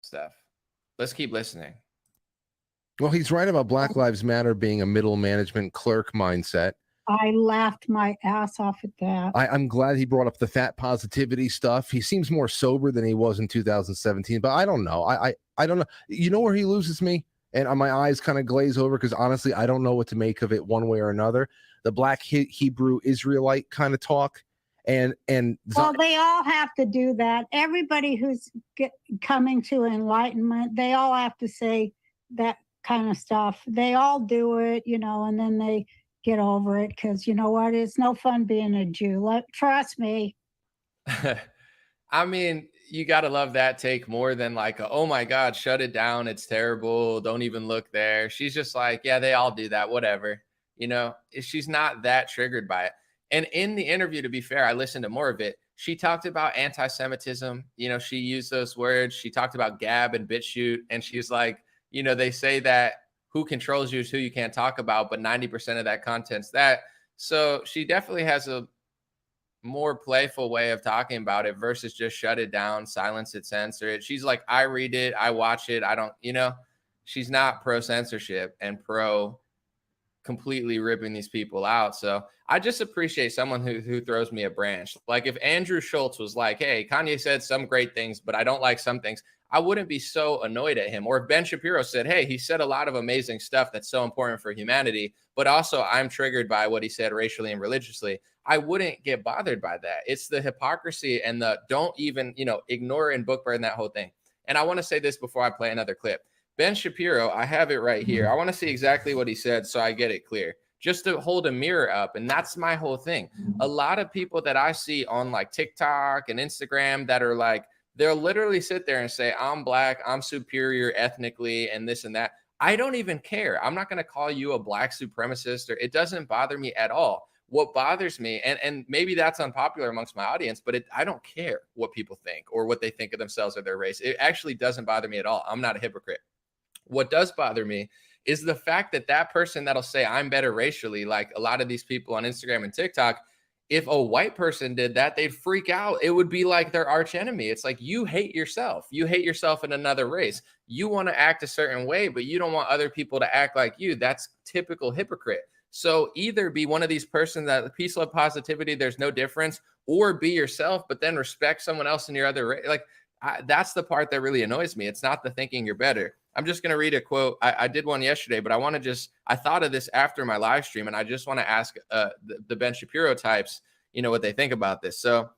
stuff. Let's keep listening. Well, he's right about Black Lives Matter being a middle management clerk mindset. I laughed my ass off at that. I'm glad he brought up the fat positivity stuff. He seems more sober than he was in 2017, but I don't know. I don't know. You know where he loses me? And my eyes kind of glaze over because honestly, I don't know what to make of it one way or another. The Black Hebrew Israelite kind of talk. And well, they all have to do that. Everybody who's coming to enlightenment, they all have to say that kind of stuff. They all do it, and then they get over it because you know what? It's no fun being a Jew. Trust me. I mean, you got to love that take more than like, oh my God, shut it down. It's terrible. Don't even look there. She's just like, yeah, they all do that. Whatever. She's not that triggered by it. And in the interview, to be fair, I listened to more of it. She talked about anti-Semitism. She used those words. She talked about Gab and BitChute. And she's like, they say that who controls you is who you can't talk about, but 90% of that content's that. So she definitely has a more playful way of talking about it versus just shut it down, silence it, censor it. She's like, I read it, I watch it. I don't, she's not pro censorship and pro completely ripping these people out. So I just appreciate someone who throws me a branch. Like if Andrew Schultz was like, hey, Kanye said some great things, but I don't like some things, I wouldn't be so annoyed at him. Or if Ben Shapiro said, hey, he said a lot of amazing stuff that's so important for humanity, but also I'm triggered by what he said racially and religiously, I wouldn't get bothered by that. It's the hypocrisy and the don't even, ignore and book burn that whole thing. And I want to say this before I play another clip. Ben Shapiro, I have it right here. I want to see exactly what he said so I get it clear, just to hold a mirror up. And that's my whole thing. A lot of people that I see on like TikTok and Instagram that are like, they'll literally sit there and say, I'm Black, I'm superior ethnically, and this and that. I don't even care. I'm not going to call you a Black supremacist, or it doesn't bother me at all. What bothers me, and maybe that's unpopular amongst my audience, but I don't care what people think or what they think of themselves or their race. It actually doesn't bother me at all. I'm not a hypocrite. What does bother me is the fact that person that'll say I'm better racially, like a lot of these people on Instagram and TikTok, if a white person did that, they'd freak out. It would be like their arch enemy. It's like you hate yourself. You hate yourself in another race. You want to act a certain way, but you don't want other people to act like you. That's typical hypocrite. So either be one of these persons that peace, love, positivity, there's no difference, or be yourself, but then respect someone else in your other race. Like that's the part that really annoys me. It's not the thinking you're better. I'm just going to read a quote. I did one yesterday, but I thought of this after my live stream, and I just want to ask the Ben Shapiro types, what they think about this. So,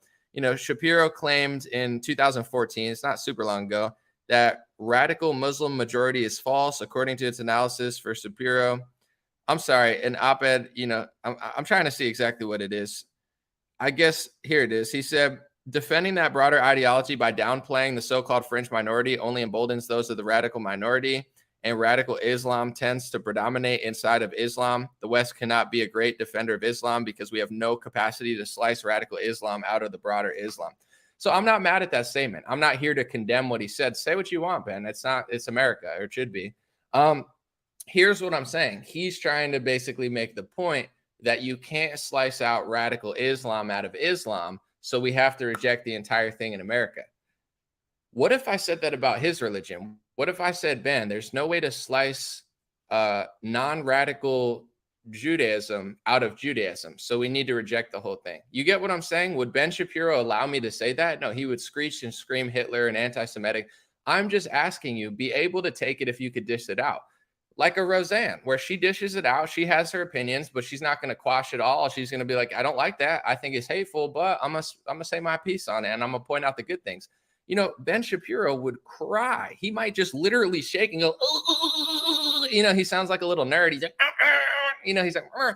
Shapiro claimed in 2014, it's not super long ago, that radical Muslim majority is false, according to its analysis for Shapiro. I'm sorry, an op-ed, I'm trying to see exactly what it is. I guess here it is. He said, defending that broader ideology by downplaying the so-called fringe minority only emboldens those of the radical minority, and radical Islam tends to predominate inside of Islam. The West cannot be a great defender of Islam because we have no capacity to slice radical Islam out of the broader Islam. So I'm not mad at that statement. I'm not here to condemn what he said. Say what you want, Ben. It's America, or it should be. Here's what I'm saying. He's trying to basically make the point that you can't slice out radical Islam out of Islam, so we have to reject the entire thing in America. What if I said that about his religion? What if I said, Ben, there's no way to slice non-radical Judaism out of Judaism, so we need to reject the whole thing? You get what I'm saying? Would Ben Shapiro allow me to say that? No, he would screech and scream Hitler and anti-Semitic. I'm just asking you, be able to take it if you could dish it out. Like a Roseanne, where she dishes it out. She has her opinions, but she's not going to quash it all. She's going to be like, I don't like that. I think it's hateful, but I'm going to say my piece on it, and I'm going to point out the good things. Ben Shapiro would cry. He might just literally shake and go, he sounds like a little nerd. He's like, he's like, oh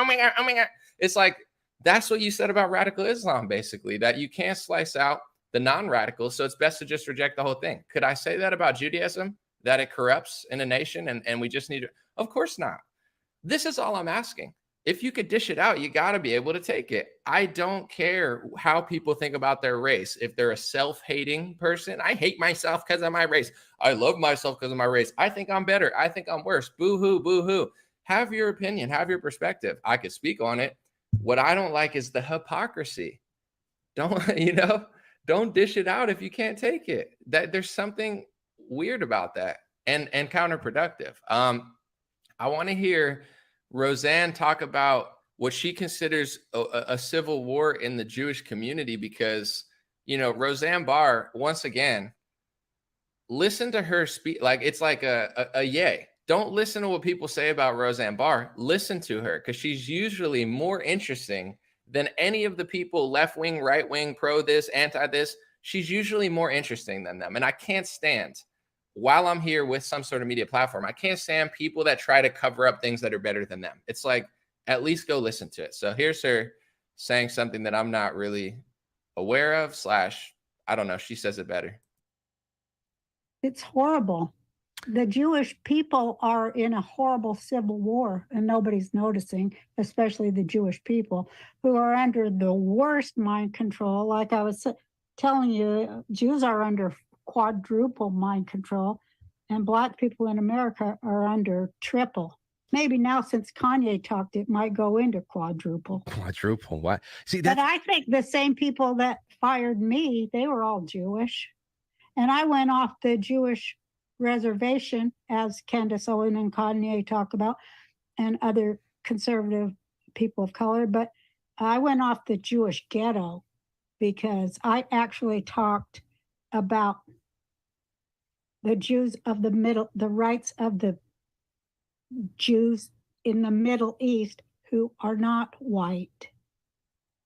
my God. It's like, that's what you said about radical Islam, basically, that you can't slice out the non-radicals, so it's best to just reject the whole thing. Could I say that about Judaism? That it corrupts in a nation and we just need to? Of course not. This is all I'm asking. If you could dish it out, you got to be able to take it. I don't care how people think about their race. If they're a self-hating person, I hate myself because of my race. I love myself because of my race. I think I'm better. I think I'm worse. Boo-hoo, boo-hoo. Have your opinion. Have your perspective. I could speak on it. What I don't like is the hypocrisy. don't dish it out if you can't take it. That there's something weird about that and counterproductive. I want to hear Roseanne talk about what she considers a civil war in the Jewish community, because, you know, Roseanne Barr, once again, listen to her speak. Like, it's like a yay. Don't listen to what people say about Roseanne Barr. Listen to her, because she's usually more interesting than any of the people, left wing, right wing, pro this, anti this. She's usually more interesting than them. And I can't stand, while I'm here with some sort of media platform, I can't stand people that try to cover up things that are better than them. It's like, at least go listen to it. So here's her saying something that I'm not really aware of, slash, I don't know. She says it better. It's horrible. The Jewish people are in a horrible civil war, and nobody's noticing, especially the Jewish people who are under the worst mind control. Like I was telling you, Jews are under quadruple mind control, and Black people in America are under triple. Maybe now, since Kanye talked, it might go into quadruple. Quadruple. What? See, but I think the same people that fired me, they were all Jewish. And I went off the Jewish reservation, as Candace Owen and Kanye talk about, and other conservative people of color. But I went off the Jewish ghetto because I actually talked about the Jews of the middle, the rights of the Jews in the Middle East who are not white.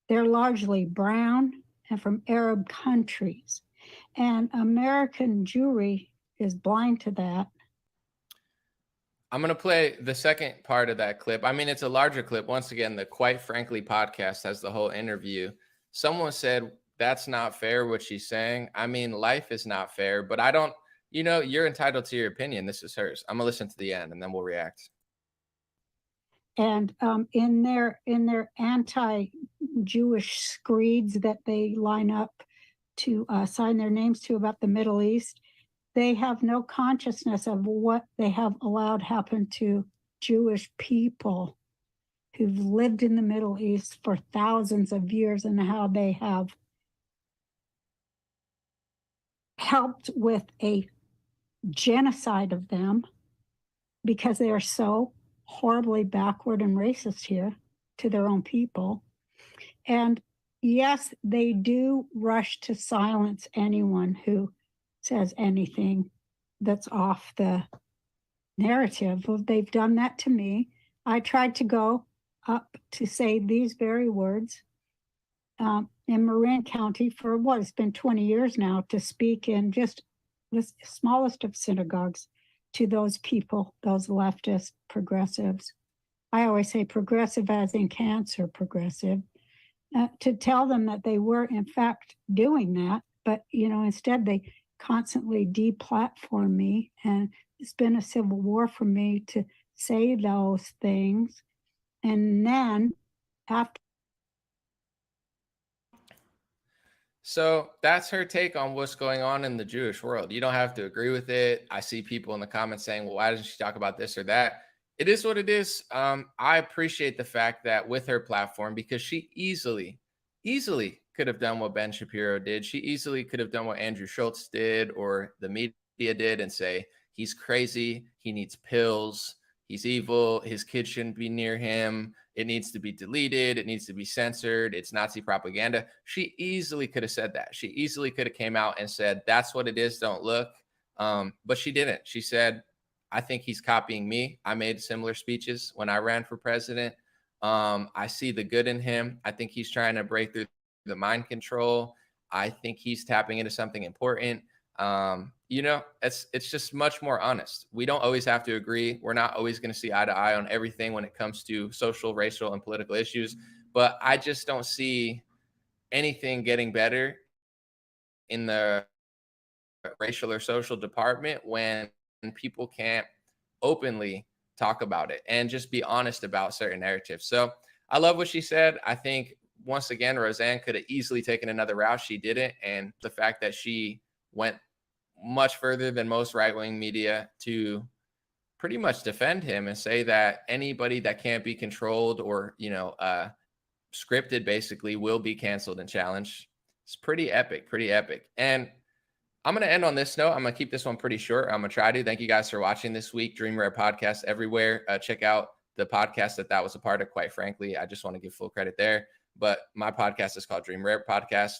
They're largely brown and from Arab countries. And American Jewry is blind to that. I'm going to play the second part of that clip. I mean, it's a larger clip. Once again, the Quite Frankly podcast has the whole interview. Someone said, that's not fair what she's saying. I mean, life is not fair, but I don't, you know, you're entitled to your opinion. This is hers. I'm going to listen to the end and then we'll react. And in their anti-Jewish screeds that they line up to sign their names to about the Middle East, they have no consciousness of what they have allowed happen to Jewish people who've lived in the Middle East for thousands of years, and how they have helped with a genocide of them because they are so horribly backward and racist here to their own people. And yes, they do rush to silence anyone who says anything that's off the narrative. Well, they've done that to me. I tried to go up to say these very words in Marin County for what, it's been 20 years now, to speak in just the smallest of synagogues to those people, those leftist progressives. I always say progressive as in cancer progressive, to tell them that they were in fact doing that, but you know, instead they constantly deplatform me, and it's been a civil war for me to say those things. And then after. So that's her take on what's going on in the Jewish world. You don't have to agree with it. I see people in the comments saying, well, why doesn't she talk about this or that? It is what it is. I appreciate the fact that with her platform, because she easily could have done what Ben Shapiro did. She easily could have done what Andrew Schultz did or the media did and say, he's crazy, he needs pills, he's evil, his kids shouldn't be near him, it needs to be deleted, it needs to be censored, it's Nazi propaganda. She easily could have said that. She easily could have came out and said, that's what it is, don't look. But she didn't. She said, I think he's copying me. I made similar speeches when I ran for president. I see the good in him. I think he's trying to break through the mind control. I think he's tapping into something important. You know, it's just much more honest. We don't always have to agree. We're not always going to see eye to eye on everything when it comes to social, racial, and political issues. But I just don't see anything getting better in the racial or social department when people can't openly talk about it and just be honest about certain narratives. So I love what she said. I think once again, Roseanne could have easily taken another route. She didn't. And the fact that she went much further than most right-wing media to pretty much defend him and say that anybody that can't be controlled or, you know, scripted basically will be canceled and challenged. It's pretty epic, pretty epic. And I'm going to end on this note. I'm going to keep this one pretty short. I'm going to try to. Thank you guys for watching this week. Dream Rare Podcast everywhere. Check out the podcast that was a part of, quite frankly. I just want to give full credit there. But my podcast is called Dream Rare Podcast.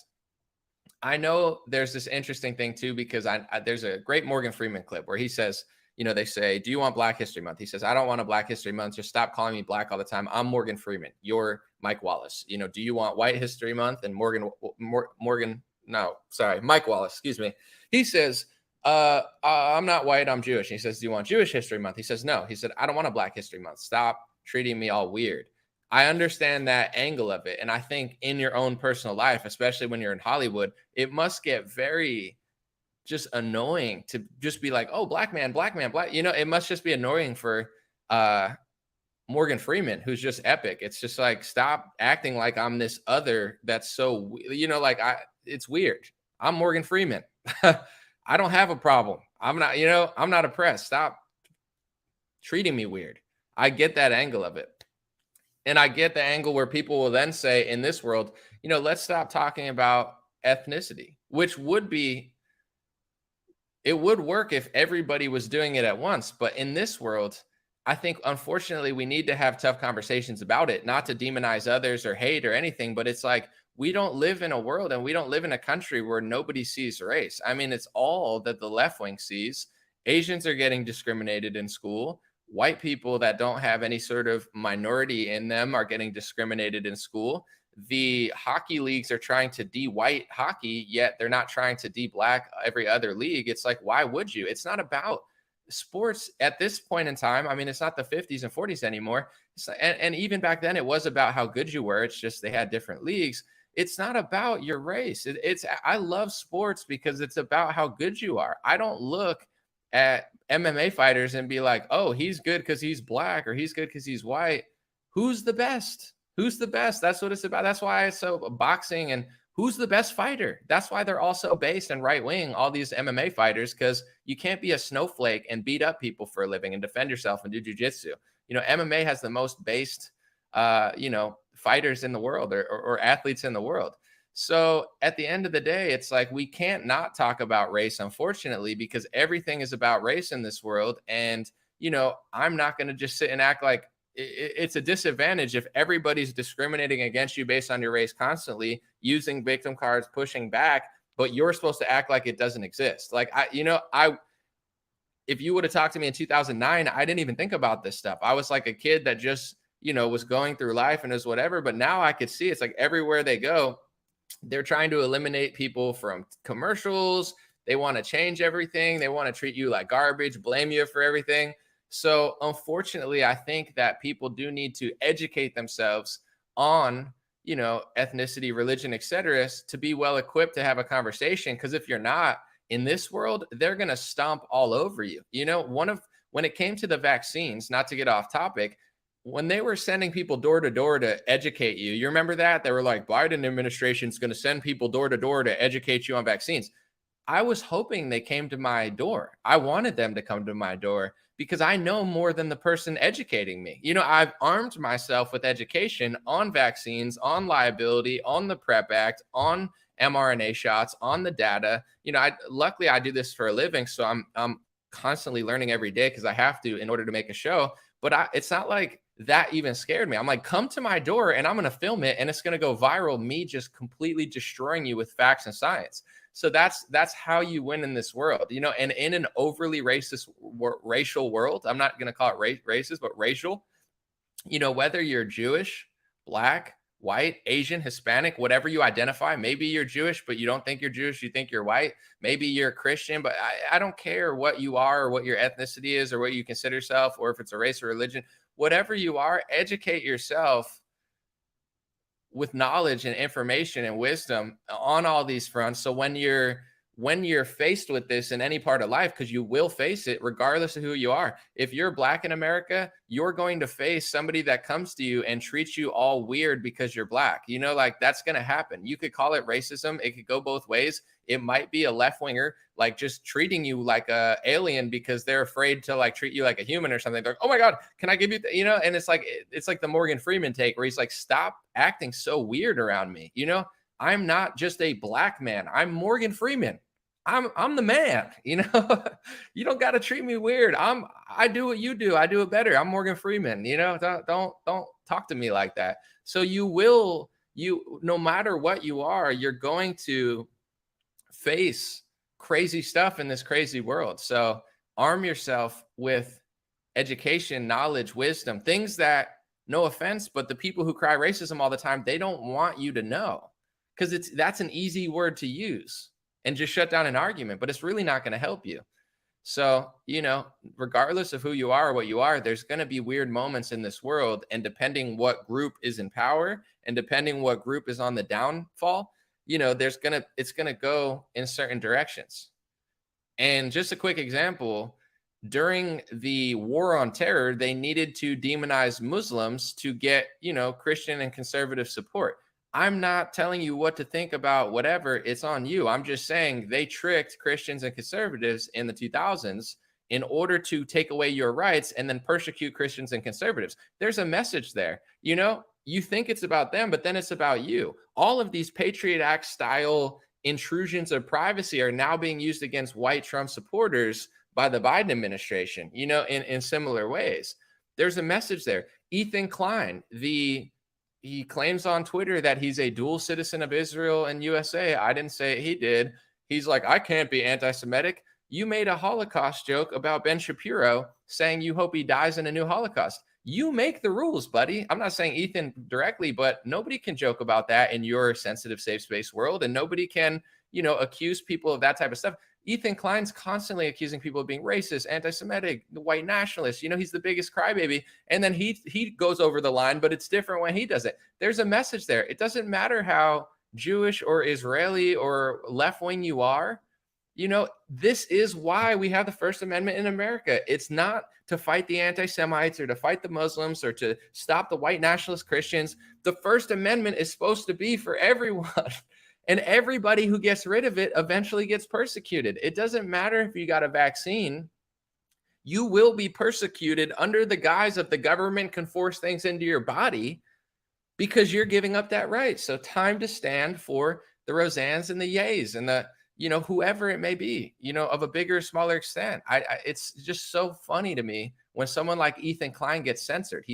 I know there's this interesting thing too, because there's a great Morgan Freeman clip where he says, you know, they say, do you want Black History Month? He says, I don't want a Black History Month. Just stop calling me black all the time. I'm Morgan Freeman. You're Mike Wallace. You know, do you want White History Month? And Mike Wallace, excuse me. He says, I'm not white, I'm Jewish. And he says, do you want Jewish History Month? He says, no. He said, I don't want a Black History Month. Stop treating me all weird. I understand that angle of it. And I think in your own personal life, especially when you're in Hollywood, it must get very just annoying to just be like, oh, black man, black. You know, it must just be annoying for Morgan Freeman, who's just epic. It's just like, stop acting like I'm this other that's so, you know, like it's weird. I'm Morgan Freeman. I don't have a problem. I'm not oppressed. Stop treating me weird. I get that angle of it. And I get the angle where people will then say in this world, you know, let's stop talking about ethnicity, which it would work if everybody was doing it at once. But in this world, I think, unfortunately, we need to have tough conversations about it, not to demonize others or hate or anything. But it's like, we don't live in a world and we don't live in a country where nobody sees race. I mean, it's all that the left wing sees. Asians are getting discriminated in school. White people that don't have any sort of minority in them are getting discriminated in school. The hockey leagues are trying to de-white hockey, yet they're not trying to de-black every other league. It's like, why would you? It's not about sports at this point in time. I mean, it's not the 50s and 40s anymore. And even back then, it was about how good you were. It's just they had different leagues. It's not about your race. I love sports because it's about how good you are. I don't look at MMA fighters and be like, oh, he's good because he's black or he's good because he's white. Who's the best? Who's the best? That's what it's about. That's why it's so boxing and who's the best fighter? That's why they're all so based and right wing, all these MMA fighters, because you can't be a snowflake and beat up people for a living and defend yourself and do jujitsu. You know, MMA has the most based, fighters in the world or athletes in the world. So at the end of the day, it's like we can't not talk about race, unfortunately, because everything is about race in this world. And, you know, I'm not going to just sit and act like it's a disadvantage if everybody's discriminating against you based on your race constantly, using victim cards, pushing back, but you're supposed to act like it doesn't exist. Like, if you would have talked to me in 2009, I didn't even think about this stuff. I was like a kid that just, you know, was going through life and is whatever. But now I could see it's like everywhere they go, they're trying to eliminate people from commercials. They want to change everything. They want to treat you like garbage, blame you for everything. So unfortunately, I think that people do need to educate themselves on, you know, ethnicity, religion, etc., to be well equipped to have a conversation. Because if you're not in this world, they're going to stomp all over you. You know, when it came to the vaccines, not to get off topic, when they were sending people door to door to educate you, you remember that? They were like, Biden administration is going to send people door to door to educate you on vaccines. I was hoping they came to my door. I wanted them to come to my door because I know more than the person educating me. You know, I've armed myself with education on vaccines, on liability, on the PrEP Act, on mRNA shots, on the data. You know, luckily I do this for a living, so I'm constantly learning every day because I have to in order to make a show. But it's not like that even scared me. I'm like, come to my door and I'm going to film it and it's going to go viral, me just completely destroying you with facts and science. So that's how you win in this world, you know, and in an overly racist racial world, I'm not going to call it racist, but racial, you know, whether you're Jewish, black, white, Asian, Hispanic, whatever you identify, maybe you're Jewish, but you don't think you're Jewish, you think you're white, maybe you're Christian, but I don't care what you are or what your ethnicity is or what you consider yourself, or if it's a race or religion, whatever you are, educate yourself with knowledge and information and wisdom on all these fronts. So when you're faced with this in any part of life, because you will face it regardless of who you are. If you're black in America, you're going to face somebody that comes to you and treats you all weird because you're black. You know, like that's going to happen. You could call it racism. It could go both ways. It might be a left winger, like just treating you like a alien because they're afraid to like treat you like a human or something. They're like, oh my God, can I give you, you know? And it's like the Morgan Freeman take where he's like, stop acting so weird around me. You know, I'm not just a black man. I'm Morgan Freeman. I'm the man, you know. You don't got to treat me weird. I do what you do. I do it better. I'm Morgan Freeman, you know. Don't talk to me like that. So no matter what you are, you're going to face crazy stuff in this crazy world. So arm yourself with education, knowledge, wisdom, things that, no offense, but the people who cry racism all the time, they don't want you to know, because that's an easy word to use and just shut down an argument, but it's really not going to help you. So, you know, regardless of who you are or what you are, there's going to be weird moments in this world. And depending what group is in power and depending what group is on the downfall, you know, it's going to go in certain directions. And just a quick example, during the war on terror, they needed to demonize Muslims to get, you know, Christian and conservative support. I'm not telling you what to think about whatever. It's on you. I'm just saying they tricked Christians and conservatives in the 2000s in order to take away your rights and then persecute Christians and conservatives. There's a message there. You know, you think it's about them, but then it's about you. All of these Patriot Act style intrusions of privacy are now being used against white Trump supporters by the Biden administration, you know, in similar ways. There's a message there. Ethan Klein, he claims on Twitter that he's a dual citizen of Israel and USA. I didn't say he did. He's like, I can't be anti-Semitic. You made a Holocaust joke about Ben Shapiro saying you hope he dies in a new Holocaust. You make the rules, buddy. I'm not saying Ethan directly, but nobody can joke about that in your sensitive, safe space world. And nobody can, you know, accuse people of that type of stuff. Ethan Klein's constantly accusing people of being racist, anti-Semitic, the white nationalist. You know, he's the biggest crybaby. And then he goes over the line, but it's different when he does it. There's a message there. It doesn't matter how Jewish or Israeli or left-wing you are. You know, this is why we have the First Amendment in America. It's not to fight the anti-Semites or to fight the Muslims or to stop the white nationalist Christians. The First Amendment is supposed to be for everyone. And everybody who gets rid of it eventually gets persecuted. It doesn't matter if you got a vaccine. You will be persecuted under the guise of the government can force things into your body because you're giving up that right. So time to stand for the Roseannes and the Yays and the, you know, whoever it may be, you know, of a bigger, smaller extent. It's just so funny to me when someone like Ethan Klein gets censored.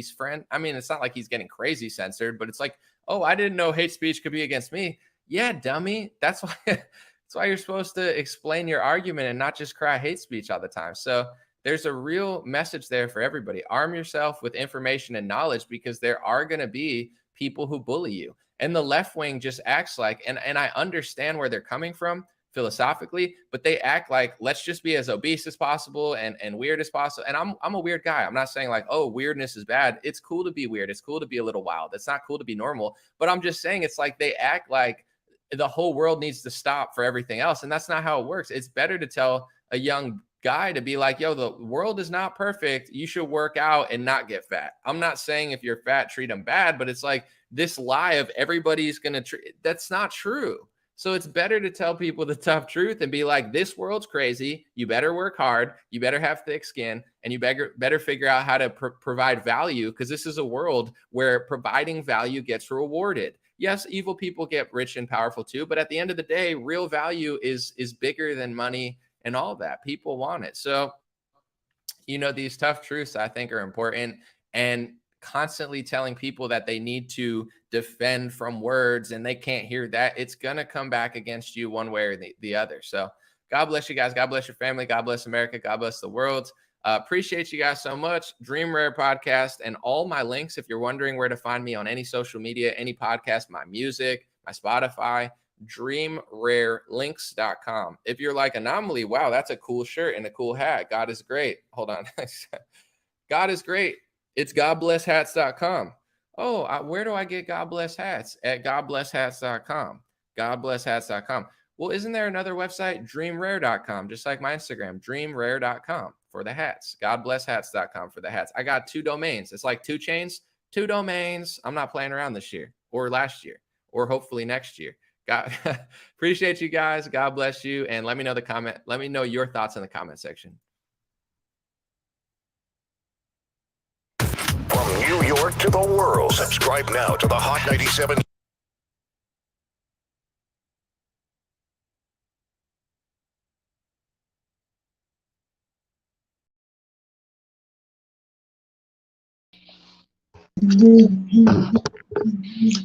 I mean, it's not like he's getting crazy censored, but it's like, oh, I didn't know hate speech could be against me. Yeah, dummy. That's why you're supposed to explain your argument and not just cry hate speech all the time. So there's a real message there for everybody. Arm yourself with information and knowledge because there are going to be people who bully you. And the left wing just acts like, and I understand where they're coming from philosophically, but they act like, let's just be as obese as possible and weird as possible. And I'm a weird guy. I'm not saying like, oh, weirdness is bad. It's cool to be weird. It's cool to be a little wild. It's not cool to be normal. But I'm just saying it's like they act like the whole world needs to stop for everything else. And that's not how it works. It's better to tell a young guy to be like, yo, the world is not perfect. You should work out and not get fat. I'm not saying if you're fat, treat them bad, but it's like this lie of everybody's going to treat. That's not true. So it's better to tell people the tough truth and be like, this world's crazy. You better work hard. You better have thick skin and you better figure out how to provide value, because this is a world where providing value gets rewarded. Yes, evil people get rich and powerful too, but at the end of the day, real value is bigger than money and all that. People want it. So, you know, these tough truths I think are important, and constantly telling people that they need to defend from words and they can't hear that, it's going to come back against you one way or the other. So God bless you guys. God bless your family. God bless America. God bless the world. Appreciate you guys so much. Dream Rare Podcast and all my links, if you're wondering where to find me on any social media, any podcast, my music, my Spotify, dreamrarelinks.com. If you're like Anomaly, wow, that's a cool shirt and a cool hat. God is great. Hold on. God is great. It's godblesshats.com. Oh, where do I get God Bless Hats? At godblesshats.com. Godblesshats.com. Well, isn't there another website? Dreamrare.com, just like my Instagram, dreamrare.com for the hats, godblesshats.com for the hats. I got 2 domains. It's like 2 chains, 2 domains. I'm not playing around this year or last year or hopefully next year. God, appreciate you guys. God bless you. And let me know let me know your thoughts in the comment section. From New York to the world, subscribe now to the Hot 97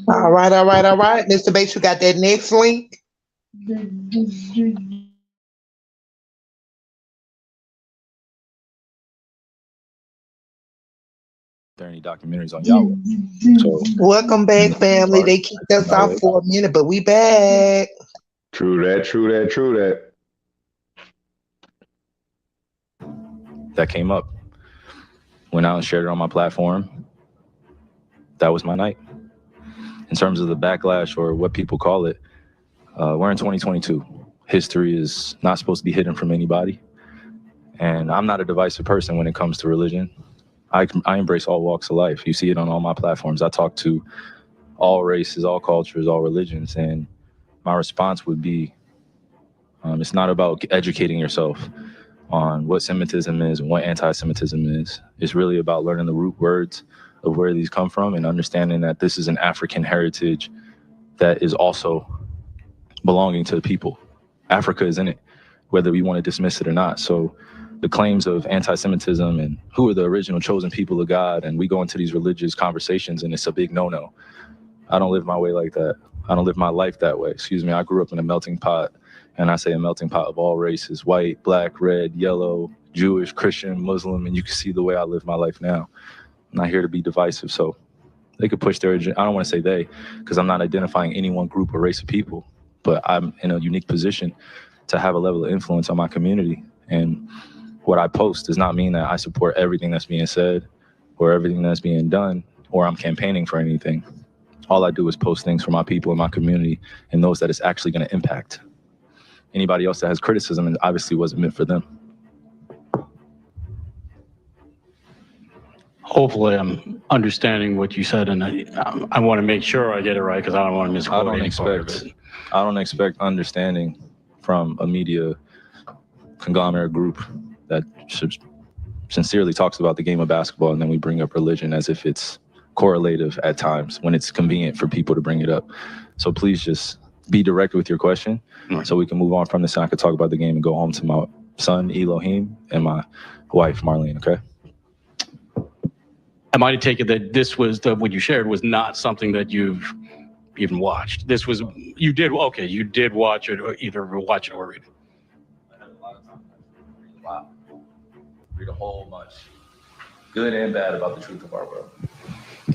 All right, all right, all right. Mr. Bates, you got that next link? There any documentaries on Yahweh? So Welcome back, family. They kicked us off for a minute, but we back. True that, true that, true that. that came up. Went out and shared it on my platform. That was my night. In terms of the backlash or what people call it, we're in 2022. History is not supposed to be hidden from anybody. And I'm not a divisive person when it comes to religion. I embrace all walks of life. You see it on all my platforms. I talk to all races, all cultures, all religions. And my response would be, it's not about educating yourself on what Semitism is and what anti-Semitism is. It's really about learning the root words of where these come from and understanding that this is an African heritage that is also belonging to the people. Africa is in it, whether we want to dismiss it or not. So the claims of anti-Semitism and who are the original chosen people of God, and we go into these religious conversations and it's a big no-no. I don't live my way like that. I don't live my life that way. Excuse me, I grew up in a melting pot, and I say a melting pot of all races, white, black, red, yellow, Jewish, Christian, Muslim, and you can see the way I live my life now. I'm not here to be divisive, so they could push their agenda. I don't want to say they, because I'm not identifying any one group or race of people, but I'm in a unique position to have a level of influence on my community. And what I post does not mean that I support everything that's being said or everything that's being done, or I'm campaigning for anything. All I do is post things for my people in my community and those that it's actually going to impact. Anybody else that has criticism, and obviously wasn't meant for them. Hopefully I'm understanding what you said, and I want to make sure I get it right because I don't want to misquote any part of it. I don't expect understanding from a media conglomerate group that sincerely talks about the game of basketball, and then we bring up religion as if it's correlative at times when it's convenient for people to bring it up. So please just be direct with your question, so we can move on from this and I can talk about the game and go home to my son, Elohim, and my wife, Marlene, okay? Am I to take it that this was what you shared was not something that you've even watched? This was, you did watch it, or either watch it or read it. I had a lot of time to read a lot. Read a whole bunch. Good and bad about the truth of our world.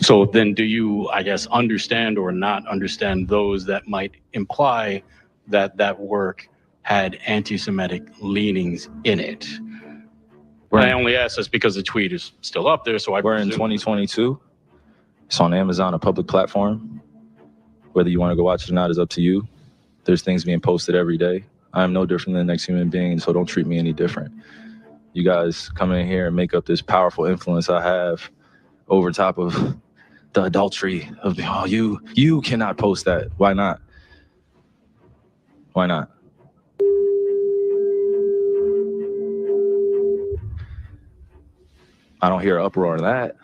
So then do you, I guess, understand or not understand those that might imply that that work had anti-Semitic leanings in it? I only ask this because the tweet is still up there, so we're in 2022. It's on Amazon, a public platform. Whether you want to go watch it or not is up to you. There's things being posted every day. I am no different than the next human being, so don't treat me any different. You guys come in here and make up this powerful influence I have over top of the adultery of, oh, you cannot post that. Why not? Why not? I don't hear uproar on that.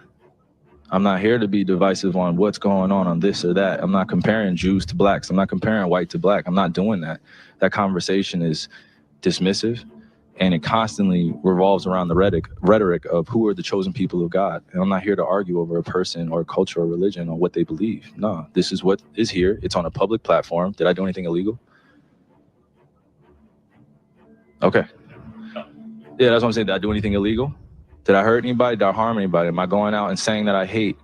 I'm not here to be divisive on what's going on this or that. I'm not comparing Jews to blacks. I'm not comparing white to black. I'm not doing that. That conversation is dismissive, and it constantly revolves around the rhetoric of who are the chosen people of God. And I'm not here to argue over a person or a culture or religion on what they believe. No, this is what is here. It's on a public platform. Did I do anything illegal? Okay. Yeah, that's what I'm saying. Did I do anything illegal? Did I hurt anybody? Did I harm anybody? Am I going out and saying that I hate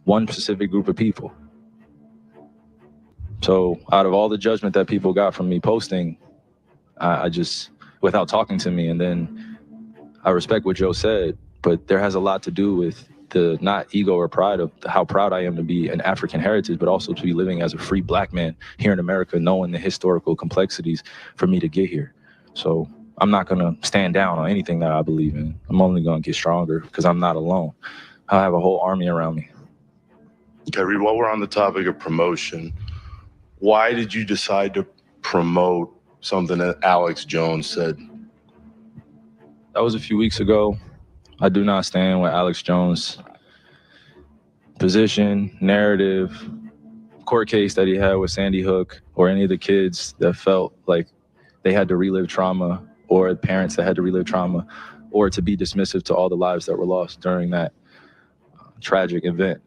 one specific group of people? So out of all the judgment that people got from me posting, I just, without talking to me, and then I respect what Joe said, but there has a lot to do with the not ego or pride of how proud I am to be an African heritage, but also to be living as a free black man here in America, knowing the historical complexities for me to get here. So I'm not going to stand down on anything that I believe in. I'm only going to get stronger because I'm not alone. I have a whole army around me. Okay, Reed, while we're on the topic of promotion, why did you decide to promote something that Alex Jones said? That was a few weeks ago. I do not stand with Alex Jones' position, narrative, court case that he had with Sandy Hook, or any of the kids that felt like they had to relive trauma, or parents that had to relive trauma, or to be dismissive to all the lives that were lost during that tragic event.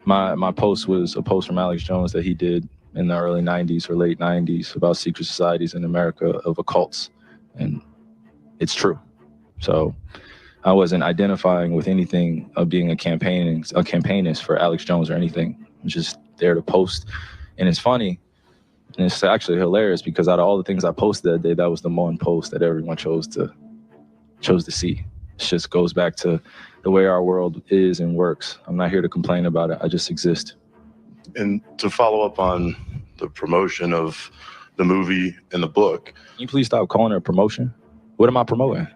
My post was a post from Alex Jones that he did in the early 90s or late 90s about secret societies in America of occults. And it's true. So I wasn't identifying with anything of being a campaignist for Alex Jones or anything. I'm just there to post. And it's funny, and it's actually hilarious because out of all the things I posted that day, that was the one post that everyone chose to see. It just goes back to the way our world is and works. I'm not here to complain about it. I just exist. And to follow up on the promotion of the movie and the book. Can you please stop calling it a promotion? What am I promoting?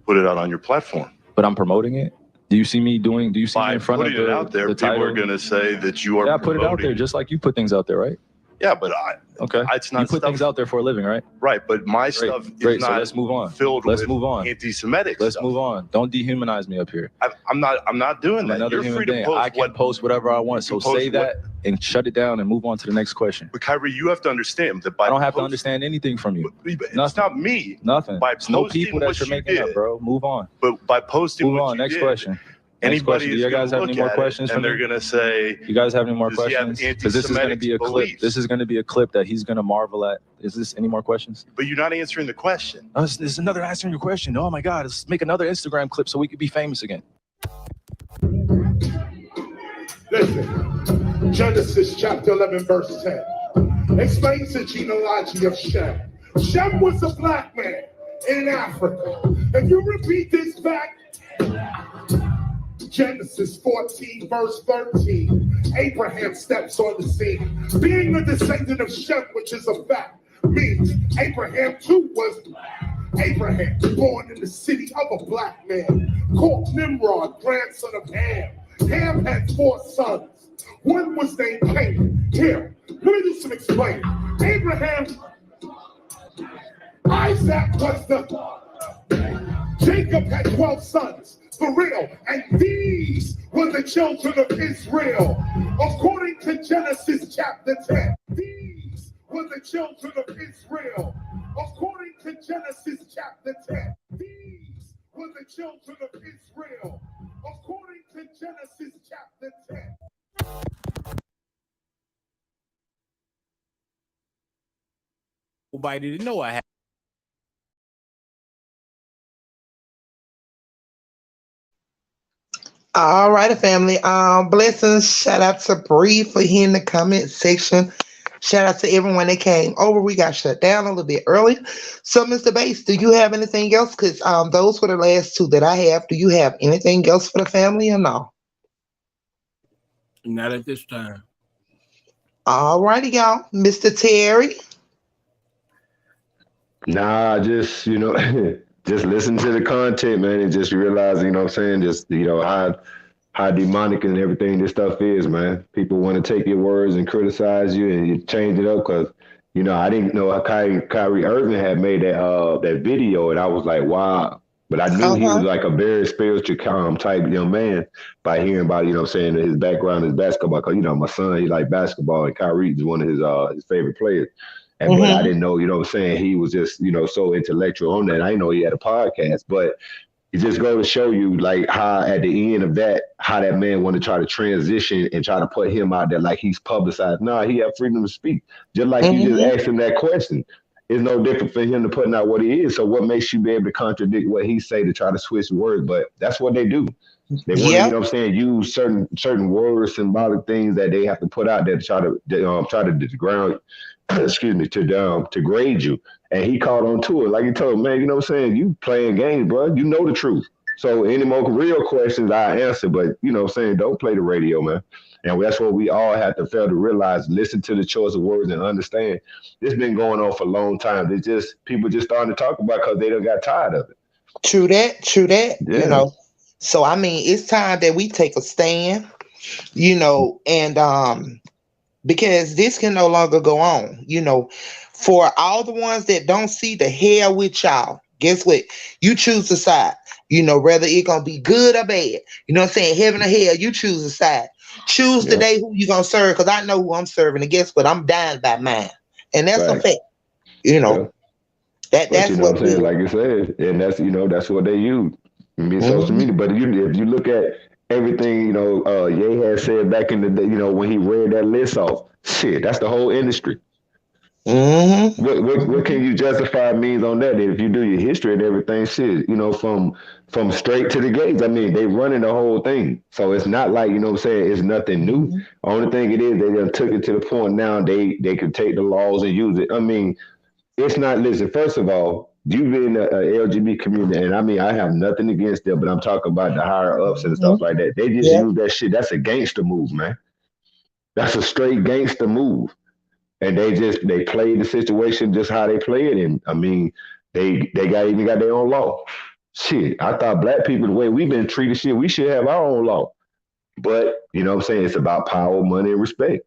Put it out on your platform. But I'm promoting it? Do you see me in front of the By putting it out there, people are going to say that you are Yeah, I put it out there just like you put things out there, right? Yeah, but it's not you put things out there for a living, right? Right, but my stuff is not so let's move on. Filled let's with move on. Anti-Semitic Let's stuff. move on. Don't dehumanize me up here. I'm not doing that. Another You're human free being. to post I can post whatever I want. So say that and shut it down and move on to the next question. But Kyrie, you have to understand that I don't have to understand anything from you. It's Nothing. not me. Nothing. By It's no posting people that what you're you making did, up, bro. Move on. But by posting Move what on. you Next did, question. Anybody Do you guys have any more questions? and they're going to say, you guys have any more does he have questions? Because this is going to be a clip. beliefs? This is going to be a clip that he's going to marvel at. Is this any more questions? But you're not answering the question. This is another answering your question. Oh my God, let's make another Instagram clip so we could be famous again. Listen, Genesis chapter 11, verse 10 explains the genealogy of Shem. Shem was a black man in Africa. If you repeat this back, Genesis 14, verse 13, Abraham steps on the scene. Being a descendant of Shem, which is a fact, means Abraham too was black. Abraham, born in the city of a black man, called Nimrod, grandson of Ham. Ham had 4 sons. One was named Canaan. Here, let me do some explaining. Abraham, Isaac was the... Jacob had 12 sons. For real, and these were the children of Israel. According to Genesis chapter 10, these were the children of Israel. According to Genesis chapter 10, these were the children of Israel. According to Genesis chapter 10. Nobody didn't know I had. All right, family. Blessings. Shout out to Bree for here in the comment section. Shout out to everyone that came over. We got shut down a little bit early. So, Mr. Bass, do you have anything else? Because those were the last 2 that I have. Do you have anything else for the family or no? Not at this time. All righty, y'all. Mr. Terry. Nah, just, just listen to the content, man, and just realize, what I'm saying, just, how demonic and everything this stuff is, man. People want to take your words and criticize you and you change it up because, I didn't know how Kyrie Irving had made that video, and I was like, wow. But I knew he was like a very spiritual, calm type young man by hearing about, his background is basketball. Because, my son, he like basketball, and Kyrie is one of his favorite players. And but I didn't know, he was just, so intellectual on that. I didn't know he had a podcast, but it just goes to show you like how at the end of that, how that man want to try to transition and try to put him out there like he's publicized. Nah, he have freedom to speak. Just like you just asked him that question. It's no different for him to putting out what he is. So what makes you be able to contradict what he say to try to switch words? But that's what they do. They want to, use certain words, symbolic things that they have to put out there to try to ground to grade you. And he caught on to it. Like he told him, man, you playing games, bro. You know the truth. So any more real questions, I answer. But, don't play the radio, man. And that's what we all have to fail to realize. Listen to the choice of words and understand. This been going on for a long time. It's just people just starting to talk about it because they done got tired of it. True that. Yeah. So, it's time that we take a stand, and because this can no longer go on, for all the ones that don't see the hell with y'all, guess what? You choose a side, whether it gonna be good or bad, heaven or hell, you choose a side. Choose today who you gonna serve, because I know who I'm serving, and guess what? I'm dying by mine. And that's a fact, That's what I'm saying, like you said, and that's what they use. Social media. But if you look at everything, Ye had said back in the day, when he read that list off. Shit, that's the whole industry. Mm-hmm. What can you justify means on that? If you do your history and everything, shit, from straight to the gates. I mean, they running the whole thing. So it's not like, what I'm saying, it's nothing new. Only thing it is, they just took it to the point now they can take the laws and use it. I mean, it's not, listen, first of all, you being a LGBT community, and I mean, I have nothing against them, but I'm talking about the higher ups and stuff like that. They just Yeah. use that shit. That's a gangster move, man. That's a straight gangster move. And they played the situation just how they play it. And I mean, they even got their own law. Shit, I thought black people, the way we've been treated, shit, we should have our own law. But you know what I'm saying? It's about power, money, and respect.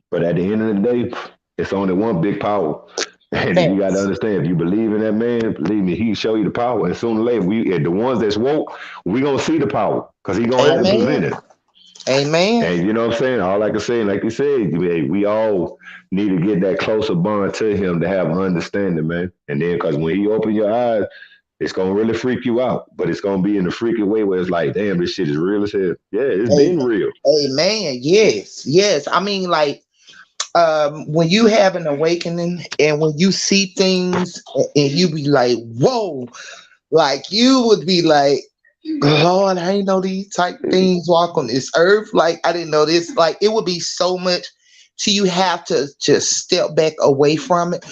But at the end of the day, it's only one big power. And you got to Thanks. understand, if you believe in that man, believe me, he can show you the power. And sooner or later, the ones that's woke, we gonna see the power because he gonna have to present Amen. it. Amen. And you know what I'm saying? All I can say, like you said, we all need to get that closer bond to him to have understanding, man. And then, because when he open your eyes, it's gonna really freak you out. But it's gonna be in the freaky way where it's like, damn, this shit is real as hell. Yeah, it's Amen. been real. Amen. Yes. Yes. I mean, like, when you have an awakening and when you see things and you be like, whoa, like you would be like, Lord, I didn't know these type things walk on this earth. Like, I didn't know this. Like, it would be so much till you have to just step back away from it.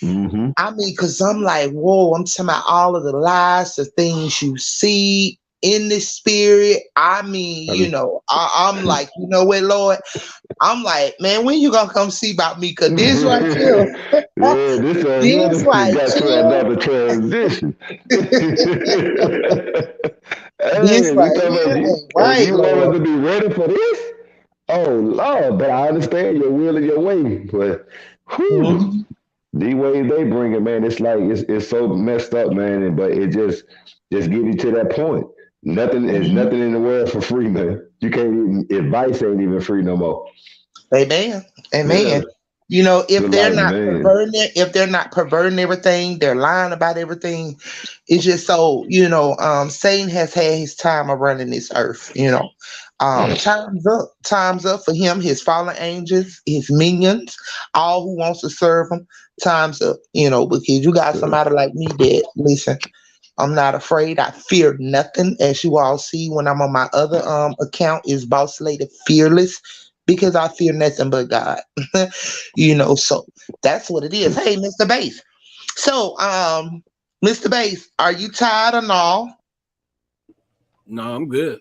Mm-hmm. I mean, because I'm like, whoa, I'm talking about all of the lies, the things you see in the spirit. I mean, I mean, I'm like, you know what, Lord? I'm like, man, when you gonna come see about me? Cause this right here, yeah, this this another right got to here, another transition. this Hey, we right talking here about you, ain't and right, you want us Lord. to be ready for this? Oh Lord, but I understand your will and your way. But whew, Mhm. the way they bring it, man, it's like it's so messed up, man. But it just get you to that point. Nothing is Mhm. nothing in the world for free, man. You can't even advice ain't even free no more. Amen. Yeah, Amen. so If they're like not man, perverting it, if they're not perverting everything, they're lying about everything. It's just so, Satan has had his time of running this earth, time's up. Time's up for him, his fallen angels, his minions, all who wants to serve him. Time's up, because you got yeah. somebody like me that, listen, I'm not afraid. I fear nothing. As you all see when I'm on my other account is Boss Lady Fearless because I fear nothing but God. So that's what it is. Hey, Mr. Bass. So, Mr. Bass, are you tired or no? No, I'm good.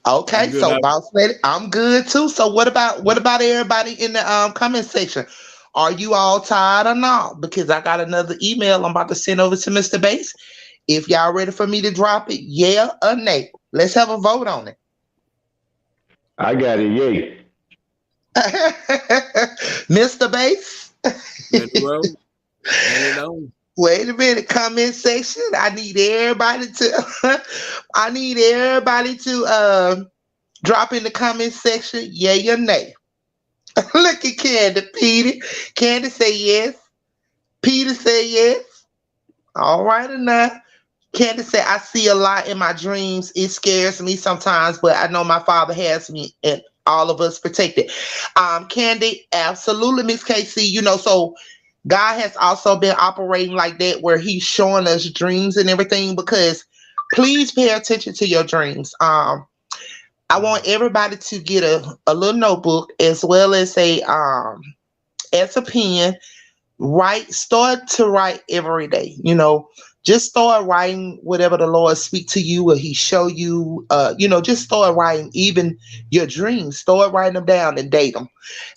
I'm Okay, good. so Boss Lady, I'm good too. So what about everybody in the comment section? Are you all tired or not? Because I got another email I'm about to send over to Mr. Bass. If y'all ready for me to drop it, yeah or nay? Let's have a vote on it. I got it, yay. Mr. Bass. Ready to roll? Bring it on. Wait a minute, comment section. I need everybody to I need everybody to drop in the comment section, yay or nay. Look at Candy, Peter. Candy say yes. Peter say yes. All right or not. Candy said, I see a lot in my dreams. It scares me sometimes, but I know my father has me and all of us protected. Candy, absolutely, Miss Casey. So God has also been operating like that where he's showing us dreams and everything because please pay attention to your dreams. I want everybody to get a little notebook as well as a pen. Start to write every day. Just start writing whatever the Lord speak to you or he show you. Just start writing even your dreams. Start writing them down and date them.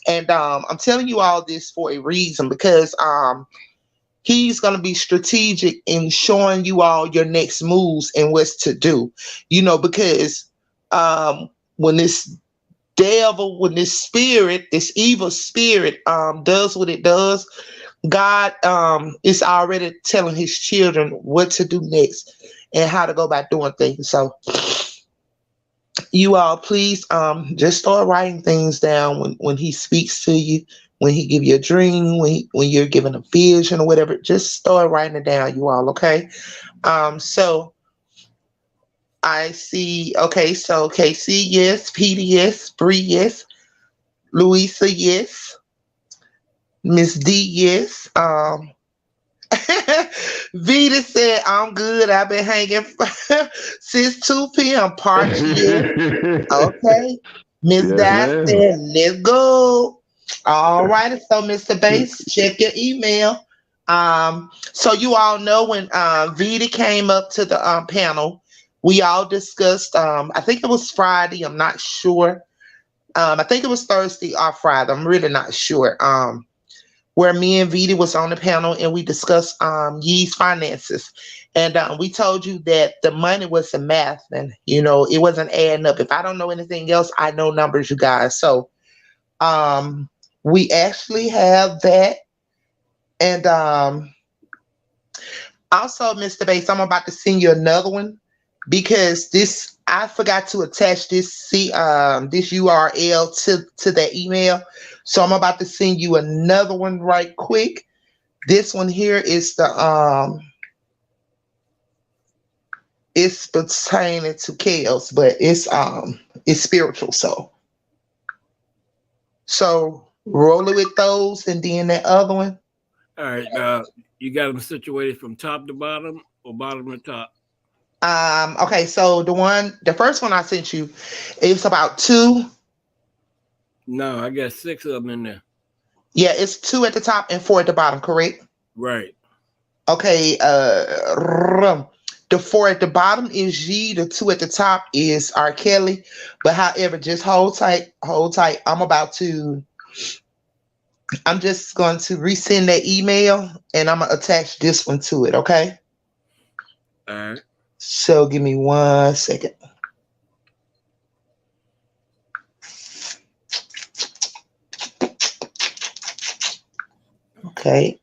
And I'm telling you all this for a reason because he's going to be strategic in showing you all your next moves and what's to do. Because when this evil spirit does what it does, God is already telling his children what to do next and how to go about doing things. So you all please just start writing things down when he speaks to you, when he give you a dream, when you're given a vision or whatever. Just start writing it down, you all, okay? So I see. Okay, so KC, yes. Petey, yes. Bree, yes. Louisa, yes. Miss D, yes. Vita said, I'm good. I've been hanging since 2 p.m. Parch, yes. Okay. Miss Yes, Di ma'am. said, let's go. All right. So, Mr. Bass, check your email. So you all know when Vita came up to the panel, we all discussed, I think it was Friday, I'm not sure. I think it was Thursday or Friday, I'm really not sure. Where me and Vita was on the panel and we discussed Yee's finances. And we told you that the money was the math and, it wasn't adding up. If I don't know anything else, I know numbers, you guys. So we actually have that. And also, Mr. Bass, I'm about to send you another one because I forgot to attach this this URL to that email. So I'm about to send you another one right quick. This one here is it's pertaining to chaos, but it's spiritual. So roll it with those, and then that other one. All right. You got them situated from top to bottom or bottom to top? Okay, so the first one I sent you, it's about 2. No, I got 6 of them in there. Yeah, it's 2 at the top and 4 at the bottom, correct? Right. Okay, the 4 at the bottom is G, the 2 at the top is R. Kelly. But however, just hold tight, hold tight. I'm just going to resend that email and I'm gonna attach this one to it, okay? All right. So give me 1 second. Okay.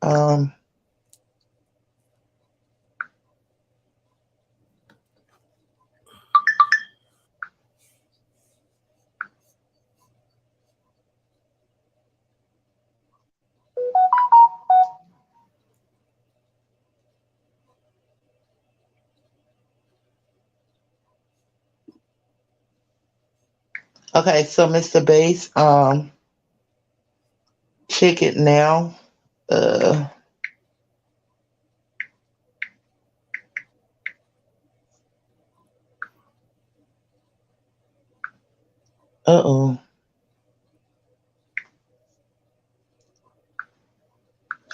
Okay, so Mr. Bass, check it now. Uh-oh.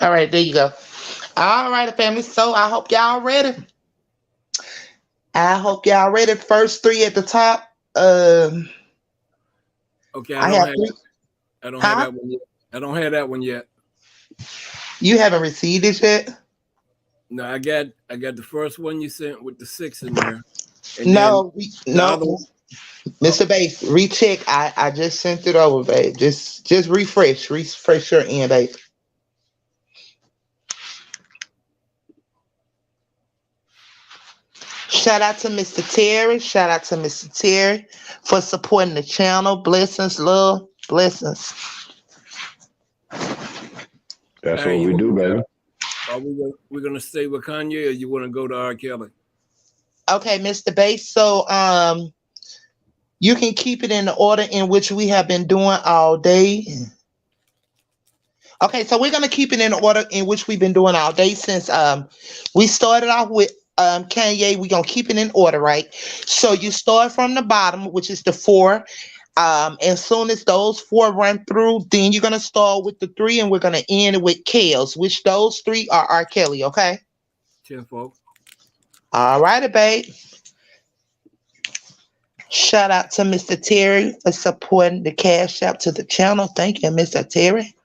All right, there you go. All right, family. So I hope y'all ready. First 3 at the top. Okay, I have 3. I don't Huh? have that one yet. I don't have that one yet. You haven't received it yet? No, I got the first one you sent with the 6 in there. And No, no. Mr. Bass, recheck. I just sent it over, babe. Just refresh your end, babe. Shout out to Mr. Terry. Shout out to Mr. Terry for supporting the channel. Blessings, love, blessings. That's what we do, baby. Are we gonna stay with Kanye, or you want to go to R. Kelly? Okay, Mr. Bass. So you can keep it in the order in which we have been doing all day. Okay, so we're gonna keep it in the order in which we've been doing all day since we started off with Kanye. We're gonna keep it in order, right? So you start from the bottom, which is the 4. As soon as those 4 run through, then you're gonna start with the 3, and we're gonna end it with Chaos, which those 3 are R. Kelly, okay? 10-4. All righty, babe. Shout out to Mr. Terry for supporting the Cash App to the channel. Thank you, Mr. Terry.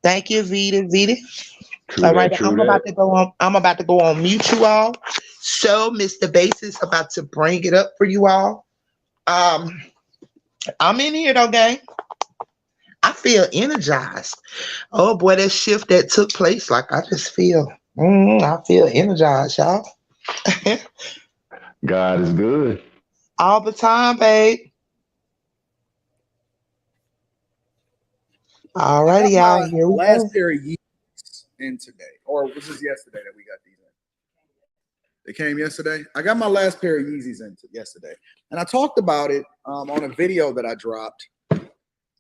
Thank you, Vita. All right, I'm about to go on mute, you all. So Mr. Bass is about to bring it up for you all. I'm in here though, gang. I feel energized. Oh boy, that shift that took place, like I just feel, I feel energized, y'all. God is good. All the time, babe. All righty, y'all. Here we last go. pair of Yeezys in today, or was this yesterday that we got these They came yesterday. I got my last pair of Yeezys in yesterday, and I talked about it on a video that I dropped.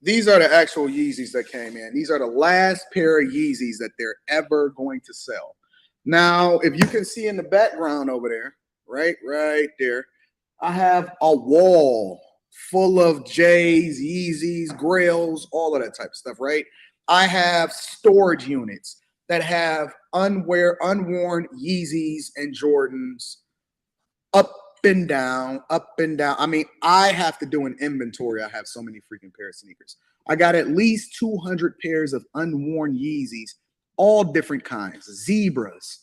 These are the actual Yeezys that came in. These are the last pair of Yeezys that they're ever going to sell. Now, if you can see in the background over there, right there, I have a wall full of J's, Yeezys, Grails, all of that type of stuff, right? I have storage units that have unworn Yeezys and Jordans up and down. I mean, I have to do an inventory. I have so many freaking pair of sneakers. I got at least 200 pairs of unworn Yeezys, all different kinds, zebras,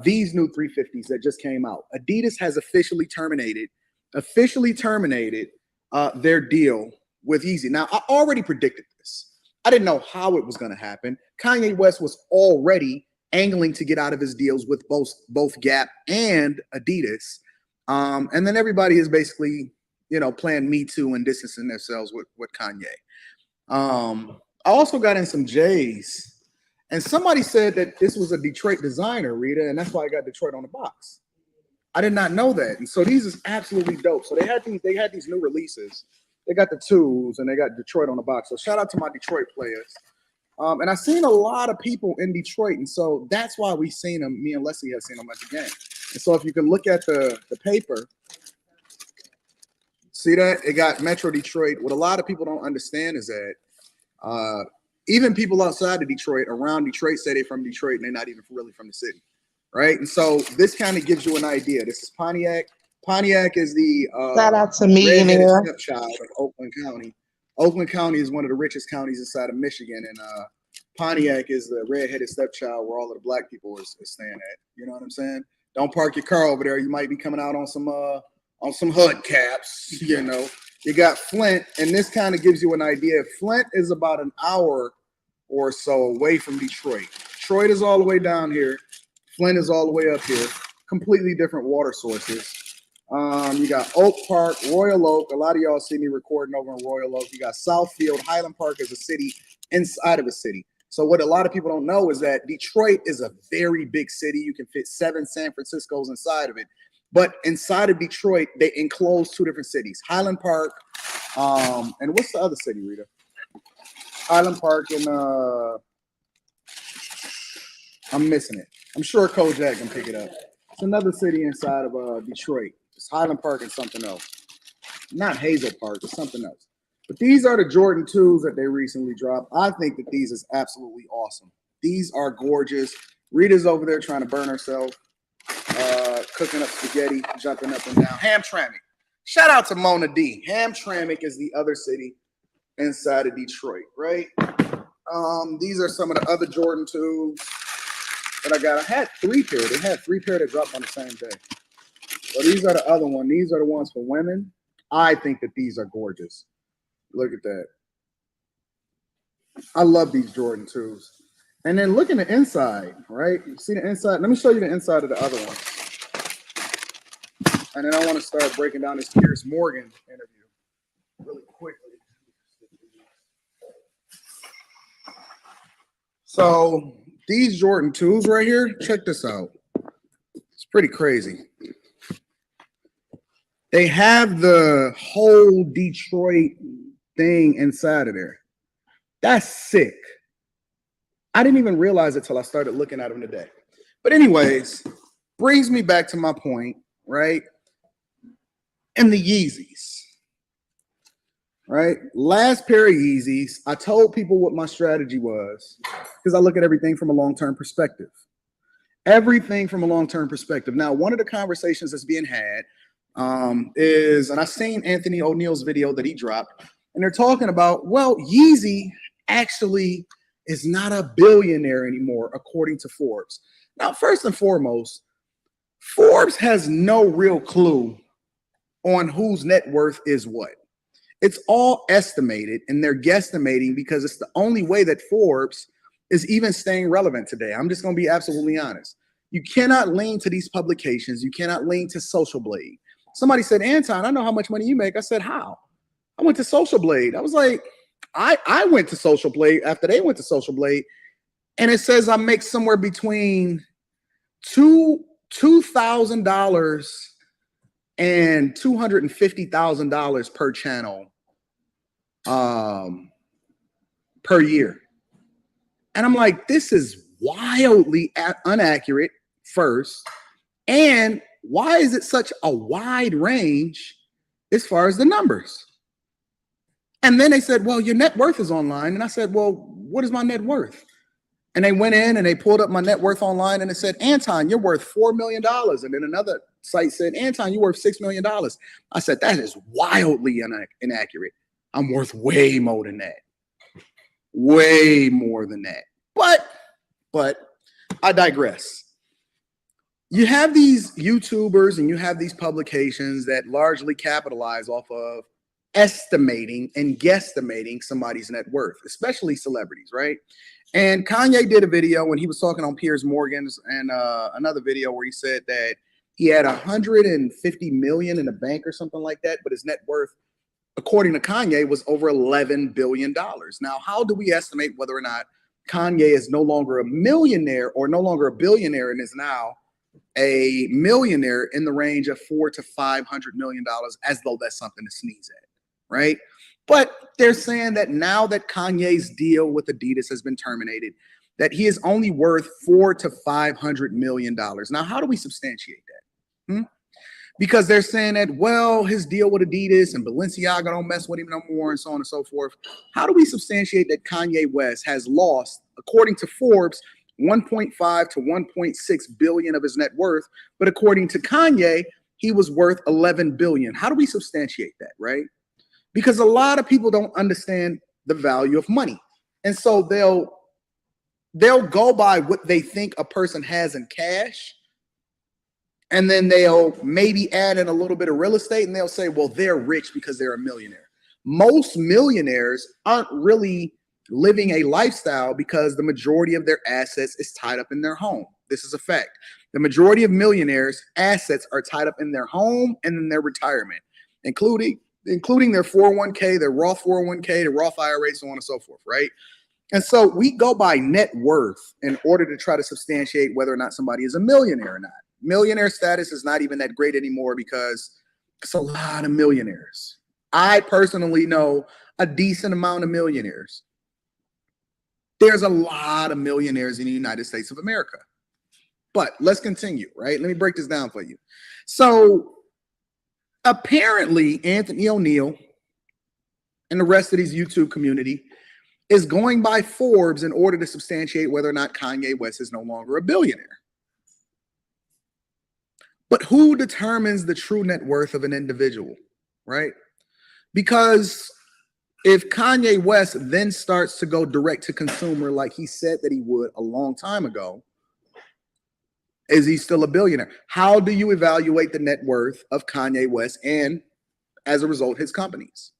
these new 350s that just came out. Adidas has officially terminated their deal with Yeezy. Now, I already predicted this. I didn't know how it was going to happen. Kanye West was already angling to get out of his deals with both Gap and Adidas. And then everybody is basically, playing Me Too and distancing themselves with Kanye. I also got in some J's, and somebody said that this was a Detroit designer, Rita, and that's why I got Detroit on the box. I did not know that. And so these is absolutely dope. So they had these new releases. They got the 2s and they got Detroit on the box. So shout out to my Detroit players. And I've seen a lot of people in Detroit. And so that's why we seen them. Me and Leslie have seen them at the game. And so if you can look at the paper, see that? It got Metro Detroit. What a lot of people don't understand is that even people outside of Detroit, around Detroit, say they're from Detroit and they're not even really from the city, right? And so this kind of gives you an idea. This is Pontiac. Pontiac is the shout out to Millionaire stepchild of Oakland County. Oakland County is one of the richest counties inside of Michigan, and Pontiac is the redheaded stepchild where all of the black people is staying at. You know what I'm saying? Don't park your car over there. You might be coming out on some HUD caps. You got Flint, and this kind of gives you an idea. Flint is about an hour or so away from Detroit. Detroit is all the way down here. Flint is all the way up here. Completely different water sources. You got Oak Park, Royal Oak. A lot of y'all see me recording over in Royal Oak. You got Southfield. Highland Park is a city inside of a city. So what a lot of people don't know is that Detroit is a very big city. You can fit 7 San Franciscos inside of it. But inside of Detroit, they enclose 2 different cities. Highland Park, and what's the other city, Rita? Highland Park and I'm missing it. I'm sure Kojak can pick it up. It's another city inside of Detroit. It's Highland Park and something else. Not Hazel Park, it's something else. But these are the Jordan 2s that they recently dropped. I think that these is absolutely awesome. These are gorgeous. Rita's over there trying to burn herself, cooking up spaghetti, jumping up and down. Hamtramck. Shout out to Mona D. Hamtramck is the other city inside of Detroit, right? These are some of the other Jordan 2s that I got. I had 3 pair. They had 3 pair that dropped on the same day. So these are the other one. These are the ones for women. I think that these are gorgeous. Look at that. I love these Jordan 2s. And then look in the inside, right? You see the inside? Let me show you the inside of the other one. And then I want to start breaking down this Piers Morgan interview really quickly. So these Jordan 2s right here, check this out. It's pretty crazy. They have the whole Detroit thing inside of there. That's sick. I didn't even realize it till I started looking at them today. But anyways, brings me back to my point, right? And the Yeezys, right? Last pair of Yeezys, I told people what my strategy was because I look at everything from a long-term perspective. Everything from a long-term perspective. Now, one of the conversations that's being had is, and I seen Anthony O'Neill's video that he dropped, and they're talking about, well, Yeezy actually is not a billionaire anymore, according to Forbes. Now, first and foremost, Forbes has no real clue on whose net worth is what. It's all estimated, and they're guesstimating because it's the only way that Forbes is even staying relevant today. I'm just going to be absolutely honest. You cannot lean to these publications. You cannot lean to Social Blade. Somebody said, Anton, I know how much money you make. I said, how? I went to Social Blade. I was like, I went to Social Blade after they went to Social Blade, and it says I make somewhere between $2,000 and $250,000 per channel per year. And I'm like, this is wildly inaccurate, first. And why is it such a wide range as far as the numbers? And then they said, well, your net worth is online. And I said, well, what is my net worth? And they went in and they pulled up my net worth online and it said, Anton, you're worth $4 million. And then another site said, Anton, you're worth $6 million. I said, that is wildly inaccurate. I'm worth way more than that. Way more than that. But I digress. You have these YouTubers and you have these publications that largely capitalize off of estimating and guesstimating somebody's net worth, especially celebrities, right? And Kanye did a video when he was talking on Piers Morgan's and another video where he said that he had 150 million in the bank or something like that, but his net worth, according to Kanye, was over $11 billion. Now, how do we estimate whether or not Kanye is no longer a millionaire or no longer a billionaire and is now a millionaire in the range of $400 to $500 million, as though that's something to sneeze at, right? But they're saying that now that Kanye's deal with Adidas has been terminated, that he is only worth $400 to $500 million. Now, how do we substantiate that? Because they're saying that, well, his deal with Adidas and Balenciaga don't mess with him no more and so on and so forth. How do we substantiate that Kanye West has lost, according to Forbes, 1.5 to 1.6 billion of his net worth, but according to Kanye, he was worth 11 billion. How do we substantiate that, right? Because a lot of people don't understand the value of money. And so they'll go by what they think a person has in cash, and then they'll maybe add in a little bit of real estate, and they'll say, well, they're rich because they're a millionaire. Most millionaires aren't really living a lifestyle because the majority of their assets is tied up in their home. This is a fact. The majority of millionaires' assets are tied up in their home and in their retirement, including their 401k, their Roth 401k, their Roth IRA, so on and so forth, right? And so we go by net worth in order to try to substantiate whether or not somebody is a millionaire or not. Millionaire status is not even that great anymore because it's a lot of millionaires. I personally know a decent amount of millionaires. There's a lot of millionaires in the United States of America. But let's continue, right? Let me break this down for you. So apparently Anthony O'Neill and the rest of his YouTube community is going by Forbes in order to substantiate whether or not Kanye West is no longer a billionaire. But who determines the true net worth of an individual, right? Because if Kanye West then starts to go direct to consumer like he said that he would a long time ago, is he still a billionaire? How do you evaluate the net worth of Kanye West and, as a result, his companies?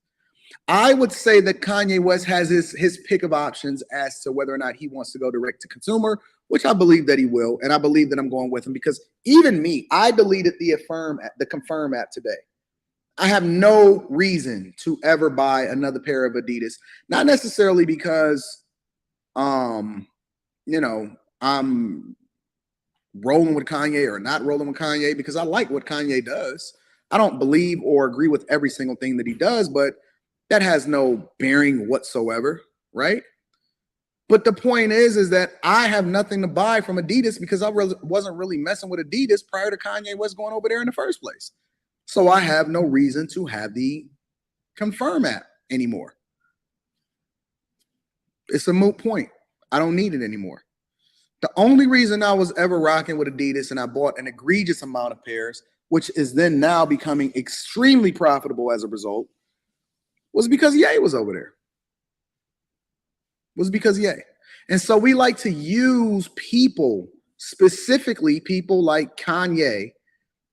I would say that Kanye West has his pick of options as to whether or not he wants to go direct to consumer, which I believe that he will, and I believe that I'm going with him because even me, I deleted the Confirm app today. I have no reason to ever buy another pair of Adidas, not necessarily because, I'm rolling with Kanye or not rolling with Kanye, because I like what Kanye does. I don't believe or agree with every single thing that he does, but that has no bearing whatsoever, right? But the point is that I have nothing to buy from Adidas because I wasn't really messing with Adidas prior to Kanye West going over there in the first place. So I have no reason to have the Confirm app anymore. It's a moot point. I don't need it anymore. The only reason I was ever rocking with Adidas and I bought an egregious amount of pairs, which is then now becoming extremely profitable as a result, was because Ye was over there. Was because Ye. And so we like to use people, specifically people like Kanye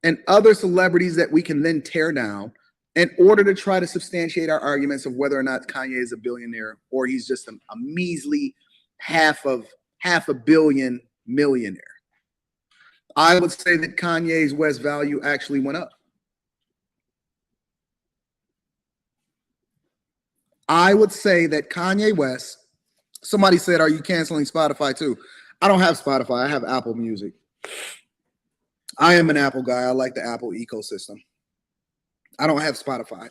and other celebrities that we can then tear down in order to try to substantiate our arguments of whether or not Kanye is a billionaire or he's just a measly half a billion millionaire. I would say that Kanye's West value actually went up. I would say that Kanye West, somebody said, are you canceling Spotify too? I don't have Spotify. I have Apple Music. I am an Apple guy. I like the Apple ecosystem. I don't have Spotify.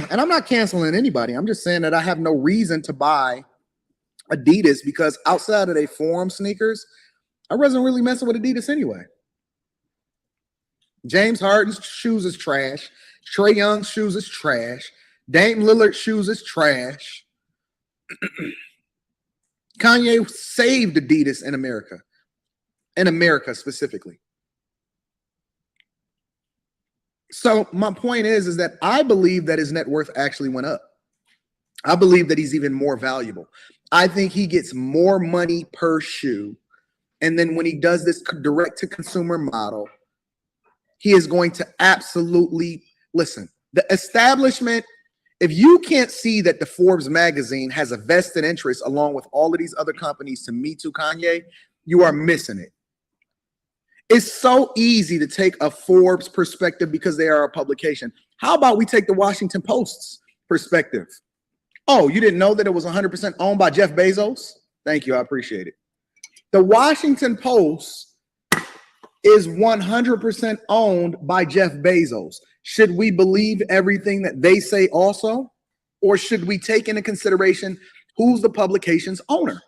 And I'm not canceling anybody. I'm just saying that I have no reason to buy Adidas because outside of their Forum sneakers, I wasn't really messing with Adidas anyway. James Harden's shoes is trash. Trae Young's shoes is trash. Dame Lillard's shoes is trash. Kanye saved Adidas in America specifically. So my point is that I believe that his net worth actually went up. I believe that he's even more valuable. I think he gets more money per shoe. And then when he does this direct to consumer model, he is going to absolutely listen. The establishment, if you can't see that the Forbes magazine has a vested interest along with all of these other companies to Me Too Kanye, you are missing it. It's so easy to take a Forbes perspective because they are a publication. How about we take the Washington Post's perspective? Oh, you didn't know that it was 100% owned by Jeff Bezos? Thank you. I appreciate it. The Washington Post is 100% owned by Jeff Bezos. Should we believe everything that they say also? Or should we take into consideration who's the publication's owner?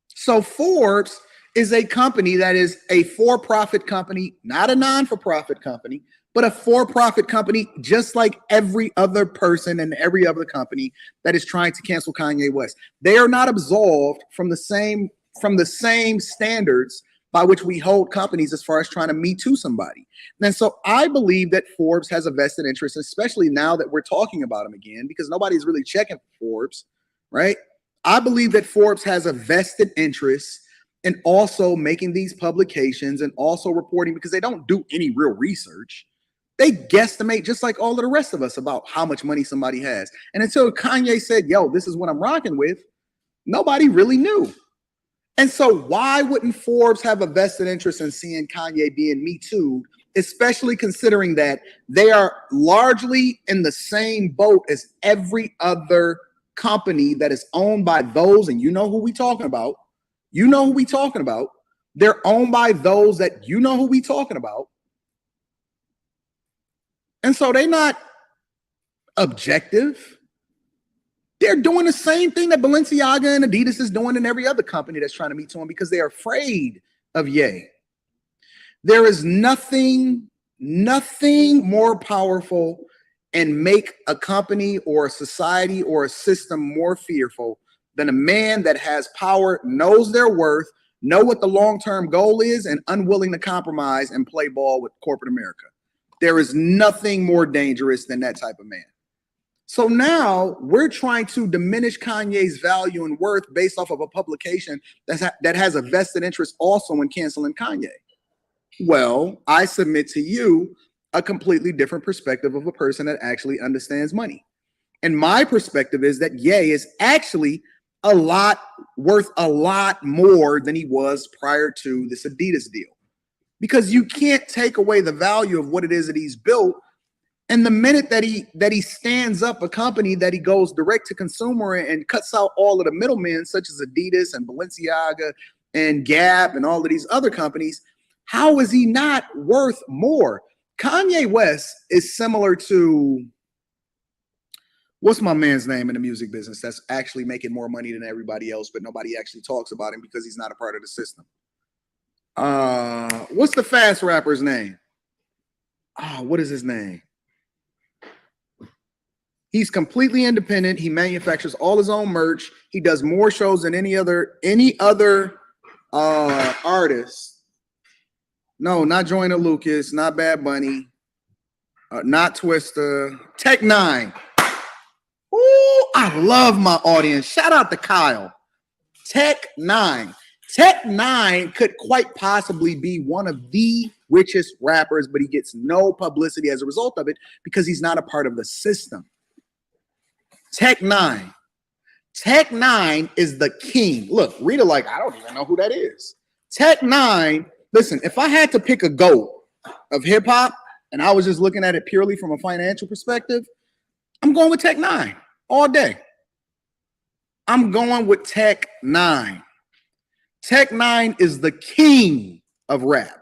So Forbes is a company that is a for-profit company, not a non-for-profit company, but a for-profit company, just like every other person and every other company that is trying to cancel Kanye West. They are not absolved from the same standards by which we hold companies as far as trying to Me Too somebody. And so I believe that Forbes has a vested interest, especially now that we're talking about him again, because nobody's really checking for Forbes, right? I believe that Forbes has a vested interest in also making these publications and also reporting, because they don't do any real research. They guesstimate just like all of the rest of us about how much money somebody has. And until Kanye said, yo, this is what I'm rocking with, nobody really knew. And so why wouldn't Forbes have a vested interest in seeing Kanye being Me Too, especially considering that they are largely in the same boat as every other company that is owned by those, and you know who we talking about. You know who we talking about. They're owned by those that you know who we talking about. And so they're not objective. They're doing the same thing that Balenciaga and Adidas is doing and every other company that's trying to meet to them because they're afraid of Ye. There is nothing more powerful and make a company or a society or a system more fearful than a man that has power, knows their worth, know what the long-term goal is, and unwilling to compromise and play ball with corporate America. There is nothing more dangerous than that type of man. So now we're trying to diminish Kanye's value and worth based off of a publication that has a vested interest also in canceling Kanye. Well, I submit to you a completely different perspective of a person that actually understands money. And my perspective is that Ye is actually worth a lot more than he was prior to this Adidas deal. Because you can't take away the value of what it is that he's built. And the minute that he stands up a company that he goes direct to consumer and cuts out all of the middlemen, such as Adidas and Balenciaga and Gap and all of these other companies, how is he not worth more? Kanye West is similar to, what's my man's name in the music business that's actually making more money than everybody else, but nobody actually talks about him because he's not a part of the system. What's the fast rapper's name? What is his name? He's completely independent. He manufactures all his own merch. He does more shows than any other artist. No, not Joyner Lucas, not Bad Bunny, not Twista. Tech Nine. Ooh, I love my audience. Shout out to Kyle. Tech Nine. Tech Nine could quite possibly be one of the richest rappers, but he gets no publicity as a result of it because he's not a part of the system. Tech Nine. Tech Nine is the king. Look, Rita, like, I don't even know who that is. Tech Nine, listen, if I had to pick a GOAT of hip hop and I was just looking at it purely from a financial perspective, I'm going with Tech Nine all day. I'm going with Tech Nine. Tech Nine is the king of rap.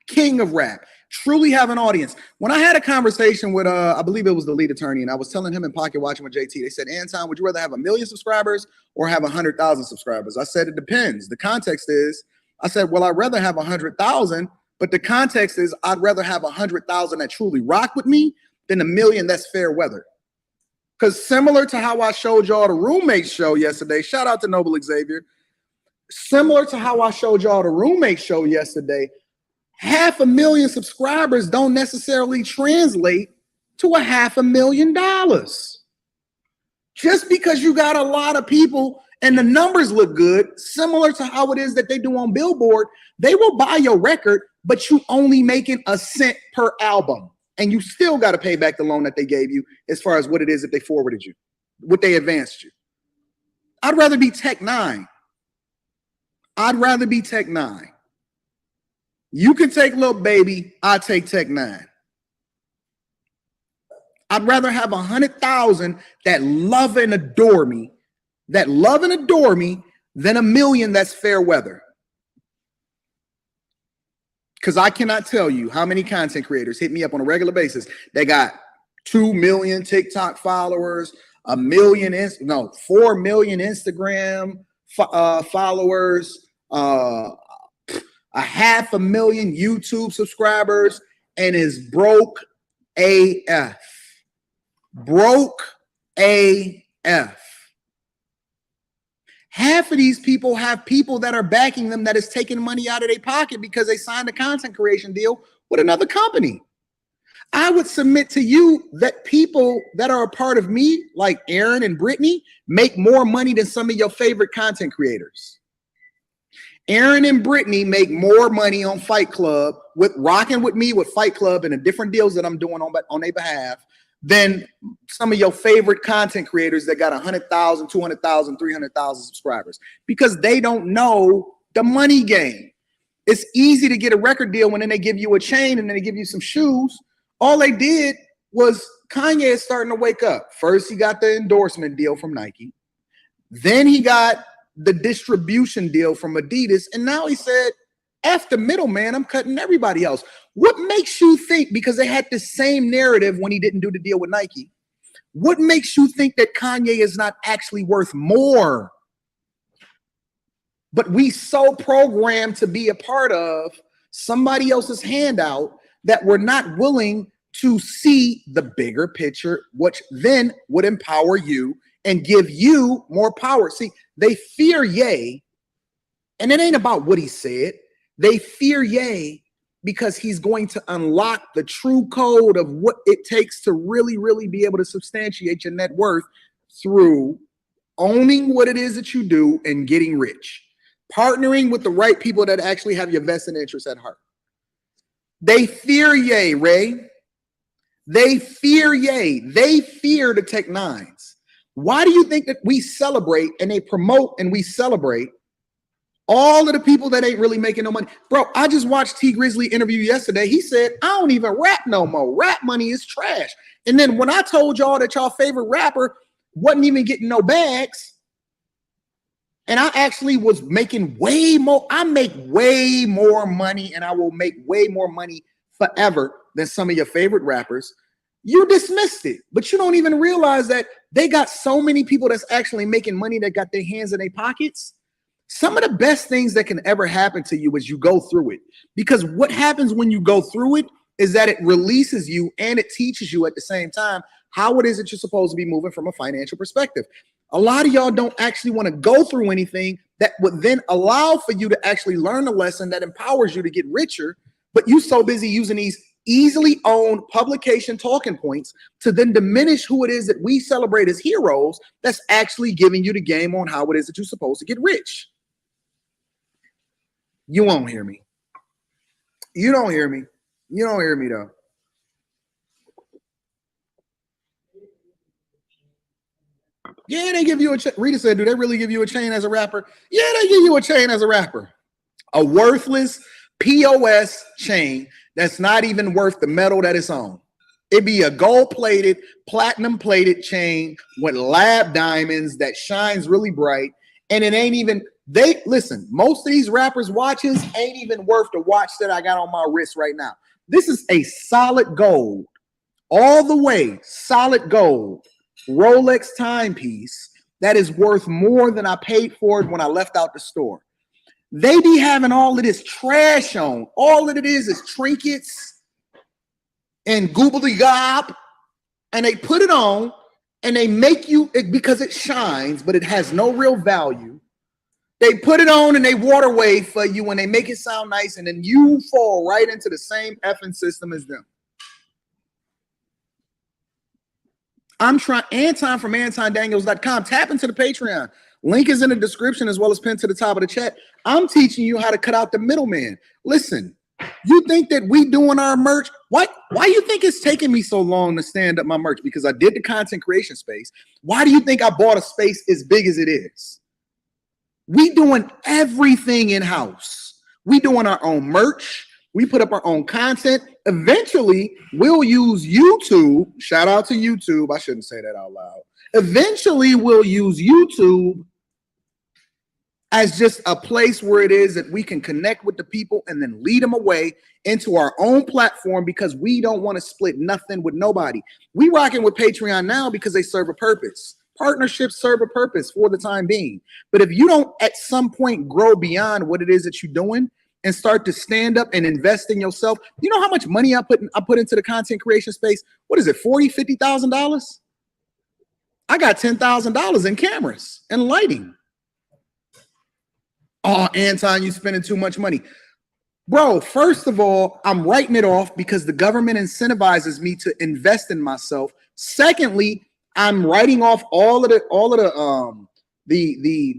King of rap. Truly have an audience. When I had a conversation with I believe it was the lead attorney, and I was telling him in Pocket Watching with JT, they said, Anton, would you rather have 1 million subscribers or have 100,000 subscribers? I said, it depends. The context is, I said, well, I'd rather have 100,000, but the context is I'd rather have 100,000 that truly rock with me than 1 million that's fair weather. Because similar to how I showed y'all the roommate show yesterday, shout out to Noble Xavier. Similar to how I showed y'all the roommate show yesterday, 500,000 subscribers don't necessarily translate to $500,000. Just because you got a lot of people and the numbers look good, similar to how it is that they do on Billboard, they will buy your record, but you only making a cent per album. And you still got to pay back the loan that they gave you as far as what it is that they forwarded you, what they advanced you. I'd rather be Tech Nine. I'd rather be Tech Nine. You can take Lil Baby, I take Tech Nine. I'd rather have 100,000 that love and adore me, than 1 million that's fair weather. Because I cannot tell you how many content creators hit me up on a regular basis. They got 2 million TikTok followers, 4 million Instagram followers, 500,000 YouTube subscribers, and is broke AF. Broke AF. Half of these people have people that are backing them that is taking money out of their pocket because they signed a content creation deal with another company. I would submit to you that people that are a part of me, like Aaron and Brittany, make more money than some of your favorite content creators. Aaron and Brittany make more money on Fight Club with rocking with me with Fight Club and the different deals that I'm doing on their behalf than some of your favorite content creators that got 100,000, 200,000, 300,000 subscribers, because they don't know the money game. It's easy to get a record deal when then they give you a chain and then they give you some shoes. All they did was Kanye is starting to wake up. First, he got the endorsement deal from Nike. Then he got the distribution deal from Adidas. And now he said, F the middleman, I'm cutting everybody else. What makes you think, because they had the same narrative when he didn't do the deal with Nike, what makes you think that Kanye is not actually worth more? But we so programmed to be a part of somebody else's handout that we're not willing to see the bigger picture, which then would empower you and give you more power. See, they fear Ye, and it ain't about what he said. They fear Ye because he's going to unlock the true code of what it takes to really, really be able to substantiate your net worth through owning what it is that you do and getting rich. Partnering with the right people that actually have your vested interests at heart. They fear Ye, Ray. They fear Ye. They fear the Tech Nines. Why do you think that we celebrate and they promote and we celebrate all of the people that ain't really making no money? Bro, I just watched T Grizzly interview yesterday. He said, I don't even rap no more. Rap money is trash. And then when I told y'all that y'all favorite rapper wasn't even getting no bags, and I actually was making way more, I make way more money and I will make way more money forever than some of your favorite rappers, you dismissed it. But you don't even realize that they got so many people that's actually making money that got their hands in their pockets. Some of the best things that can ever happen to you is you go through it. Because what happens when you go through it is that it releases you and it teaches you at the same time how it is that you're supposed to be moving from a financial perspective. A lot of y'all don't actually want to go through anything that would then allow for you to actually learn a lesson that empowers you to get richer, but you so busy using these easily owned publication talking points to then diminish who it is that we celebrate as heroes that's actually giving you the game on how it is that you're supposed to get rich. You won't hear me. You don't hear me. You don't hear me though. Yeah, they give you a chain. Rita said, do they really give you a chain as a rapper? Yeah, they give you a chain as a rapper. A worthless POS chain that's not even worth the metal that it's on. It'd be a gold-plated, platinum-plated chain with lab diamonds that shines really bright, and it ain't even, They listen, most of these rappers' watches ain't even worth the watch that I got on my wrist right now. This is a solid gold, all the way solid gold Rolex timepiece that is worth more than I paid for it when I left out the store. They be having all of this trash on. All that it is trinkets and goobly gob, and they put it on and they make you, because it shines, but it has no real value. They put it on and they water wave for you and they make it sound nice, and then you fall right into the same effing system as them. I'm trying. Anton from AntonDaniels.com. Tap into the Patreon. Link is in the description as well as pinned to the top of the chat. I'm teaching you how to cut out the middleman. Listen, you think that we doing our merch? Why you think it's taking me so long to stand up my merch? Because I did the content creation space. Why do you think I bought a space as big as it is? We doing everything in-house. We doing our own merch. We put up our own content. Eventually, we'll use YouTube. Shout out to YouTube. I shouldn't say that out loud. Eventually, we'll use YouTube as just a place where it is that we can connect with the people and then lead them away into our own platform, because we don't want to split nothing with nobody. We rocking with Patreon now because they serve a purpose. Partnerships serve a purpose for the time being. But if you don't at some point grow beyond what it is that you're doing and start to stand up and invest in yourself, you know how much money I put into the content creation space? What is it, $40,000, $50,000? I got $10,000 in cameras and lighting. Oh, Anton, you spending too much money. Bro, first of all, I'm writing it off because the government incentivizes me to invest in myself. Secondly, I'm writing off all of the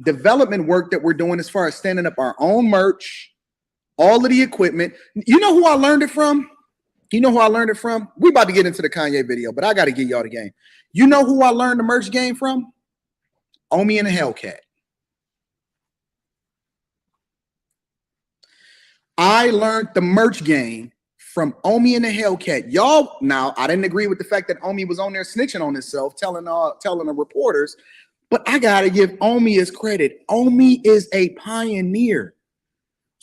development work that we're doing as far as standing up our own merch, all of the equipment. You know who I learned it from? You know who I learned it from? We about to get into the Kanye video, but I got to give y'all the game. You know who I learned the merch game from? Omi and the Hellcat. I learned the merch game from Omi and the Hellcat. Y'all, now I didn't agree with the fact that Omi was on there snitching on himself, telling the reporters, but I gotta give Omi his credit. Omi is a pioneer.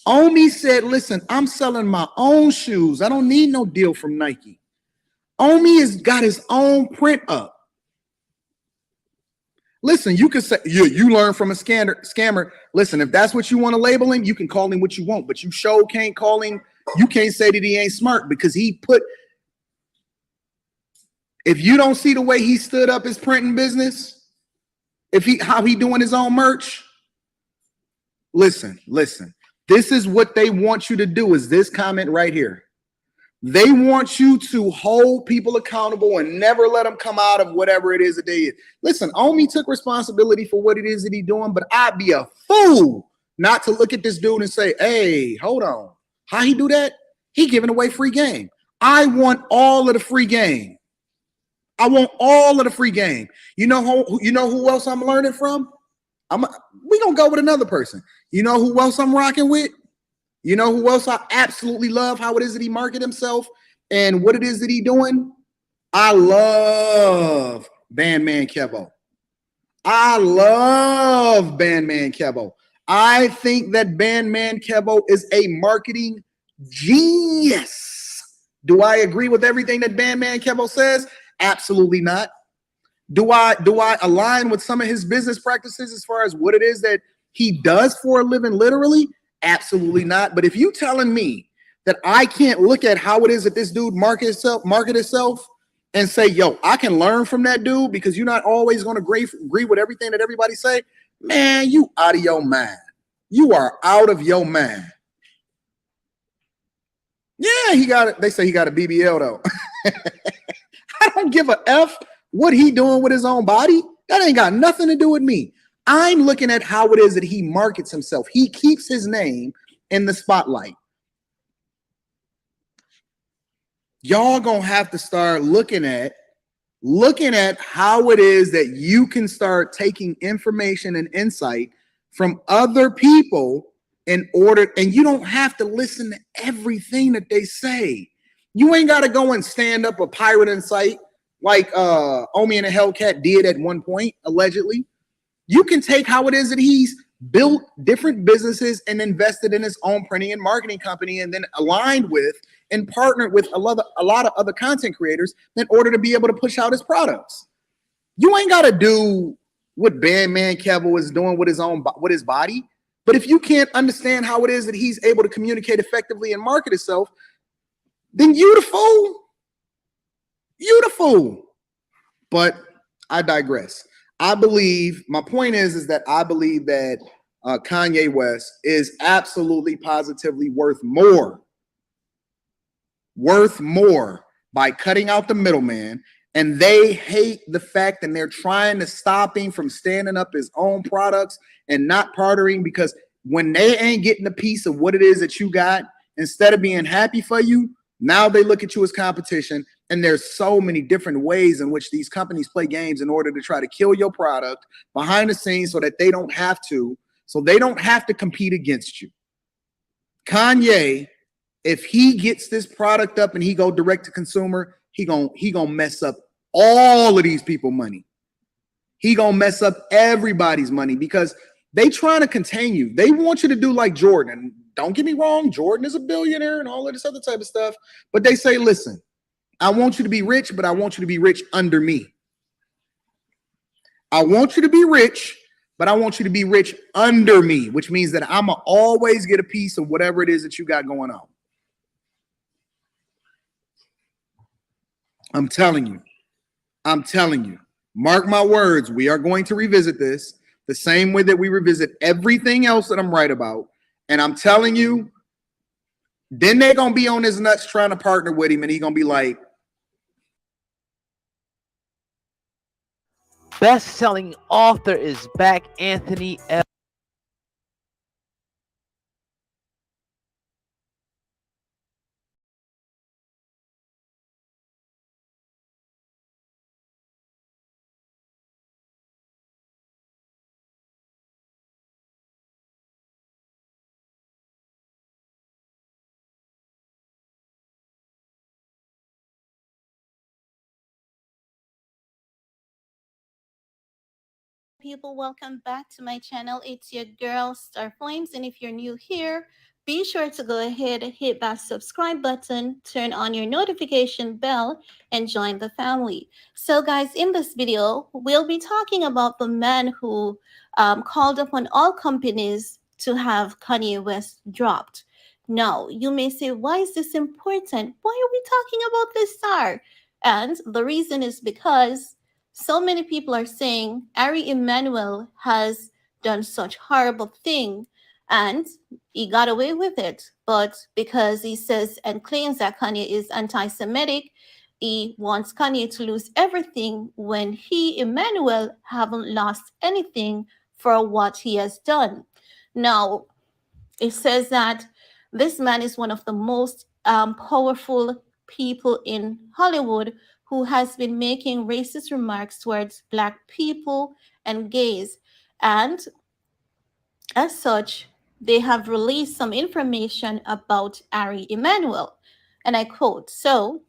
Omi said, listen, I'm selling my own shoes. I don't need no deal from Nike. Omi has got his own print up. Listen, you can say, you learn from a scammer. Listen, if that's what you want to label him, you can call him what you want, but you sure can't call him. You can't say that he ain't smart, because if you don't see the way he stood up his printing business, how he doing his own merch, listen, this is what they want you to do, is this comment right here. They want you to hold people accountable and never let them come out of whatever it is that they is. Listen, Omi took responsibility for what it is that he's doing, but I'd be a fool not to look at this dude and say, hey, hold on. How he do that? He giving away free game. I want all of the free game. I want all of the free game. You know who else I'm learning from? We gonna go with another person. You know who else I'm rocking with? You know who else I absolutely love how it is that he market himself and what it is that he doing? I love Bandman Kevo. I love Bandman Kevo. I think that Bandman Kevo is a marketing genius. Do I agree with everything that Bandman Kevo says? Absolutely not. Do I align with some of his business practices as far as what it is that he does for a living, literally? Absolutely not. But if you telling me that I can't look at how it is that this dude market itself and say, yo, I can learn from that dude, because you're not always going to agree with everything that everybody say, man, you out of your mind. You are out of your mind. Yeah, they say he got a BBL though. I don't give a F what he doing with his own body. That ain't got nothing to do with me. I'm looking at how it is that he markets himself. He keeps his name in the spotlight. Y'all gonna have to start looking at how it is that you can start taking information and insight from other people and you don't have to listen to everything that they say. You ain't got to go and stand up a pirate insight like Omi and the Hellcat did at one point, allegedly. You can take how it is that he's built different businesses and invested in his own printing and marketing company, and then aligned with and partnered with a lot of other content creators in order to be able to push out his products. You ain't got to do what Bandman Kevo is doing with his body. But if you can't understand how it is that he's able to communicate effectively and market himself, then you the fool. You the fool. But I digress. My point is that I believe that Kanye West is absolutely positively worth more by cutting out the middleman. And they hate the fact that they're trying to stop him from standing up his own products and not partnering, because when they ain't getting a piece of what it is that you got, instead of being happy for you, now they look at you as competition. And there's so many different ways in which these companies play games in order to try to kill your product behind the scenes so that they don't have to compete against you. Kanye, if he gets this product up and he go direct to consumer, he gonna mess up all of these people money. He gonna mess up everybody's money because they trying to contain you. They want you to do like Jordan. And don't get me wrong, Jordan is a billionaire and all of this other type of stuff. But they say, listen, I want you to be rich, but I want you to be rich under me. I want you to be rich, but I want you to be rich under me, which means that I'm gonna always get a piece of whatever it is that you got going on. I'm telling you, mark my words, we are going to revisit this the same way that we revisit everything else that I'm right about. And I'm telling you, then they're going to be on his nuts trying to partner with him. And he's going to be like, best-selling author is back, Anthony L. People, welcome back to my channel. It's your girl Star Flames, and if you're new here, be sure to go ahead and hit that subscribe button, turn on your notification bell, and join the family. So guys, in this video we'll be talking about the man who called upon all companies to have Kanye West dropped. Now you may say, why is this important? Why are we talking about this star? And the reason is because so many people are saying Ari Emanuel has done such horrible thing and he got away with it. But because he says and claims that Kanye is anti-Semitic, he wants Kanye to lose everything when he, Emanuel, haven't lost anything for what he has done. Now, it says that this man is one of the most powerful people in Hollywood who has been making racist remarks towards Black people and gays. And as such, they have released some information about Ari Emanuel. And I quote, so,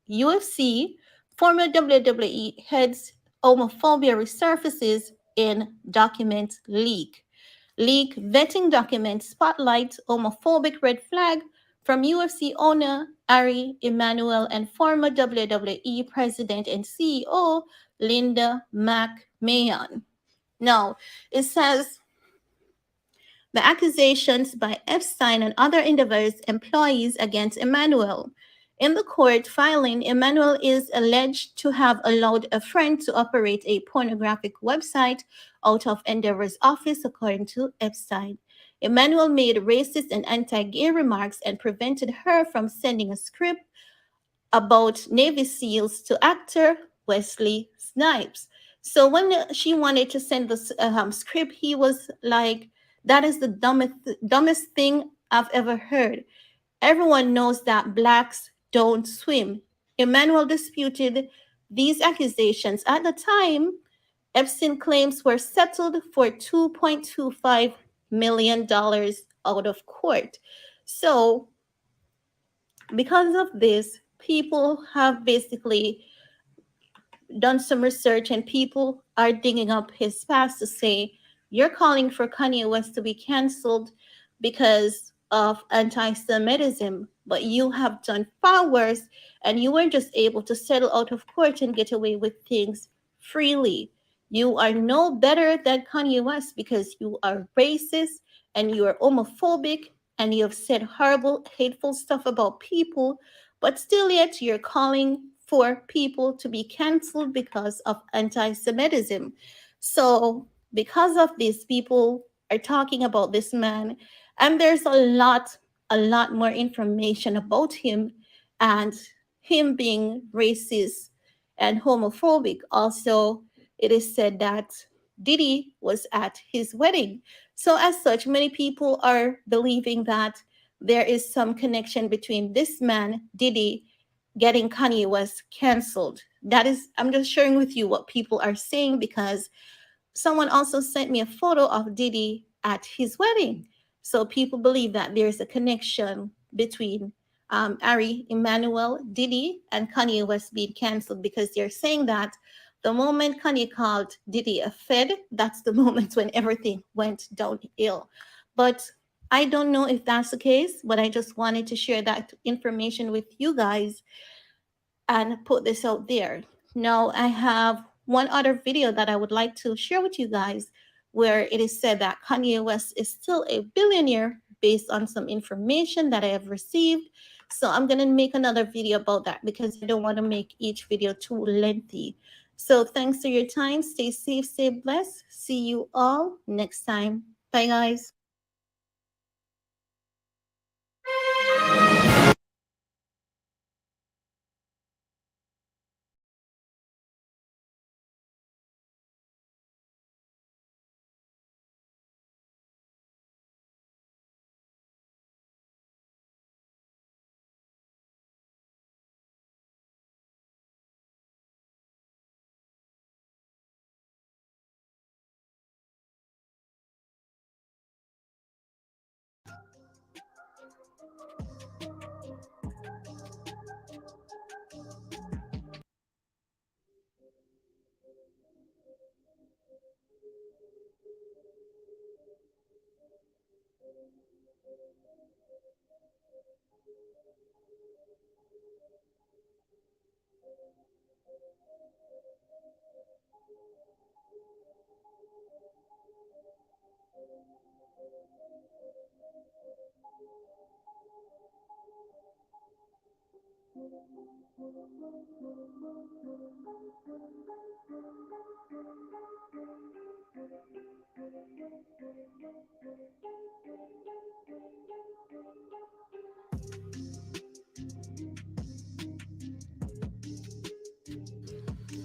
UFC, former WWE heads homophobia resurfaces in document leak. Leak vetting documents spotlight homophobic red flag from UFC owner Ari Emanuel and former WWE president and CEO Linda McMahon. Now, it says the accusations by Epstein and other Endeavor's employees against Emanuel. In the court filing, Emanuel is alleged to have allowed a friend to operate a pornographic website out of Endeavor's office, according to Epstein. Emanuel made racist and anti-gay remarks and prevented her from sending a script about Navy SEALs to actor Wesley Snipes. So when she wanted to send the script, he was like, that is the dumbest thing I've ever heard. Everyone knows that Blacks don't swim. Emanuel disputed these accusations. At the time, Epstein claims were settled for $2.25 million out of court. So because of this, people have basically done some research and people are digging up his past to say You're calling for Kanye West to be canceled because of anti-Semitism, but you have done far worse, and you were just able to settle out of court and get away with things freely. You are no better than Kanye West because you are racist and you are homophobic and you have said horrible, hateful stuff about people, but still yet you're calling for people to be canceled because of anti-Semitism. So because of this, people are talking about this man, and there's a lot more information about him and him being racist and homophobic. Also, it is said that Diddy was at his wedding. So, as such, many people are believing that there is some connection between this man, Diddy, getting Kanye West canceled. That is, I'm just sharing with you what people are saying because someone also sent me a photo of Diddy at his wedding. So people believe that there's a connection between Ari Emanuel, Diddy, and Kanye West being canceled because they're saying that the moment Kanye called Diddy a Fed, that's the moment when everything went downhill. But I don't know if that's the case, but I just wanted to share that information with you guys and put this out there. Now, I have one other video that I would like to share with you guys where it is said that Kanye West is still a billionaire based on some information that I have received. So I'm going to make another video about that because I don't want to make each video too lengthy. So thanks for your time. Stay safe, stay blessed. See you all next time. Bye, guys.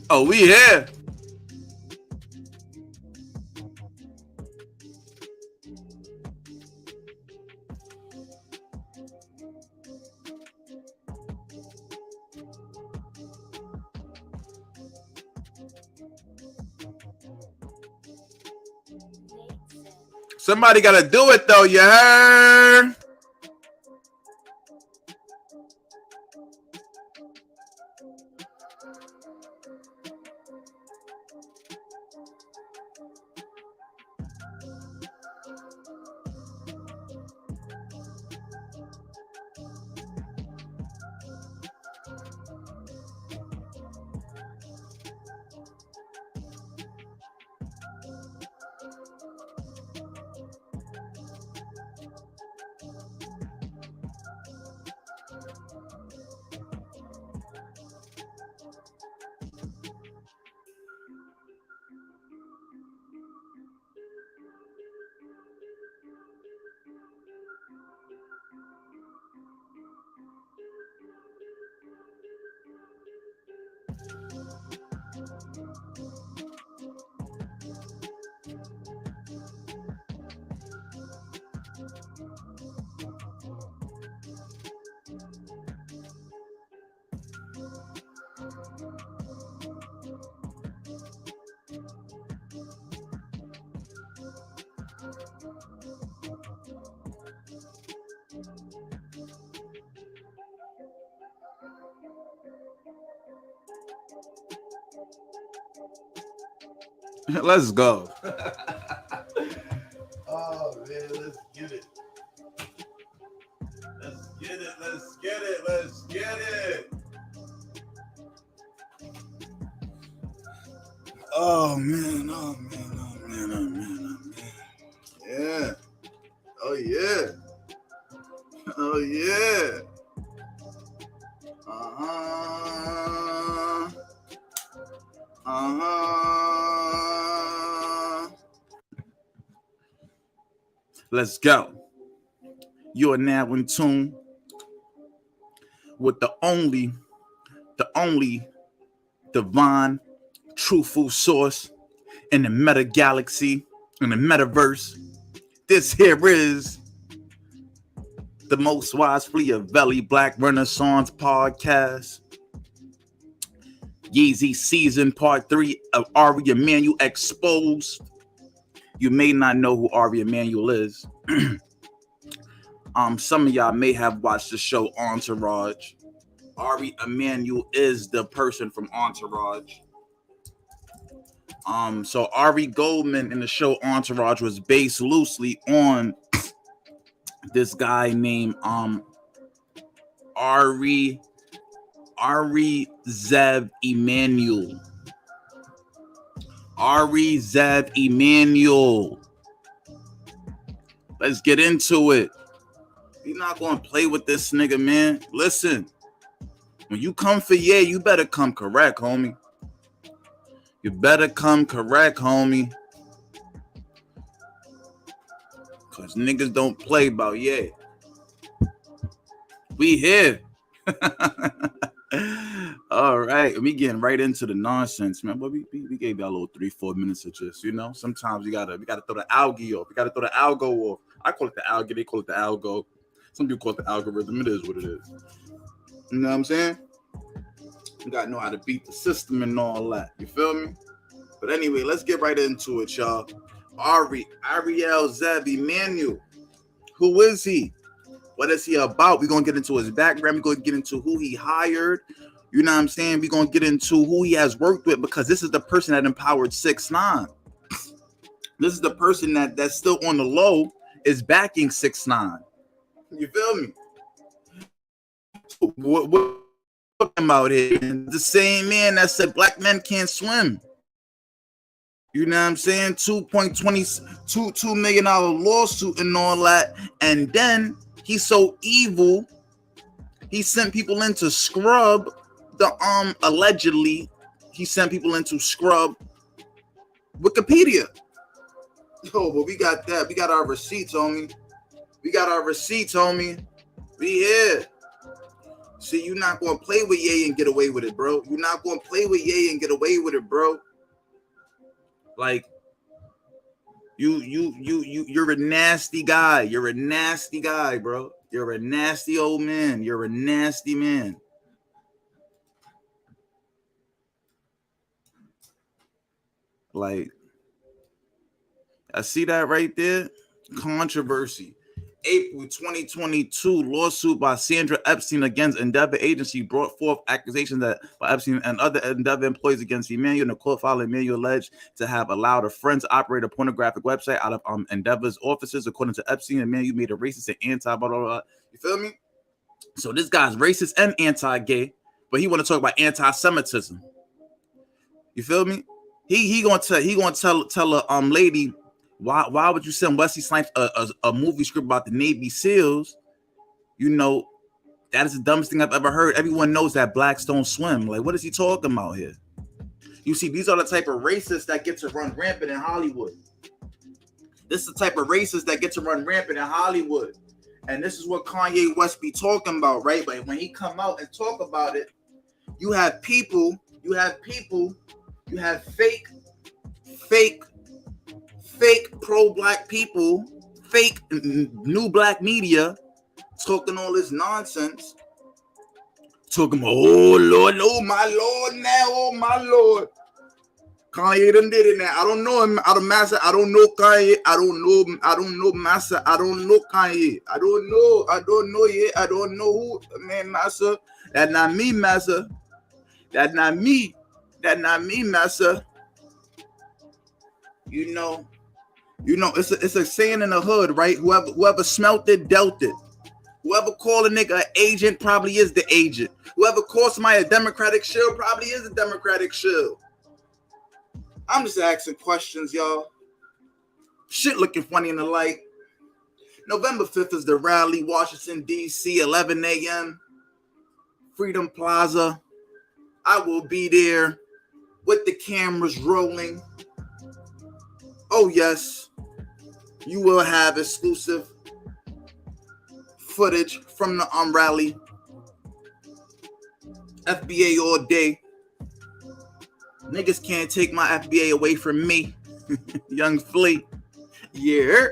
Oh, we here. Somebody got to do it, though, you heard? Let's go. Oh man, oh man, oh man, oh man, oh man. Yeah. Oh yeah. Oh yeah. Uh-huh. Uh-huh. Let's go. You are now in tune with the only divine, truthful source in the meta galaxy, in the metaverse. This here is the most wise Valley Black Renaissance podcast. Yeezy season part 3 of Ari Emanuel Exposed. You may not know who Ari Emanuel is. Some of y'all may have watched the show Entourage. Ari Emanuel is the person from Entourage. So Ari Goldman in the show Entourage was based loosely on this guy named Ari Zev Emanuel. Ari Zev Emanuel. Let's get into it. You're not gonna play with this nigga, man. Listen, when you come for you better come correct, homie. You better come correct, homie. Cause niggas don't play about We here. All right, we getting right into the nonsense, man. But we gave y'all a little 3-4 minutes of just, sometimes we gotta throw the algae off. We gotta throw the algo off. I call it the algae, they call it the algo. Some people call it the algorithm. It is what it is. You know what I'm saying? You gotta know how to beat the system and all that. You feel me? But anyway, let's get right into it, y'all. Ariel Zev Emanuel. Who is he? What is he about? We're gonna get into his background. We're gonna get into who he hired. You know what I'm saying? We're gonna get into who he has worked with, because this is the person that empowered 6ix9ine. This is the person that's still on the low is backing 6ix9ine. You feel me? What talking about here? The same man that said black men can't swim. You know what I'm saying? $2 million lawsuit and all that. And then he's so evil, he sent people in to scrub the allegedly he sent people in to scrub Wikipedia. Yo, but we got that. We got our receipts, homie. We here. See, you're not gonna play with Ye and get away with it, bro. You're not gonna play with Ye and get away with it, bro. Like, you're a nasty guy. You're a nasty guy, bro. You're a nasty old man. You're a nasty man. Like, I see that right there. Controversy. April 2022, lawsuit by Sandra Epstein against Endeavor Agency brought forth accusations that by Epstein and other Endeavor employees against Emanuel. In the court file, Emanuel alleged to have allowed a friend to operate a pornographic website out of Endeavor's offices. According to Epstein, Emanuel made a racist and anti-blah, blah, blah. You feel me? So this guy's racist and anti-gay, but he want to talk about anti-Semitism. You feel me? He gonna tell a lady, why would you send Wesley Snipes a movie script about the Navy SEALs? You know, that is the dumbest thing I've ever heard. Everyone knows that blacks don't swim. Like, what is he talking about here? You see, these are the type of racists that get to run rampant in Hollywood. This is the type of racists that get to run rampant in Hollywood. And this is what Kanye West be talking about, right? But when he come out and talk about it, you have fake pro-black people, fake new black media talking all this nonsense. Talking about, oh Lord, oh my Lord now, oh my Lord. Kanye done did it now. I don't know him out of Massa. I don't know Kanye. I don't know Massa. I don't know Kanye. I don't know yet. I don't know who, man, Massa. That not me, Massa. That not me, Massa. You know, it's a saying in the hood, right? Whoever smelt it, dealt it. Whoever called a nigga an agent probably is the agent. Whoever calls somebody a Democratic shill probably is a Democratic shill. I'm just asking questions, y'all. Shit looking funny in the light. November 5th is the rally, Washington, D.C., 11 a.m. Freedom Plaza. I will be there with the cameras rolling. Oh, yes. You will have exclusive footage from the rally. FBA all day. Niggas can't take my FBA away from me. Young Flea. Yeah.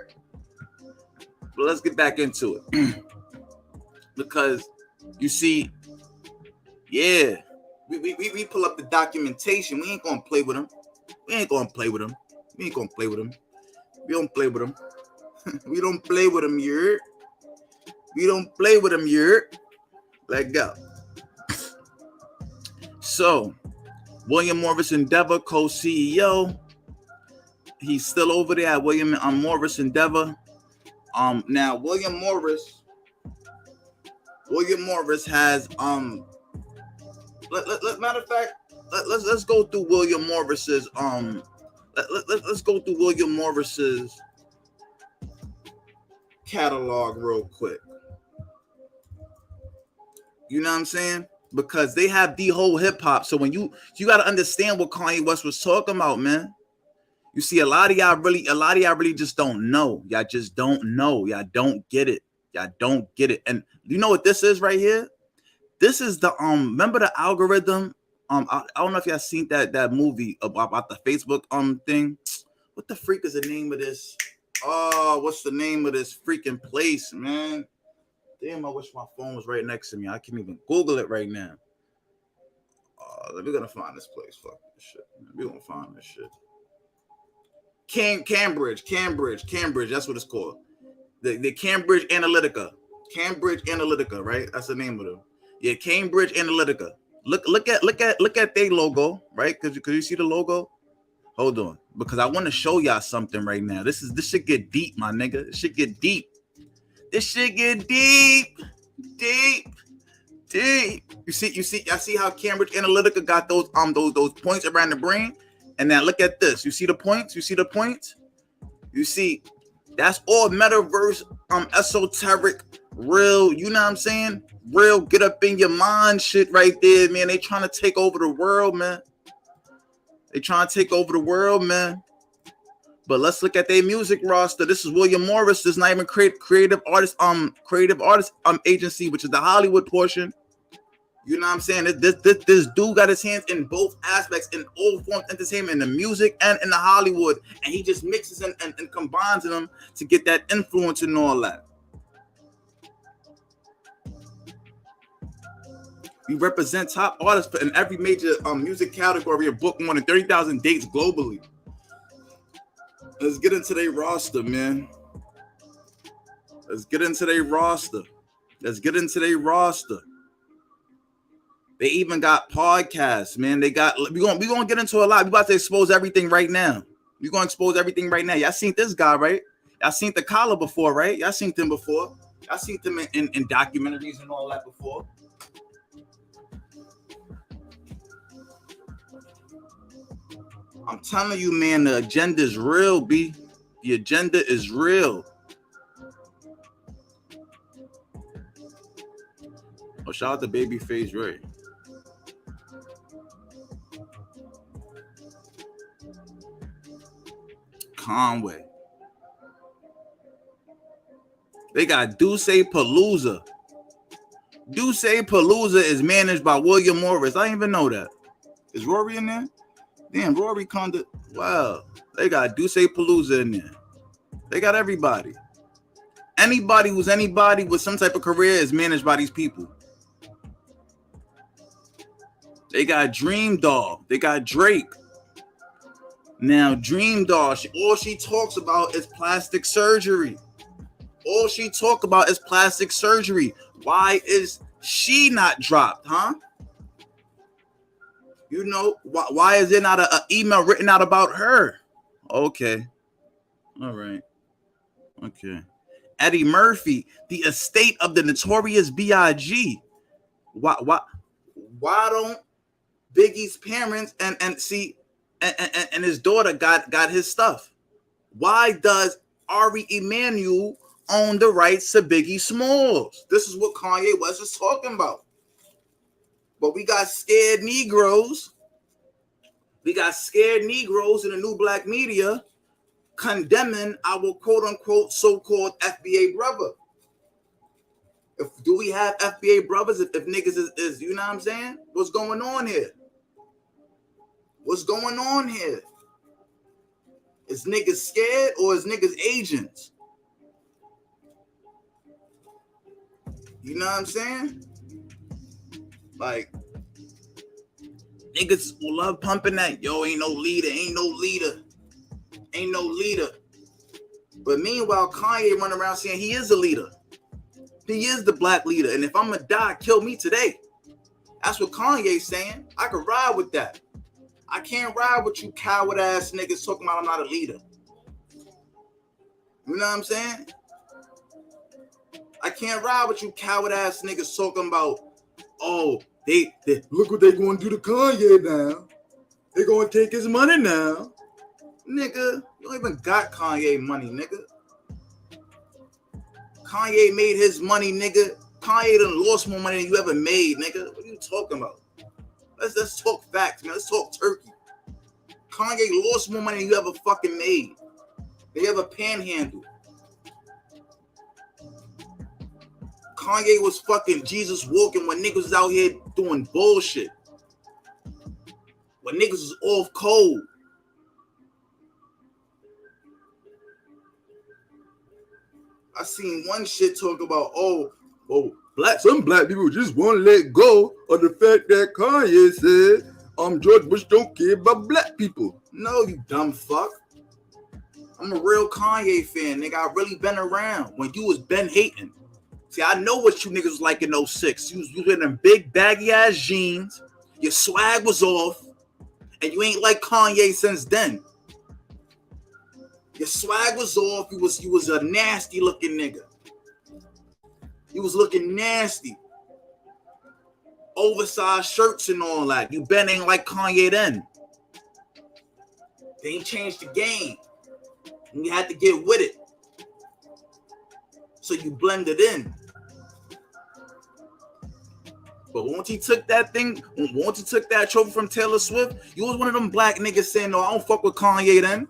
But let's get back into it. Because you see, yeah, we pull up the documentation. We ain't gonna play with them. We ain't gonna play with them. We ain't gonna play with them. We don't play with them. We don't play with them, yeah. We don't play with them, yeah. Let go. So, William Morris Endeavor, co-CEO. He's still over there at William Morris Endeavor. Now William Morris has matter of fact, let's go through William Morris's let's go through William Morris's catalog real quick. You know what I'm saying? Because they have the whole hip hop. So when you got to understand what Kanye West was talking about, man. You see, a lot of y'all really just don't know. Y'all just don't know. Y'all don't get it. Y'all don't get it. And you know what this is right here? This is the remember the algorithm? I don't know if y'all seen that movie about the Facebook thing. What the freak is the name of this? Oh, what's the name of this freaking place, man? Damn, I wish my phone was right next to me. I can't even Google it right now. We're gonna find this place. Fuck this shit. We're gonna find this shit. Cambridge. That's what it's called. The Cambridge Analytica. Cambridge Analytica, right? That's the name of them. Yeah, Cambridge Analytica. Look at their logo, right? Cause you see the logo. Hold on, because I want to show y'all something right now. This should get deep, my nigga. This should get deep. This shit get deep. You see how Cambridge Analytica got those points around the brain? And now look at this. You see the points? You see that's all metaverse, esoteric, real, you know what I'm saying? Real get up in your mind shit right there, man. They trying to take over the world, man. But let's look at their music roster. This is William Morris. This is not even creative artist agency, which is the Hollywood portion. You know what I'm saying? This dude got his hands in both aspects, in all forms of entertainment, in the music and in the Hollywood. And he just mixes and combines them to get that influence and all that. We represent top artists in every major music category and book more than 30,000 dates globally. Let's get into their roster, man. Let's get into their roster. They even got podcasts, man. We're gonna get into a lot. We about to expose everything right now. Y'all seen this guy, right? Y'all seen the collar before, right? Y'all seen them before. Y'all seen them in documentaries and all that before. I'm telling you, man, the agenda is real, B. The agenda is real. Oh, shout out to Babyface Ray. Conway. They got Duce Palooza. Duce Palooza is managed by William Morris. I didn't even know that. Is Rory in there? Damn, Rory Condit. Wow. They got Duce Palooza in there. They got everybody. Anybody who's anybody with some type of career is managed by these people. They got Dream Doll. They got Drake. Now, Dream Doll, all she talks about is plastic surgery. Why is she not dropped, huh? You know, why is there not an email written out about her? Okay. All right. Okay. Eddie Murphy, the estate of the Notorious B.I.G. Why don't Biggie's parents and and his daughter got his stuff. Why does Ari Emanuel own the rights to Biggie Smalls? This is what Kanye was just talking about. But we got scared Negroes. We got scared Negroes in the new black media condemning our quote-unquote so-called FBA brother. Do we have FBA brothers if niggas is, you know what I'm saying? What's going on here? What's going on here? Is niggas scared or is niggas agents? You know what I'm saying? Like, niggas will love pumping that. Yo, ain't no leader, ain't no leader, ain't no leader. But meanwhile, Kanye running around saying he is a leader. He is the black leader. And if I'm gonna die, kill me today. That's what Kanye's saying. I can ride with that. I can't ride with you coward ass niggas talking about I'm not a leader. You know what I'm saying? I can't ride with you coward ass niggas talking about, oh, they look what they gonna do to Kanye now. They gonna take his money now. Nigga, you don't even got Kanye money, nigga. Kanye made his money, nigga. Kanye done lost more money than you ever made, nigga. What are you talking about? Let's talk facts, man. Let's talk turkey. Kanye lost more money than you ever fucking made. They ever panhandled. Kanye was fucking Jesus walking when niggas was out here doing bullshit. When niggas was off cold. I seen one shit talk about, some black people just want to let go of the fact that Kanye said, George Bush don't care about black people. No, you dumb fuck. I'm a real Kanye fan, nigga. I really been around when you was been hating. See, I know what you niggas was like in 06. You was in them big baggy ass jeans. Your swag was off. And you ain't like Kanye since then. Your swag was off. You was a nasty looking nigga. You was looking nasty. Oversized shirts and all that. You been ain't like Kanye then. They ain't changed the game. And you had to get with it. So you blended in. But once he took that trophy from Taylor Swift, you was one of them black niggas saying, no, I don't fuck with Kanye then.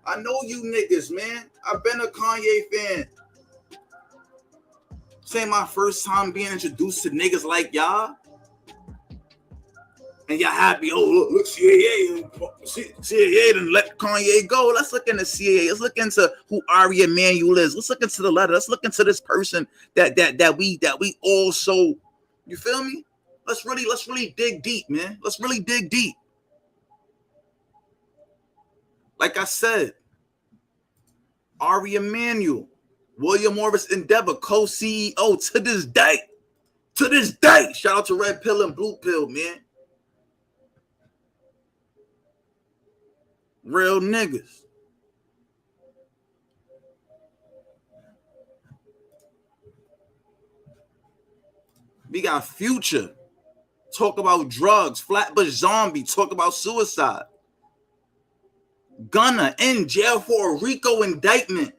I know you niggas, man. I've been a Kanye fan. Say my first time being introduced to niggas like y'all. And y'all happy, look, CAA done let Kanye go. Let's look into CAA. Let's look into who Ari Emanuel is. Let's look into the letter. Let's look into this person that we also, you feel me? Let's really dig deep, man. Let's really dig deep. Like I said, Ari Emanuel, William Morris Endeavor, co-CEO to this day. To this day. Shout out to Red Pill and Blue Pill, man. Real niggas. We got Future. Talk about drugs. Flatbush Zombie. Talk about suicide. Gunna in jail for a RICO indictment.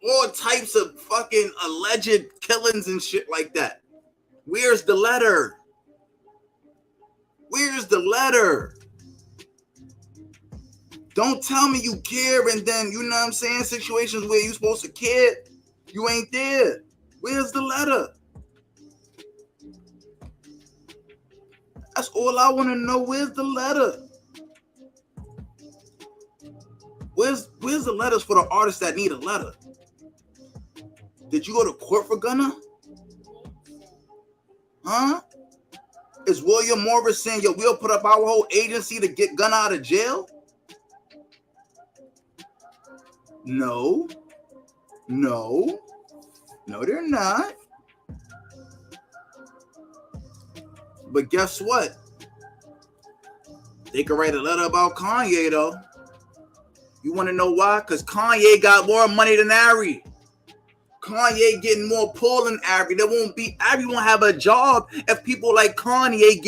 All types of fucking alleged killings and shit like that. Where's the letter? Where's the letter? Don't tell me you care and then, you know what I'm saying, situations where you're supposed to care, you ain't there. Where's the letter? That's all I want to know. Where's the letter? Where's the letters for the artists that need a letter? Did you go to court for Gunna? Huh? Is William Morris saying, yo, we'll put up our whole agency to get Gunna out of jail? No, they're not. But guess what? They could write a letter about Kanye, though. You want to know why? Because Kanye got more money than Ari. Kanye getting more pull than Ari. Ari won't have a job if people like Kanye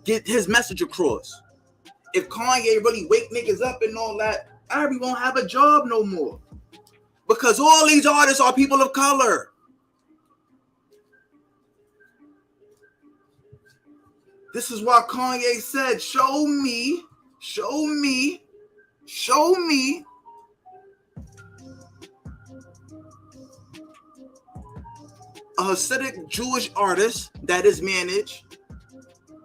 get his message across. if Kanye really wake niggas up and all that, Ari won't have a job no more. Because all these artists are people of color. This is why Kanye said, show me a Hasidic Jewish artist that is managed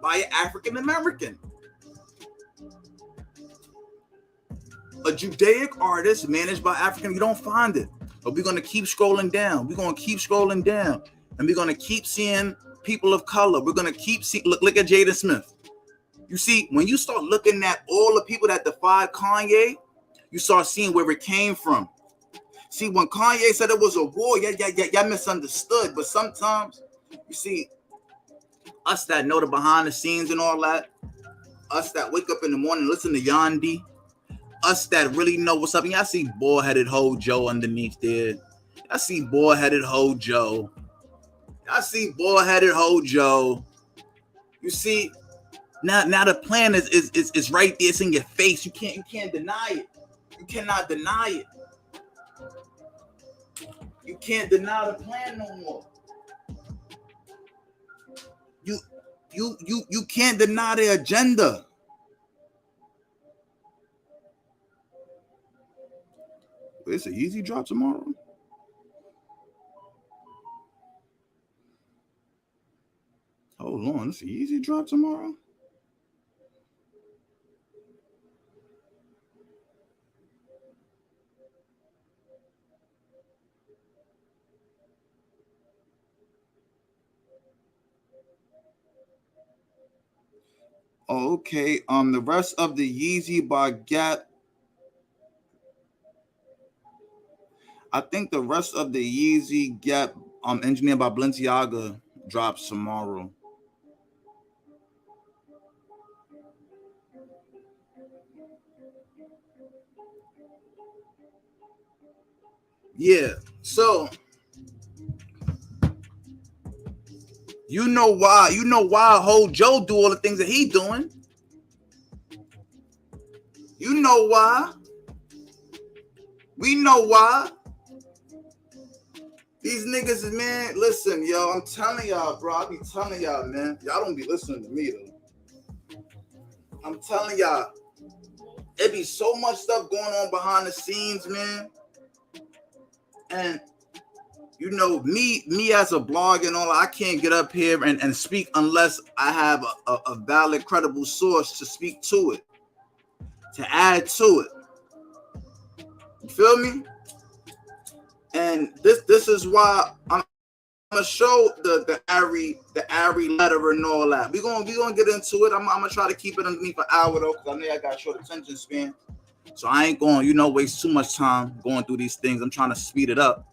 by an African American. A Judaic artist managed by African, you don't find it. But we're going to keep scrolling down. We're going to keep scrolling down. And we're going to keep seeing people of color. We're going to keep seeing, look at Jada Smith. You see, when you start looking at all the people that defied Kanye, you start seeing where it came from. See, when Kanye said it was a war, y'all misunderstood. But sometimes, you see, us that know the behind the scenes and all that, us that wake up in the morning and listen to Yandi, us that really know what's up. And y'all see bald-headed Ho Joe underneath there. I see bald-headed Ho Joe. I see bald-headed Ho Joe. You see, now the plan is right there. It's in your face. You can't deny it. You cannot deny it. You can't deny the plan no more. You can't deny the agenda. It's an easy drop tomorrow. Hold on, it's an easy drop tomorrow. Okay, the rest of the Yeezy by Gap. I think the rest of the Yeezy Gap engineered by Balenciaga drops tomorrow. Yeah, so you know why Ho Joe do all the things that he doing. You know why. We know why. These niggas is, man, listen, yo, I'm telling y'all, bro. I be telling y'all, man. Y'all don't be listening to me, though. I'm telling y'all, it be so much stuff going on behind the scenes, man. And, you know, me as a blog and all, I can't get up here and speak unless I have a valid, credible source to speak to it, to add to it. You feel me? And this is why I'm gonna show the Ari letter and all that. We're gonna get into it. I'm gonna try to keep it underneath an hour though, because I know I got a short attention span. So I ain't going, waste too much time going through these things. I'm trying to speed it up.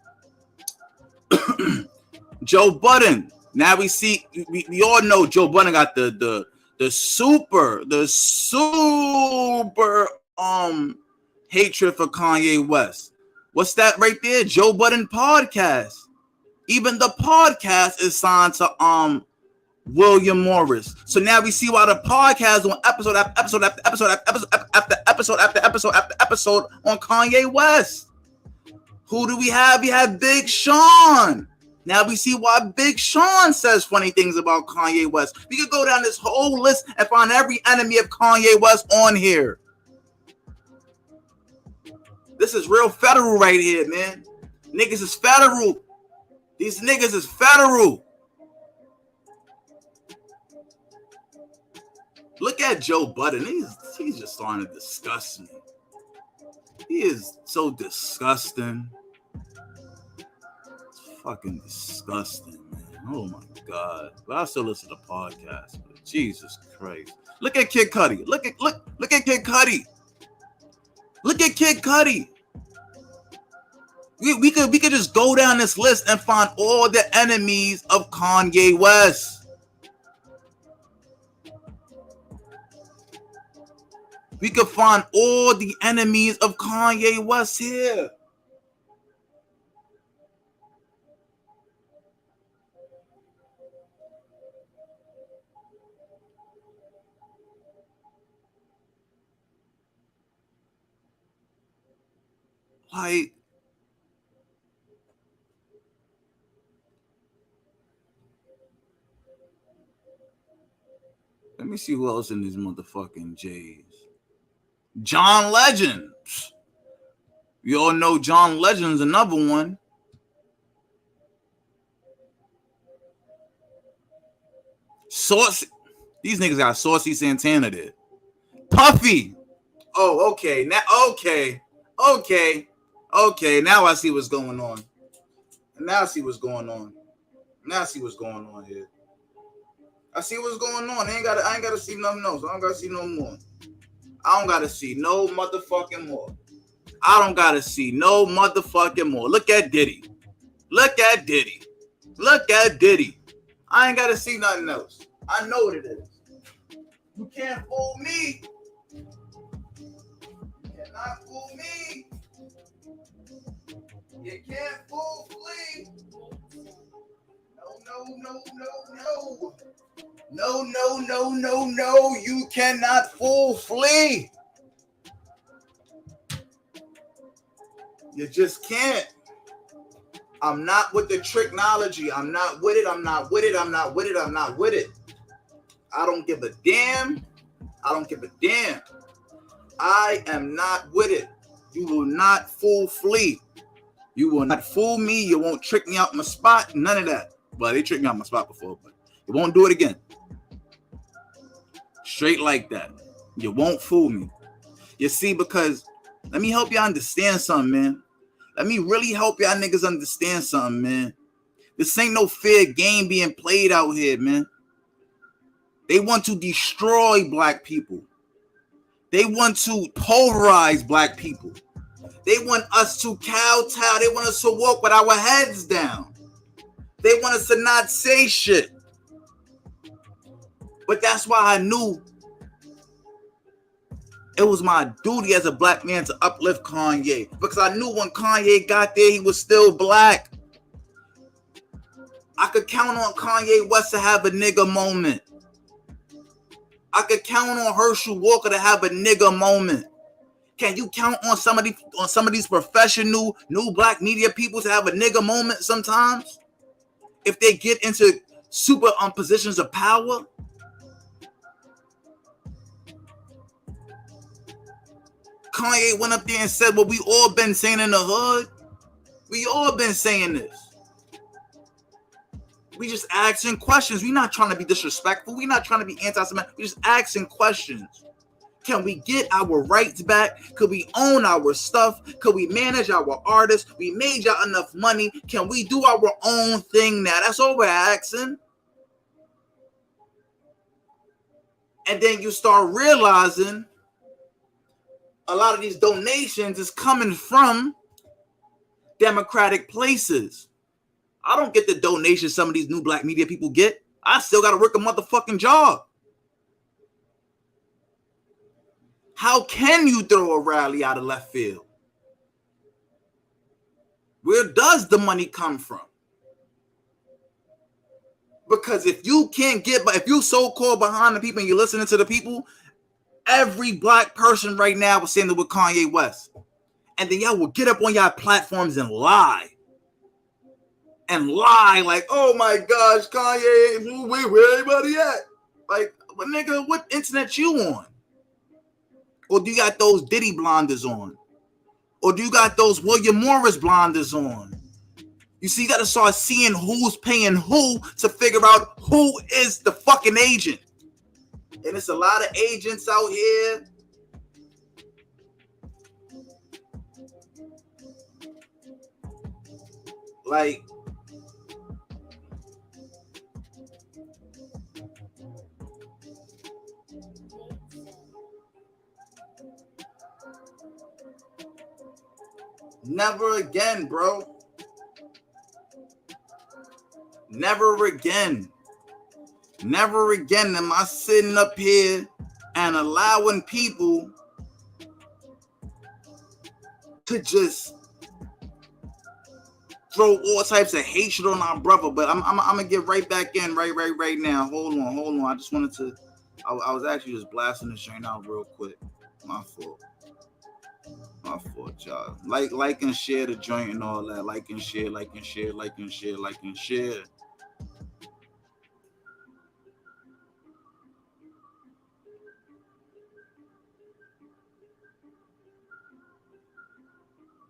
Joe Budden. Now we see, we all know Joe Budden got the super hatred for Kanye West. What's that right there? Joe Budden podcast. Even the podcast is signed to William Morris. So now we see why the podcast on episode after episode after episode after episode after episode after episode after episode on Kanye West. Who do we have? We have Big Sean. Now we see why Big Sean says funny things about Kanye West. We could go down this whole list and find every enemy of Kanye West on here. This is real federal right here, man. Niggas is federal. These niggas is federal. Look at Joe Budden. He's just starting to disgust me. He is so disgusting. It's fucking disgusting, man. Oh my God. But I still listen to podcasts. But Jesus Christ. Look at Kid Cudi. Look at Kid Cudi. Look at Kid Cudi. We could just go down this list and find all the enemies of Kanye West. We could find all the enemies of Kanye West here. Like, let me see who else in these motherfucking J's. John Legend. You all know John Legend's another one. Saucy. These niggas got Saucy Santana there. Puffy. Oh, okay. Now, okay. Now I see what's going on. Now I see what's going on. Now I see what's going on here. I see what's going on. I ain't gotta see nothing else. I don't gotta see no more. I don't gotta see no motherfucking more. I don't gotta see no motherfucking more. Look at Diddy. Look at Diddy. Look at Diddy. I ain't gotta see nothing else. I know what it is. You can't fool me. You cannot fool me. You can't fool Flea. No. You cannot fool Flea. You just can't. I'm not with the technology. I'm not with it. I'm not with it. I'm not with it. I'm not with it. I don't give a damn. I don't give a damn. I am not with it. You will not fool Flea. You will not fool me. You won't trick me out my spot. None of that. Well, they tricked me out my spot before, but you won't do it again. Straight like that. You won't fool me. You see, because let me help y'all understand something, man. Let me really help y'all niggas understand something, man. This ain't no fair game being played out here, man. They want to destroy black people. They want to pulverize black people. They want us to kowtow. They want us to walk with our heads down. They want us to not say shit. But that's why I knew it was my duty as a black man to uplift Kanye. Because I knew when Kanye got there, he was still black. I could count on Kanye West to have a nigga moment. I could count on Herschel Walker to have a nigga moment. Can you count on some of these professional new black media people to have a nigga moment sometimes? If they get into super positions of power? Kanye went up there and said what we all been saying in the hood. We all been saying this. We just asking questions. We not trying to be disrespectful. We not trying to be anti-Semitic. We just asking questions. Can we get our rights back? Could we own our stuff? Could we manage our artists? We made y'all enough money. Can we do our own thing now? That's all we're asking. And then you start realizing a lot of these donations is coming from democratic places. I don't get the donations some of these new black media people get. I still got to work a motherfucking job. How can you throw a rally out of left field? Where does the money come from? Because if you can't get, if you so-called behind the people and you're listening to the people, every black person right now was saying that with Kanye West. And then y'all will get up on y'all platforms and lie. And lie like, oh my gosh, Kanye, where everybody at? Like, well, nigga, what internet you on? Or do you got those Diddy blinders on? Or do you got those William Morris blinders on? You see, you got to start seeing who's paying who to figure out who is the fucking agent. And it's a lot of agents out here. Like, never again, bro. Never again. Never again am I sitting up here and allowing people to just throw all types of hatred on our brother. But I'm gonna get right back in right now. Hold on. I just wanted to. I was actually just blasting this joint out real quick. My fault. My fault, y'all. Like and share the joint and all that. Like and share, like and share, like and share, like and share.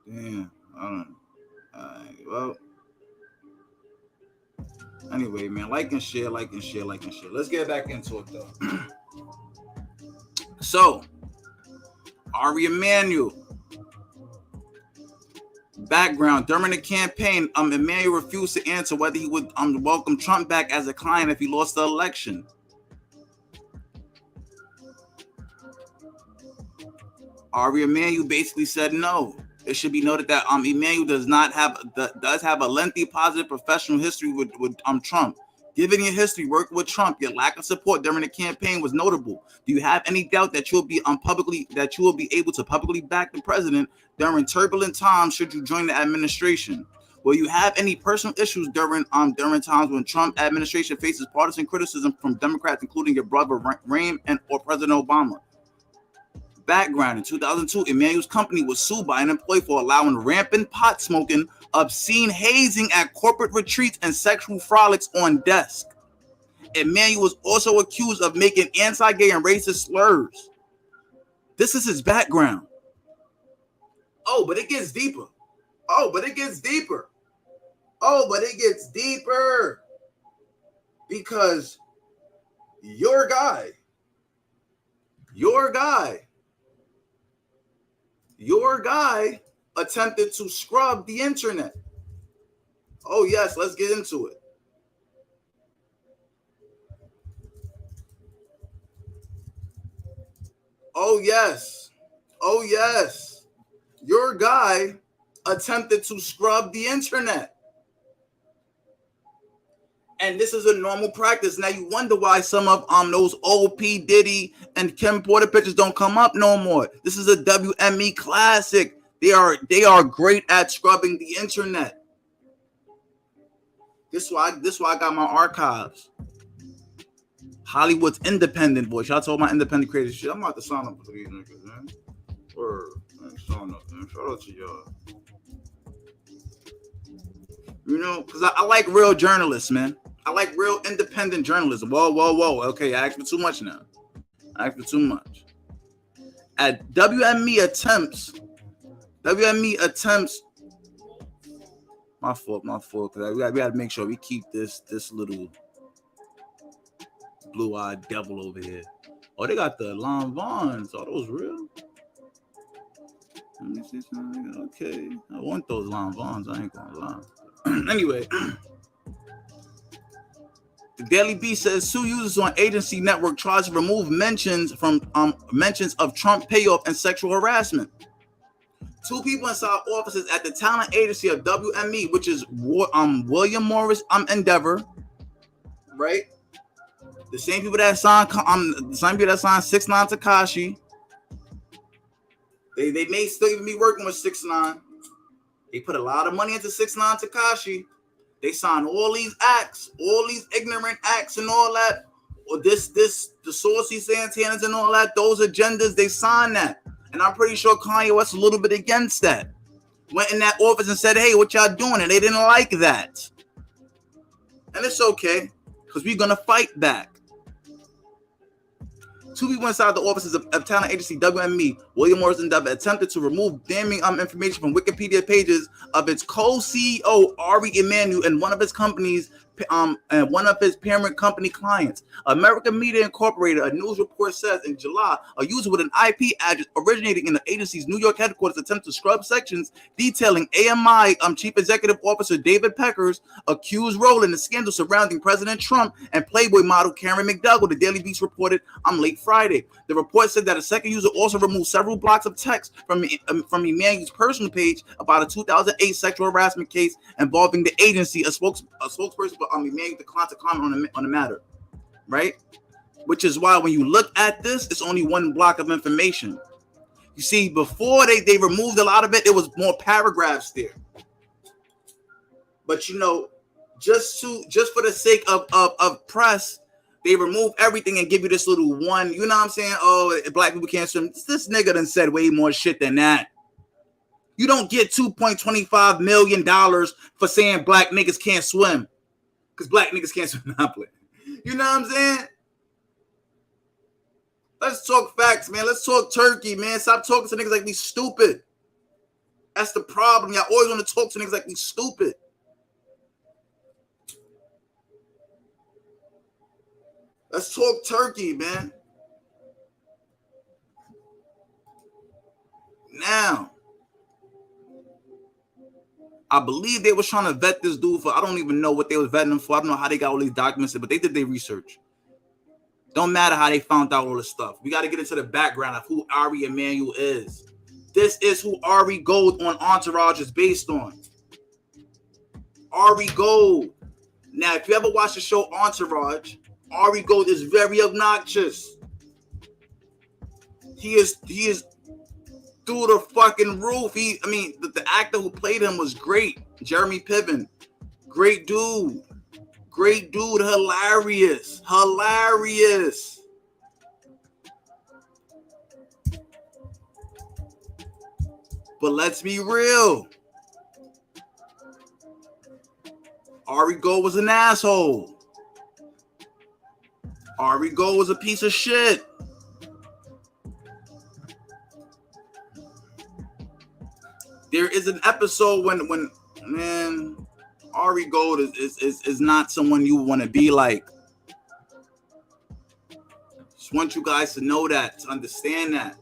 Damn, I don't know. Well, anyway, man, like and share, like and share, like and share. Let's get back into it though. So, Ari Emanuel. Background: during the campaign, Emanuel refused to answer whether he would welcome Trump back as a client if he lost the election. Ari Emanuel basically said no. It should be noted that Emanuel does have a lengthy positive professional history with Trump. Given your history working with Trump, your lack of support during the campaign was notable. Do you have any doubt that you will be able to publicly back the president during turbulent times should you join the administration? Will you have any personal issues during times when Trump administration faces partisan criticism from Democrats, including your brother Rahm or President Obama? Background: in 2002, Emanuel's company was sued by an employee for allowing rampant pot smoking, obscene hazing at corporate retreats, and sexual frolics on desk. Emanuel was also accused of making anti-gay and racist slurs. This is his background. Oh, but it gets deeper. Because your guy attempted to scrub the internet. Oh, yes, let's get into it. Oh, yes. Your guy attempted to scrub the internet. And this is a normal practice. Now you wonder why some of those old P. Diddy and Kim Porter pictures don't come up no more. This is a WME classic. They are great at scrubbing the internet. This why I got my archives. Hollywood's independent voice. Y'all told my independent creators shit. I'm about to sign up for these niggas, man. Word. Sign up, man. Shout out to y'all. You know, because I like real journalists, man. I like real independent journalism. Whoa. Okay, I asked for too much now. At WME attempts. My fault. Because we got to make sure we keep this little blue-eyed devil over here. Oh, they got the Lon Vons. Are those real? Let me see something. Okay. I want those Lon Vons. I ain't gonna lie. Anyway, the Daily Beast says Sue users on agency network tries to remove mentions of Trump payoff and sexual harassment. Two people inside offices at the talent agency of WME, which is William Morris Endeavor, right? The same people that signed 6ix9ine Tekashi. They may still even be working with 6ix9ine. They put a lot of money into 6ix9ine Tekashi. They signed all these acts, all these ignorant acts and all that. Or the Saucy Santanas and all that, those agendas, they signed that. And I'm pretty sure Kanye West a little bit against that. Went in that office and said, hey, what y'all doing? And they didn't like that. And it's okay, because we're going to fight back. Two people inside the offices of talent agency WME, William Morris Endeavor, attempted to remove damning information from Wikipedia pages of its co-CEO Ari Emanuel and one of his companies and one of his parent company clients. American Media Incorporated, a news report says in July, a user with an IP address originating in the agency's New York headquarters attempted to scrub sections detailing AMI Chief Executive Officer David Pecker's accused role in the scandal surrounding President Trump and Playboy model Karen McDougal. The Daily Beast reported late Friday. The report said that a second user also removed several blocks of text from Emanuel's personal page about a 2008 sexual harassment case involving the agency. A spokesperson for Emanuel declined to comment on the matter, right? Which is why when you look at this, it's only one block of information. You see, before they removed a lot of it, it was more paragraphs there. But you know, just for the sake of press, they remove everything and give you this little one. You know what I'm saying? Oh, black people can't swim. This nigga done said way more shit than that. You don't get $2.25 million for saying black niggas can't swim. Because black niggas can't swim. You know what I'm saying? Let's talk facts, man. Let's talk turkey, man. Stop talking to niggas like we stupid. That's the problem. Y'all always want to talk to niggas like we stupid. Let's talk turkey, man. Now, I believe they was trying to vet this dude for, I don't even know what they was vetting him for. I don't know how they got all these documents, but they did their research. Don't matter how they found out all this stuff. We got to get into the background of who Ari Emanuel is. This is who Ari Gold on Entourage is based on. Ari Gold. Now, if you ever watch the show Entourage, Ari Gold is very obnoxious. He is through the fucking roof. The actor who played him was great. Jeremy Piven. Great dude. Great dude. Hilarious. Hilarious. But let's be real. Ari Gold was an asshole. Ari Gold was a piece of shit. There is an episode when man, Ari Gold is not someone you want to be like. Just want you guys to know that, to understand that.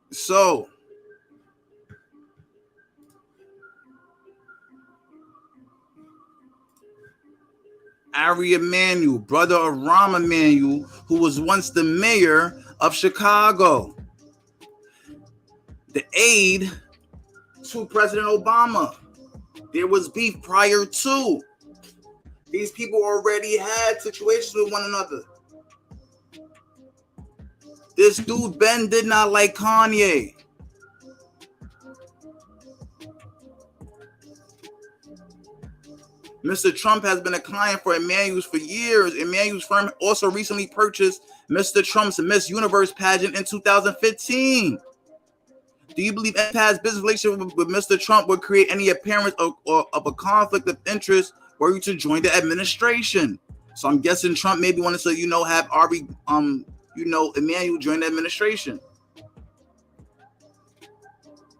So, Ari Emanuel, brother of Rahm Emanuel, who was once the mayor of Chicago, the aide to President Obama. There was beef prior to. These people already had situations with one another. This dude, Ben, did not like Kanye. Mr. Trump has been a client for Emanuel's for years. Emanuel's firm also recently purchased Mr. Trump's Miss Universe pageant in 2015. Do you believe Empath's business relationship with Mr. Trump would create any appearance of a conflict of interest were you to join the administration? So I'm guessing Trump maybe wanted to, have Ari, Emanuel join the administration.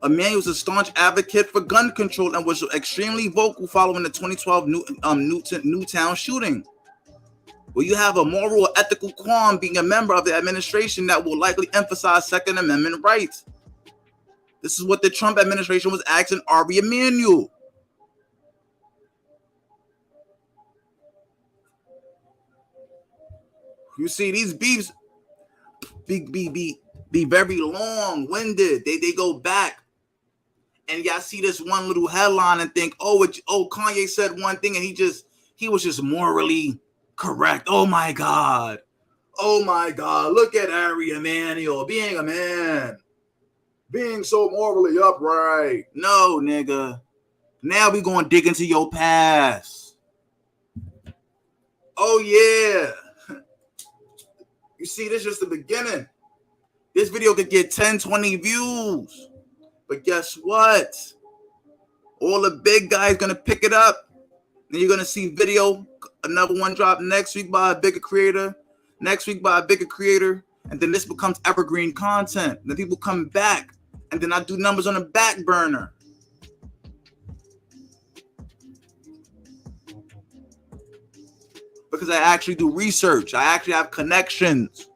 Emanuel's a staunch advocate for gun control and was extremely vocal following the 2012 Newtown shooting. Will you have a moral or ethical qualm being a member of the administration that will likely emphasize Second Amendment rights? This is what the Trump administration was asking Ari Emanuel. You see, these beefs be very long-winded. They go back. And y'all see this one little headline and think, Kanye said one thing and he was just morally correct. Oh my God. Look at Ari Emanuel being a man. Being so morally upright. No, nigga. Now we gonna dig into your past. Oh yeah. You see, this is just the beginning. This video could get 10, 20 views. But guess what? All the big guys gonna pick it up. And you're gonna see another one drop next week by a bigger creator. Next week by a bigger creator. And then this becomes evergreen content. Then people come back. And then I do numbers on the back burner. Because I actually do research. I actually have connections.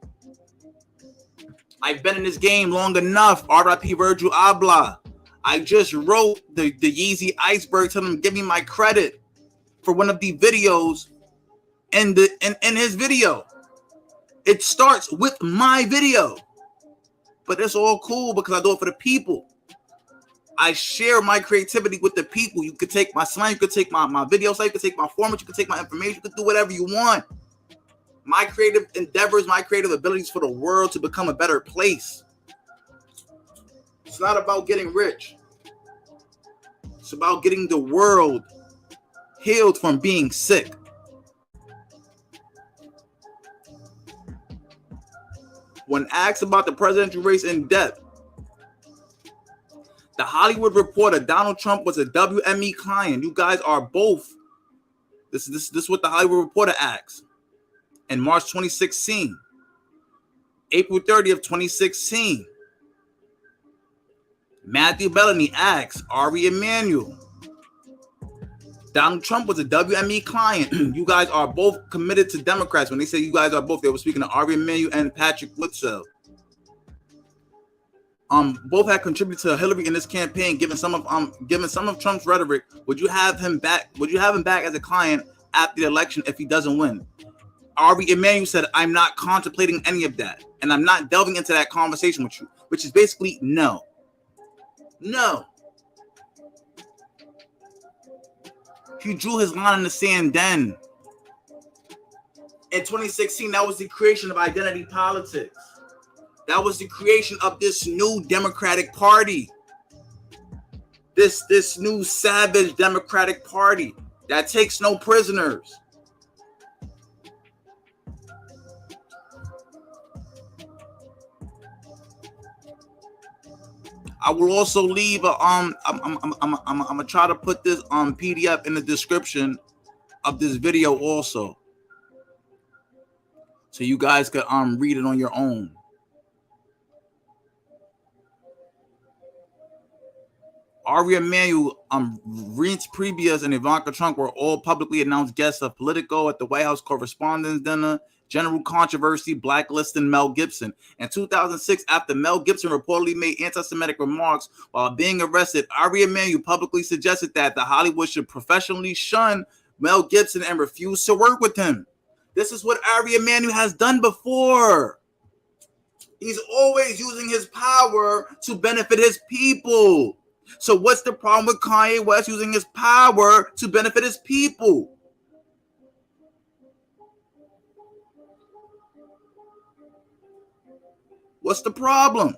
I've been in this game long enough. R.I.P. Virgil Abloh. I just wrote the Yeezy Iceberg, telling him give me my credit for one of the videos in his video. It starts with my video. But it's all cool because I do it for the people. I share my creativity with the people. You could take my slang, you could take my video site, you could take my format, you could take my information, you could do whatever you want. My creative endeavors, my creative abilities for the world to become a better place. It's not about getting rich. It's about getting the world healed from being sick. When asked about the presidential race in depth, the Hollywood Reporter, Donald Trump was a WME client. You guys are both. This is what the Hollywood Reporter asks. In March 2016, April 30th, 2016, Matthew Bellamy asks Ari Emanuel, Donald Trump was a WME client. You guys are both committed to Democrats. When they say you guys are both, they were speaking to Ari Emanuel and Patrick Whitfield. Both had contributed to Hillary in this campaign, given some of Trump's rhetoric. Would you have him back? Would you have him back as a client after the election if he doesn't win? Ari Emanuel said, I'm not contemplating any of that, and I'm not delving into that conversation with you, which is basically no. No. He drew his line in the sand then. In 2016, that was the creation of identity politics. That was the creation of this new Democratic Party. This new savage Democratic Party that takes no prisoners. I will also leave a I'm gonna try to put this PDF in the description of this video also, so you guys could read it on your own. Ari Emanuel, Reince Priebus, and Ivanka Trump were all publicly announced guests of Politico at the White House Correspondents' Dinner. General controversy, blacklisting Mel Gibson. In 2006, after Mel Gibson reportedly made anti-Semitic remarks while being arrested, Ari Emanuel publicly suggested that the Hollywood should professionally shun Mel Gibson and refuse to work with him. This is what Ari Emanuel has done before. He's always using his power to benefit his people. So what's the problem with Kanye West using his power to benefit his people? What's the problem?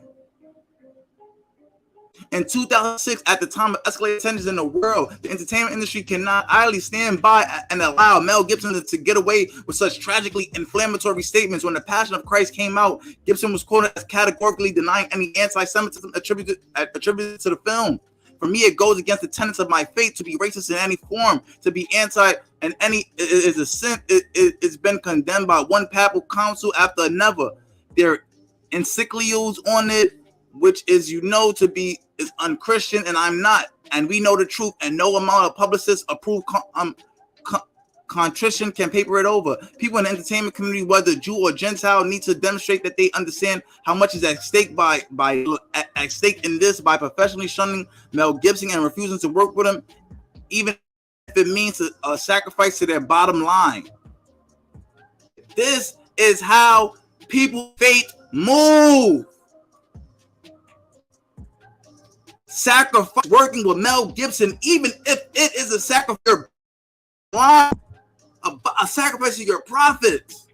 In 2006, at the time of escalated tensions in the world, the entertainment industry cannot idly stand by and allow Mel Gibson to get away with such tragically inflammatory statements. When The Passion of Christ came out, Gibson was quoted as categorically denying any anti-Semitism attributed to the film. For me, it goes against the tenets of my faith to be racist in any form, to be anti and any is a sin. It's been condemned by one papal council after another. There encyclicals on it, which is to be is unchristian, and I'm not, and we know the truth, and no amount of publicists approved contrition can paper it over. People in the entertainment community, whether Jew or Gentile, need to demonstrate that they understand how much is at stake at stake in this by professionally shunning Mel Gibson and refusing to work with him, even if it means a sacrifice to their bottom line. This is how people fate move. Sacrifice working with Mel Gibson, even if it is a sacrifice, a sacrifice of your profits.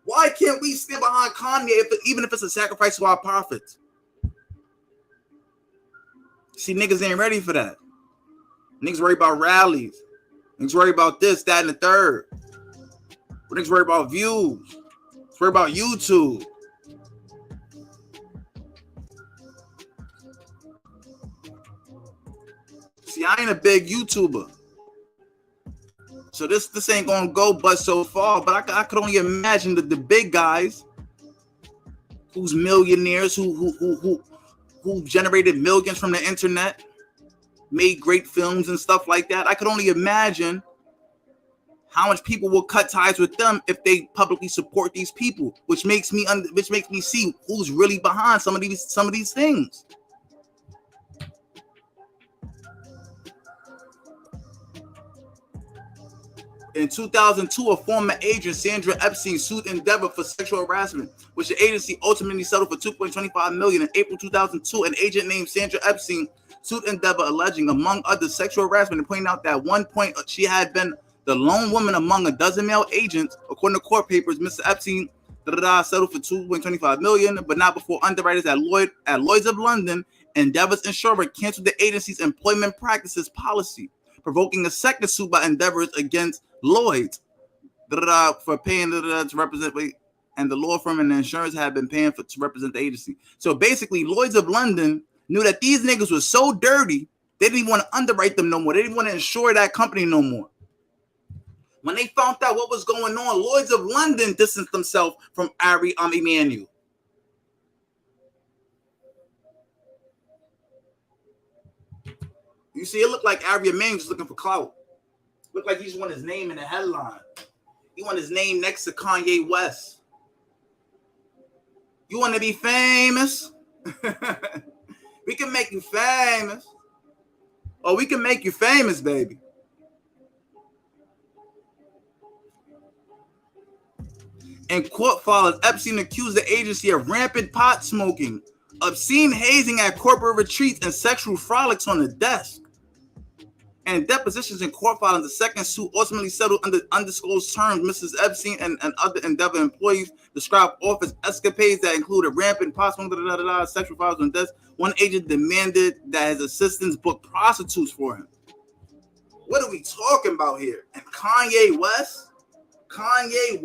Why can't we stand behind Kanye even if it's a sacrifice to our profits? See, niggas ain't ready for that. Niggas worry about rallies. Niggas worry about this, that, and the third. Niggas worry about views. Niggas worry about YouTube. See, I ain't a big YouTuber, so this ain't gonna go but so far. But I could only imagine the big guys, who's millionaires, who generated millions from the internet, made great films and stuff like that. I could only imagine how much people will cut ties with them if they publicly support these people, which makes me see who's really behind some of these things. In 2002, a former agent, Sandra Epstein, sued Endeavor for sexual harassment, which the agency ultimately settled for $2.25 million. In April 2002, an agent named Sandra Epstein sued Endeavor, alleging, among others, sexual harassment, and pointing out that at one point she had been the lone woman among a dozen male agents. According to court papers, Mr. Epstein settled for $2.25 million, but not before underwriters at Lloyd's of London, Endeavor's insurer, canceled the agency's employment practices policy, provoking a second suit by Endeavors against Lloyd's for paying to represent. and the law firm and the insurance had been paying to represent the agency. So basically, Lloyd's of London knew that these niggas was so dirty, they didn't even want to underwrite them no more. They didn't want to insure that company no more. When they found out what was going on, Lloyd's of London distanced themselves from Ari Emanuel. You see, it looked like Ari Emanuel was looking for clout. Looked like he just wanted his name in the headline. He wanted his name next to Kanye West. You want to be famous? We can make you famous. Oh, we can make you famous, baby. In court filings, Epstein accused the agency of rampant pot smoking, obscene hazing at corporate retreats, and sexual frolics on the desk. And depositions in court filings, the second suit ultimately settled under undisclosed terms. Mrs. Epstein and other Endeavor employees described office escapades that included rampant pot smoking, sexual frolics on the desk. One agent demanded that his assistants book prostitutes for him. What are we talking about here? And Kanye West? Kanye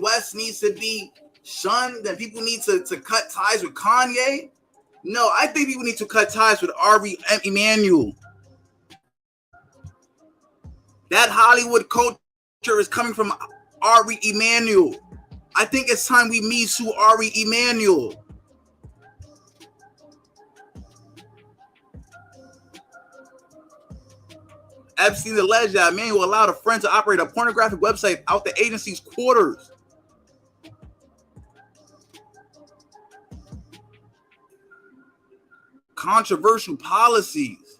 West needs to be shunned, and people need to cut ties with Kanye? No, I think people need to cut ties with Ari Emanuel. That Hollywood culture is coming from Ari Emanuel. I think it's time we Me Too Ari Emanuel. Epstein alleged that Emanuel allowed a friend to operate a pornographic website out the agency's quarters. Controversial policies.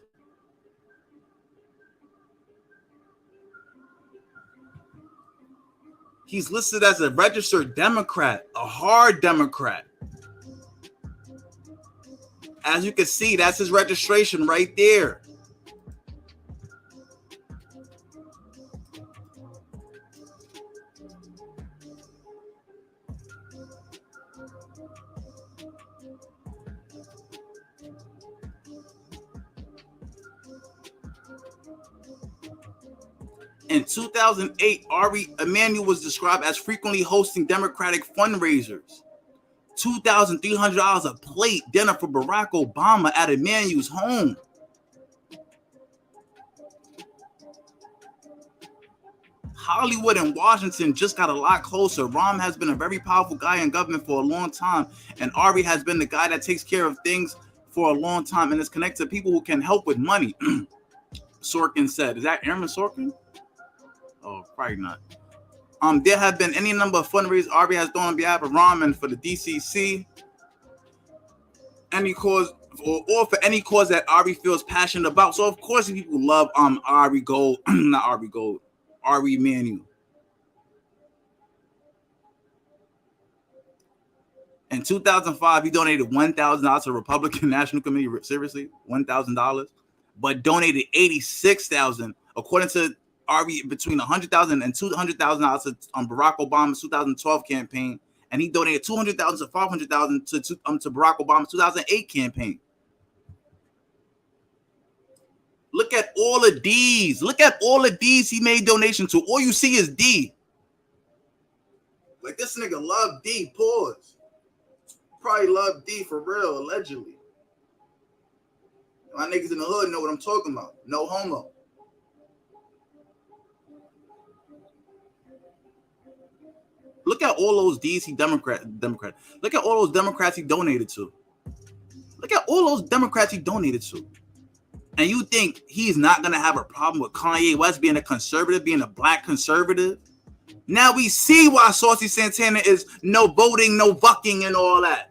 He's listed as a registered Democrat, a hard Democrat. As you can see, that's his registration right there. In 2008, Ari Emanuel was described as frequently hosting Democratic fundraisers. $2,300 a plate dinner for Barack Obama at Emanuel's home. Hollywood and Washington just got a lot closer. Rahm has been a very powerful guy in government for a long time, and Ari has been the guy that takes care of things for a long time and is connected to people who can help with money. Sorkin said. Is that Aaron Sorkin? Oh, probably not. There have been any number of fundraisers Ari has done on behalf of Rahm for the DCC, any cause or for any cause that Ari feels passionate about. So of course people love Ari Gold, not Ari Gold, Ari Emanuel. In 2005, he donated $1,000 to the Republican National Committee. Seriously, $1,000, but donated $86,000, according to Ari, between $100,000 and $200,000 on Barack Obama's 2012 campaign, and he donated $200,000 to $500,000 to Barack Obama's 2008 campaign. Look at all of these. Look at all of these he made donation to. All you see is D. Like this nigga love D. Pause. Probably love D for real, allegedly. My niggas in the hood know what I'm talking about. No homo. Look at all those DC Democrat. Look at all those Democrats he donated to. Look at all those Democrats he donated to. And you think he's not going to have a problem with Kanye West being a conservative, being a black conservative? Now we see why Saucy Santana is no voting, no bucking and all that.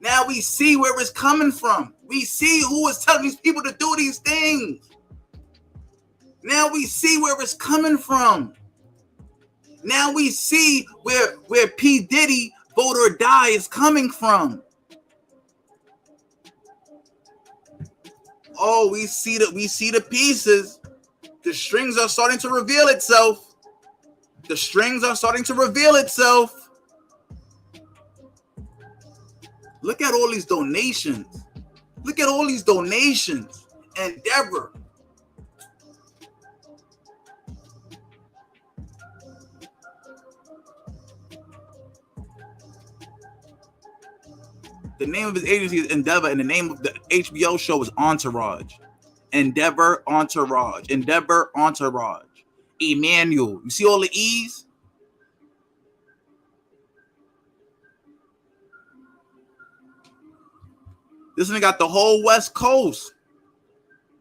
Now we see where it's coming from. We see who is telling these people to do these things. Now we see where it's coming from. Now we see where P. Diddy vote or die is coming from. Oh, we see the pieces. The strings are starting to reveal itself. The strings are starting to reveal itself. Look at all these donations. Look at all these donations. Endeavor. The name of his agency is Endeavor, and the name of the HBO show is Entourage. Endeavor Entourage. Endeavor Entourage. Emmanuel. You see all the E's? This one got the whole West Coast.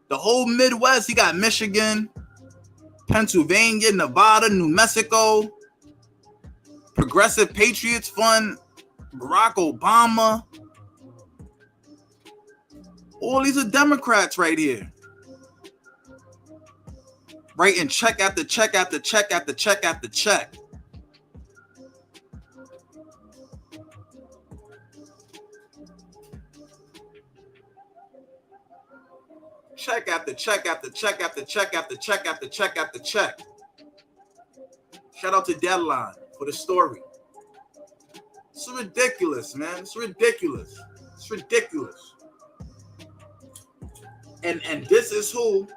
The whole Midwest. He got Michigan, Pennsylvania, Nevada, New Mexico, Progressive Patriots Fund, Barack Obama. All these are Democrats right here. Writing check after check after check after check after check. Check after check after check after check after check after check after check. Shout out to Deadline for the story. It's ridiculous, man. It's ridiculous. It's ridiculous. And this is who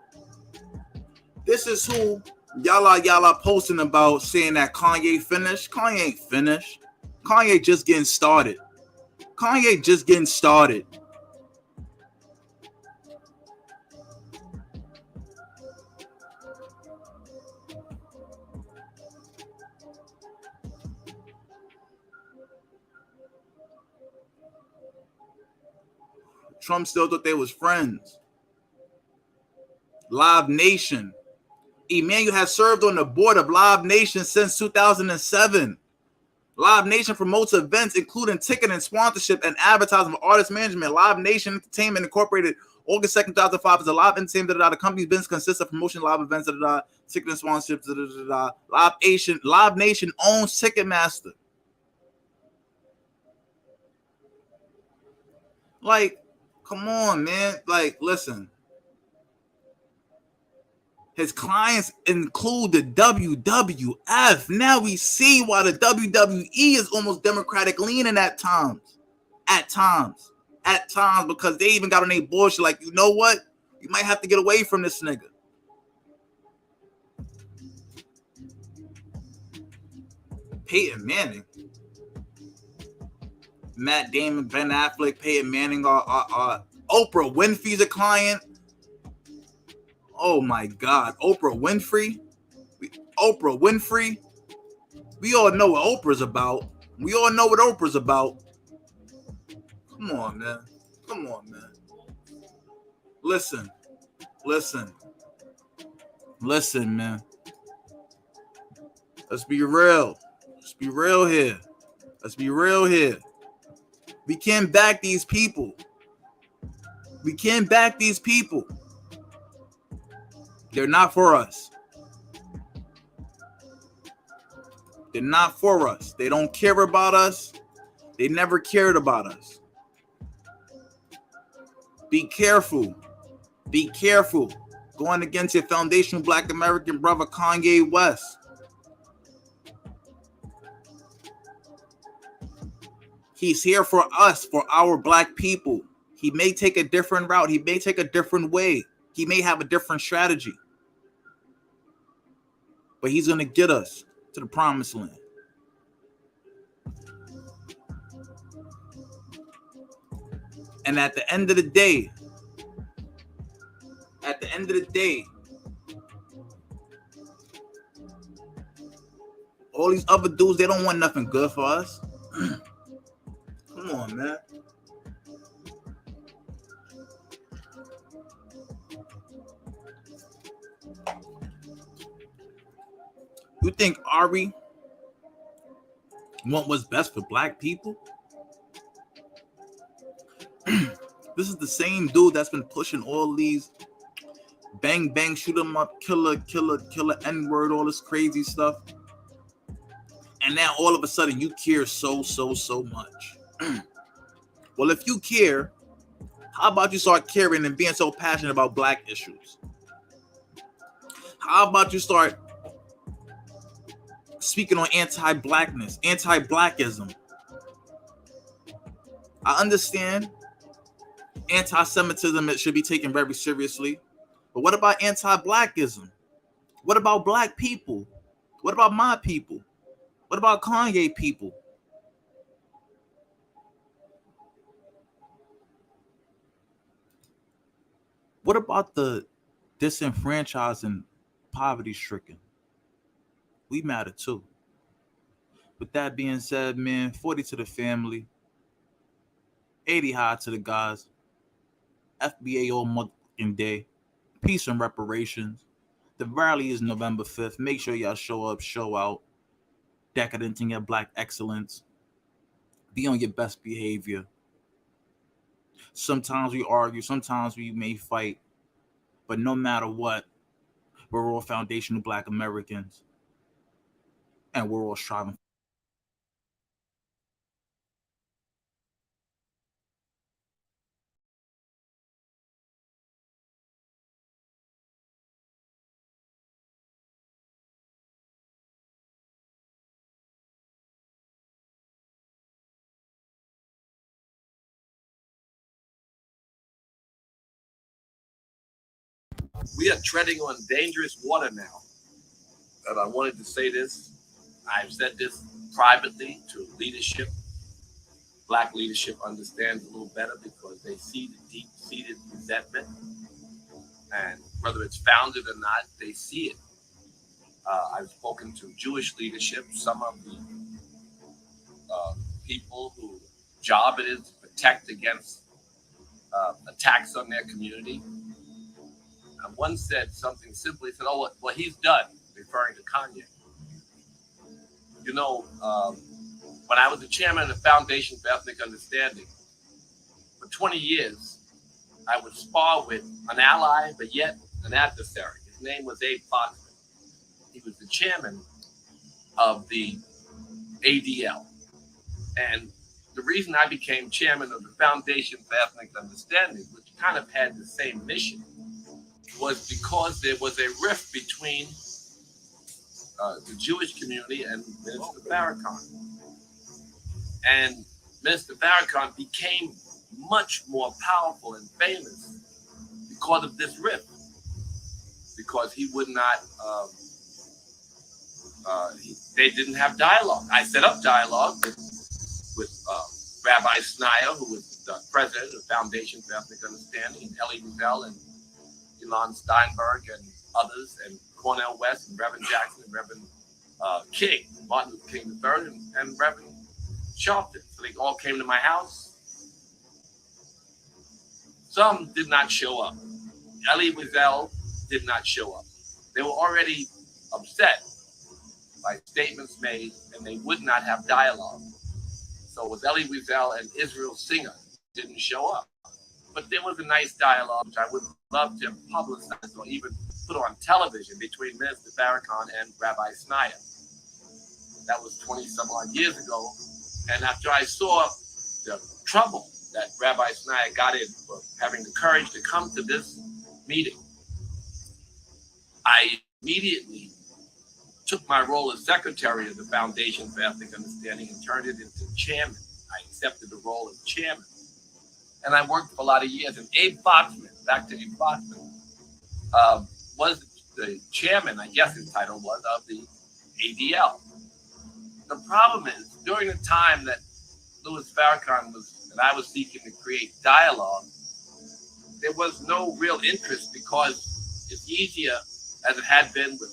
y'all are posting about, saying that Kanye finished. Kanye ain't finished. Kanye just getting started. Kanye just getting started. Trump still thought they was friends. Live Nation. Emmanuel has served on the board of Live Nation since 2007. Live Nation promotes events including ticketing, sponsorship, and advertising for artist management. Live Nation Entertainment Incorporated, August 2nd, 2005, is a live entertainment. The company's business consists of promotion, live events, ticketing, sponsorships. Live Nation owns Ticketmaster. Like, come on, man. Like, listen. His clients include the WWF. Now we see why the WWE is almost Democratic leaning at times. At times, because they even got on their bullshit. Like, you know what? You might have to get away from this nigga. Peyton Manning. Matt Damon, Ben Affleck, Peyton Manning, Oprah Winfrey's a client. Oh my God, Oprah Winfrey. We all know what Oprah's about. Come on, man. Listen, man. Let's be real. Here. We can't back these people. They're not for us. They don't care about us. They never cared about us. Be careful. Going against your foundational Black American brother, Kanye West. He's here for us, for our Black people. He may take a different route. He may take a different way. He may have a different strategy. But he's going to get us to the promised land. And at the end of the day, all these other dudes, they don't want nothing good for us. Come on, man. You think Ari want what's best for Black people? This is the same dude that's been pushing all these bang, bang, shoot 'em up, killer, N-word, all this crazy stuff. And now all of a sudden you care so much. Well, if you care, how about you start caring and being so passionate about Black issues? How about you start speaking on anti-Blackness, anti-Blackism? I understand anti-Semitism, it should be taken very seriously. But what about anti-Blackism? What about Black people? What about my people? What about Kanye people? What about the disenfranchised and poverty-stricken? We matter too. With that being said, man, 40 to the family, 80 high to the guys, FBA all motherfucking day, peace and reparations. The rally is November 5th. Make sure y'all show up, show out, decadent in your black excellence. Be on your best behavior. Sometimes we argue, sometimes we may fight, but no matter what, we're all foundational black Americans, and we're all striving. We are treading on dangerous water now. And I wanted to say this. I've said this privately to leadership. Black leadership understands a little better because they see the deep-seated resentment. And whether it's founded or not, they see it. I've spoken to Jewish leadership, some of the people whose job it is to protect against attacks on their community. And one said something simple. He said, "Oh, well, he's done," referring to Kanye. You know, when I was the chairman of the Foundation for Ethnic Understanding, for 20 years, I would spar with an ally, but yet an adversary. His name was Abe Foxman. He was the chairman of the ADL. And the reason I became chairman of the Foundation for Ethnic Understanding, which kind of had the same mission, was because there was a rift between the Jewish community and Minister Farrakhan. And Minister Farrakhan became much more powerful and famous because of this rift, because he would not, they didn't have dialogue. I set up dialogue with Rabbi Snyder, who was the president of the Foundation for Ethnic Understanding, and Elie Wiesel and Elon Steinberg and others, and Cornel West and Reverend Jackson and Reverend King, Martin Luther King III, and Reverend Sharpton. So they all came to my house. Some did not show up. Elie Wiesel did not show up. They were already upset by statements made, and they would not have dialogue. So it was Elie Wiesel and Israel Singer didn't show up. But there was a nice dialogue, which I would love to publicize or even put on television, between Minister Farrakhan and Rabbi Snyder. That was 20 some odd years ago. And after I saw the trouble that Rabbi Snyder got in for having the courage to come to this meeting, I immediately took my role as secretary of the Foundation for Ethnic Understanding and turned it into chairman. I accepted the role of chairman. And I worked for a lot of years. And Abe Foxman, back to Abe Foxman, was the chairman, I guess his title was, of the ADL. The problem is, during the time that Louis Farrakhan and I was seeking to create dialogue, there was no real interest, because it's easier, as it had been with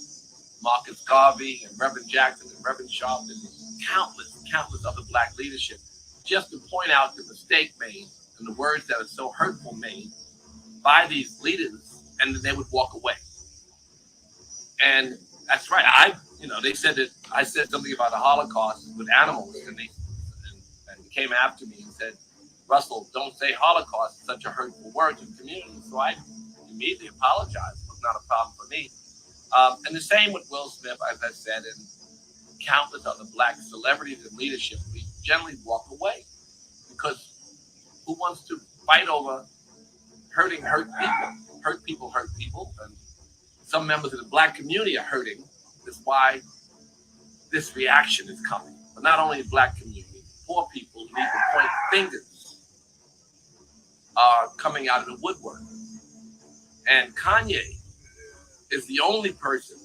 Marcus Garvey and Reverend Jackson and Reverend Sharpton and countless other black leadership, just to point out the mistake made and the words that are so hurtful made by these leaders, and then they would walk away. And that's right. They said that I said something about the Holocaust with animals, and they came after me and said, "Russell, don't say Holocaust. It's such a hurtful word to the community." So I immediately apologized. It was not a problem for me. And the same with Will Smith, as I said, and countless other black celebrities in leadership. We generally walk away, because who wants to fight over hurt people, and some members of the black community are hurting. That's why this reaction is coming. But not only the black community, poor people who need to point fingers are coming out of the woodwork. And Kanye is the only person,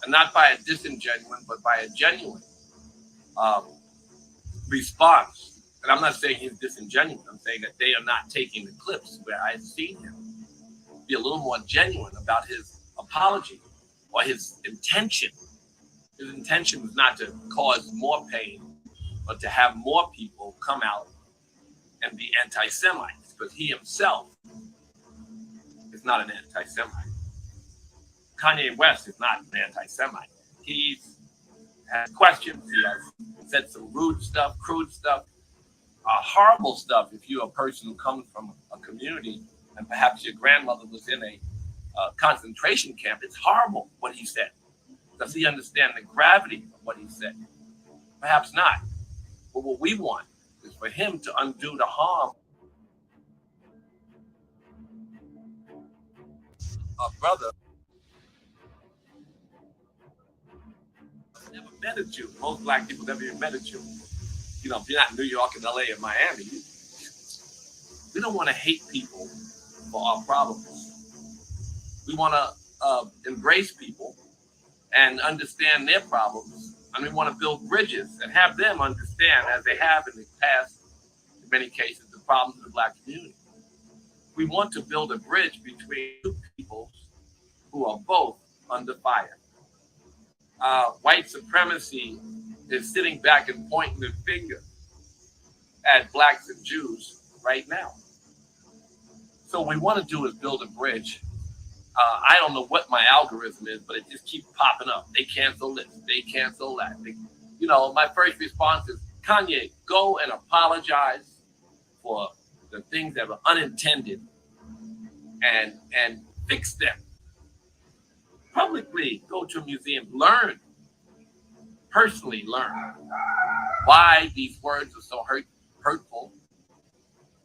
and not by a disingenuine, but by a genuine response. And I'm not saying he's disingenuous. I'm saying that they are not taking the clips where I've seen him be a little more genuine about his apology or his intention. His intention was not to cause more pain, but to have more people come out and be anti-Semites, because he himself is not an anti-Semite. Kanye West is not an anti-Semite. He has questions. He has said some rude stuff, crude stuff, horrible stuff. If you're a person who comes from a community and perhaps your grandmother was in a concentration camp, it's horrible what he said. Does he understand the gravity of what he said? Perhaps not. But what we want is for him to undo the harm. A brother never met a Jew. Most black people never even met a Jew. You know, if you're not in New York and LA and Miami, we don't want to hate people for our problems. We want to embrace people and understand their problems. And we want to build bridges and have them understand, as they have in the past, in many cases, the problems of the black community. We want to build a bridge between two peoples who are both under fire. White supremacy is sitting back and pointing the finger at blacks and Jews right now. So what we want to do is build a bridge. I don't know what my algorithm is, but it just keeps popping up. They cancel this, they cancel that. My first response is, Kanye, go and apologize for the things that were unintended and fix them. Publicly go to a museum, personally learn why these words are so hurtful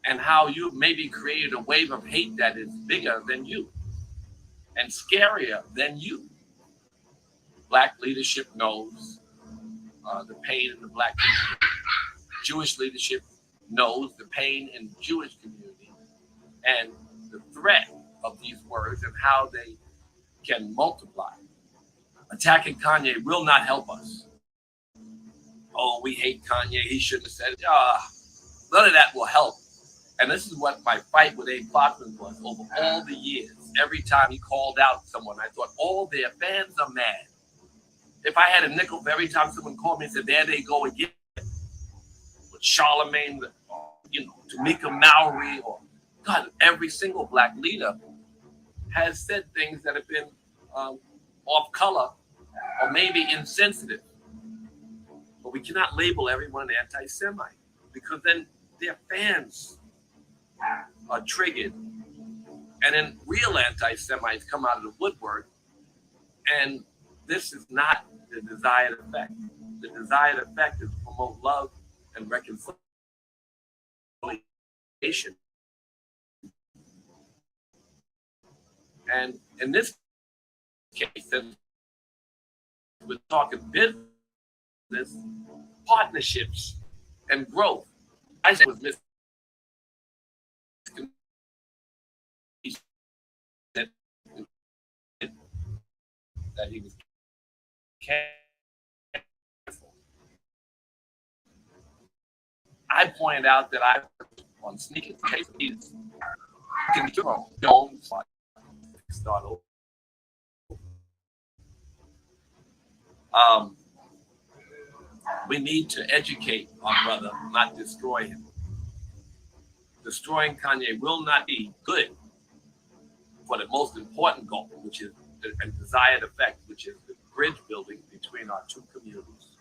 and how you maybe created a wave of hate that is bigger than you and scarier than you. Black leadership knows the pain in the black community. Jewish leadership knows the pain in the Jewish community and the threat of these words and how they can multiply. Attacking Kanye will not help us. Oh, we hate Kanye. He shouldn't have said it. None of that will help. And this is what my fight with Abe Bachman was over all the years. Every time he called out someone, I thought, all their fans are mad. If I had a nickel for every time someone called me and said, there they go again, with Charlemagne, Tamika Mallory, or God, every single black leader has said things that have been off color or maybe insensitive. But we cannot label everyone anti-Semite, because then their fans are triggered. And then real anti-Semites come out of the woodwork. And this is not the desired effect. The desired effect is to promote love and reconciliation. And in this case, we're talking business, partnerships, and growth. I said it was that he was canceled. I pointed out that I was on sneaking case he's don't start over. We need to educate our brother, not destroy him. Destroying Kanye will not be good for the most important goal, which is a desired effect, which is the bridge building between our two communities.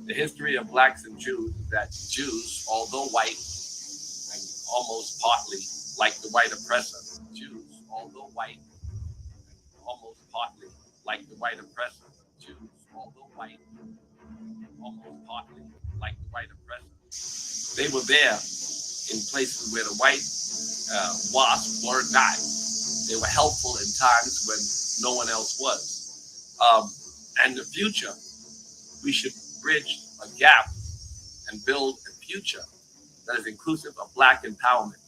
The history of blacks and Jews is that Jews, although white and almost partly like the white oppressor, Jews, although white and almost partly like the white oppressor, Jews, although white, almost partly like the white oppressor, they were there in places where the white wasps were not. They were helpful in times when no one else was. And the future, we should bridge a gap and build a future that is inclusive of black empowerment,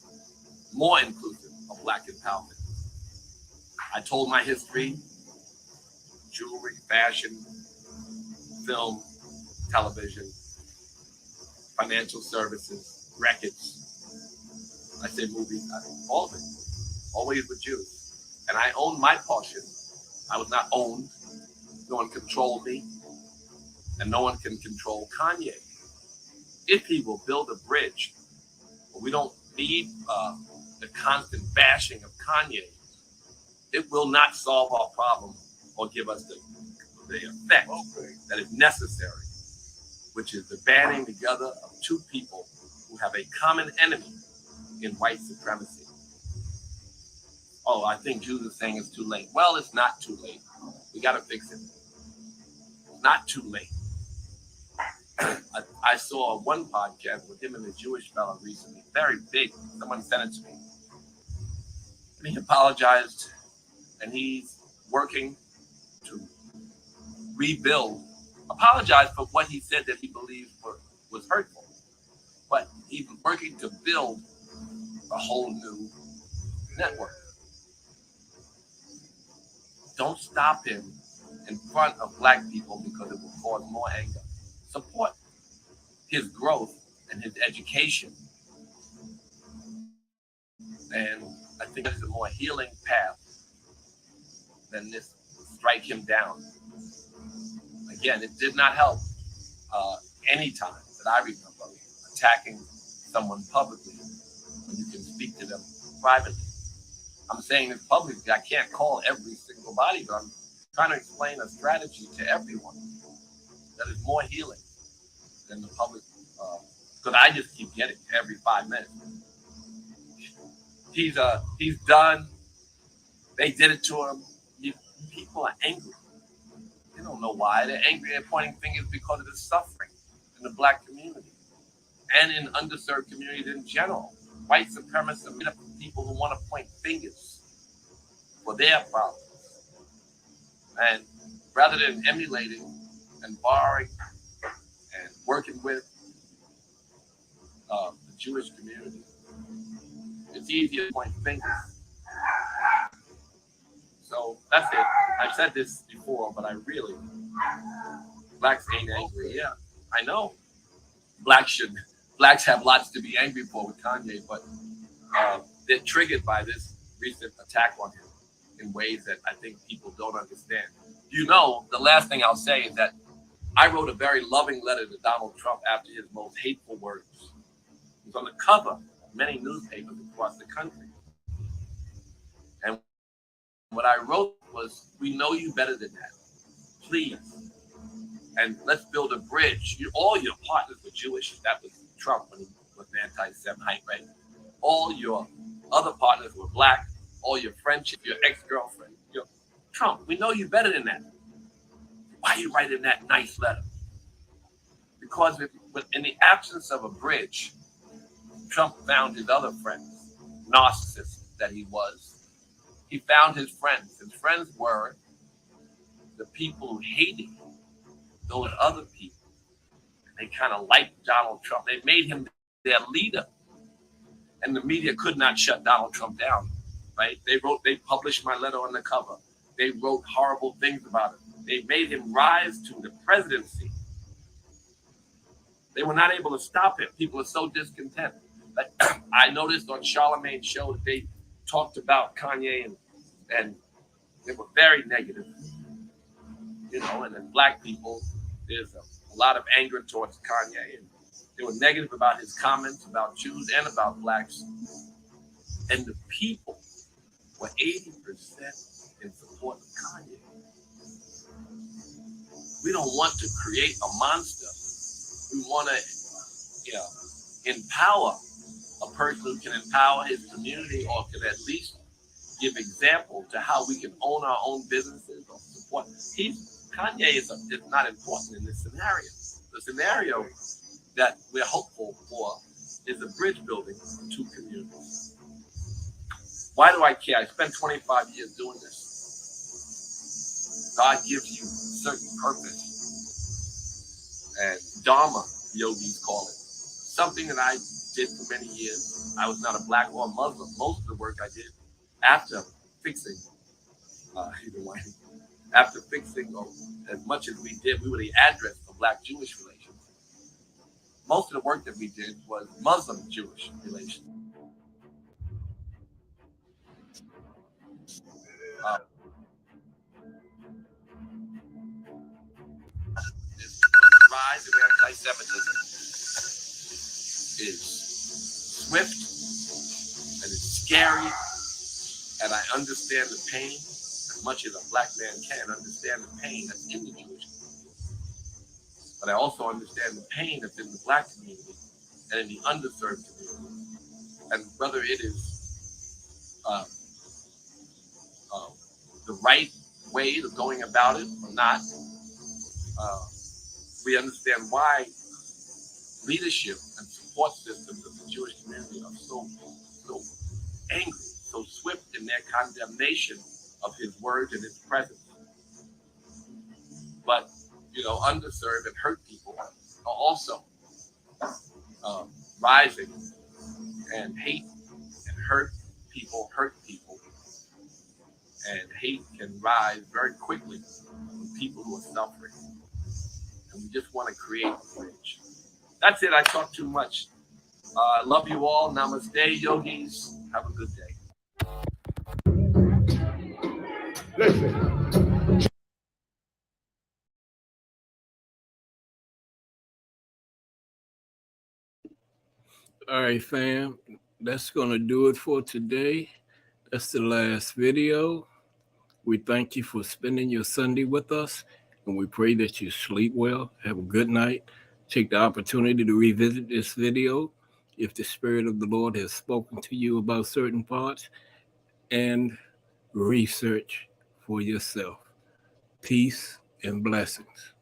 more inclusive of black empowerment. I told my history, jewelry, fashion, film, television, financial services, records. I say movies, all of it. always with Jews. And I owned my portion. I was not owned. No one controlled me. And no one can control Kanye. If he will build a bridge, we don't need the constant bashing of Kanye. It will not solve our problem or give us the effect that is necessary, which is the banding together of two people who have a common enemy in white supremacy. Oh, I think Jews are saying it's too late. Well, it's not too late. We got to fix it. It's not too late. I saw one podcast with him and a Jewish fellow recently, very big. Someone sent it to me. And he apologized, and he's working to rebuild, apologize for what he said that he believed was hurtful. But he's working to build a whole new network. Don't stop him in front of black people because it will cause more anger. Support his growth and his education. And I think that's a more healing path than this strike him down. Again, it did not help any time that I remember attacking someone publicly when you can speak to them privately. I'm saying this publicly. I can't call every single body, but I'm trying to explain a strategy to everyone that is more healing than the public. Because I just keep getting every 5 minutes. He's done. They did it to him. People are angry. They don't know why. They're angry. They're pointing fingers because of the suffering in the black community and in underserved communities in general. White supremacists are made up of people who want to point fingers for their problems. And rather than emulating and borrowing and working with the Jewish community, it's easier to point fingers. So that's it. I've said this before, but blacks ain't angry. Yeah, I know. Blacks have lots to be angry for with Kanye, but they're triggered by this recent attack on him in ways that I think people don't understand. You know, the last thing I'll say is that I wrote a very loving letter to Donald Trump after his most hateful words. It was on the cover of many newspapers across the country. And what I wrote was, we know you better than that. Please. And let's build a bridge. All your partners were Jewish. That was Trump when he was an anti-Semite, right? All your other partners were black. All your friendship, your ex-girlfriend. Trump, we know you better than that. Why are you writing that nice letter? Because in the absence of a bridge, Trump found his other friends, narcissists that he was. He found his friends. His friends were the people who hated those other people. They kind of liked Donald Trump. They made him their leader. And the media could not shut Donald Trump down, right? They published my letter on the cover. They wrote horrible things about him. They made him rise to the presidency. They were not able to stop him. People are so discontent. Like, I noticed on Charlemagne's show that they talked about Kanye and they were very negative. And then black people, there's a lot of anger towards Kanye. And they were negative about his comments about Jews and about blacks. And the people were 80% in support of Kanye. We don't want to create a monster. We want to, empower a person who can empower his community or can at least give example to how we can own our own businesses or support. Kanye is not important in this scenario. The scenario that we're hopeful for is a bridge building for two communities. Why do I care? I spent 25 years doing this. God gives you certain purpose. And Dharma, yogis call it. Something that I did for many years. I was not a black or Muslim. Most of the work I did after fixing, after fixing as much as we did, we were the address for black-Jewish relations. Most of the work that we did was Muslim-Jewish relations. The rise of anti-Semitism is swift and it's scary, and I understand the pain as much as a black man can understand the pain that's in the Jewish community. But I also understand the pain that's in the black community and in the underserved community. And whether it is the right way of going about it or not, we understand why leadership and support systems of the Jewish community are so angry, so swift in their condemnation of his word and his presence. But, underserved and hurt people are also rising, and hate and hurt people, and hate can rise very quickly with people who are suffering. And we just want to create a bridge. That's it. I talk too much. I love you all. Namaste, yogis. Have a good day. Listen. All right, fam. That's going to do it for today. That's the last video. We thank you for spending your Sunday with us, and we pray that you sleep well. Have a good night. Take the opportunity to revisit this video if the Spirit of the Lord has spoken to you about certain parts, and research for yourself. Peace and blessings.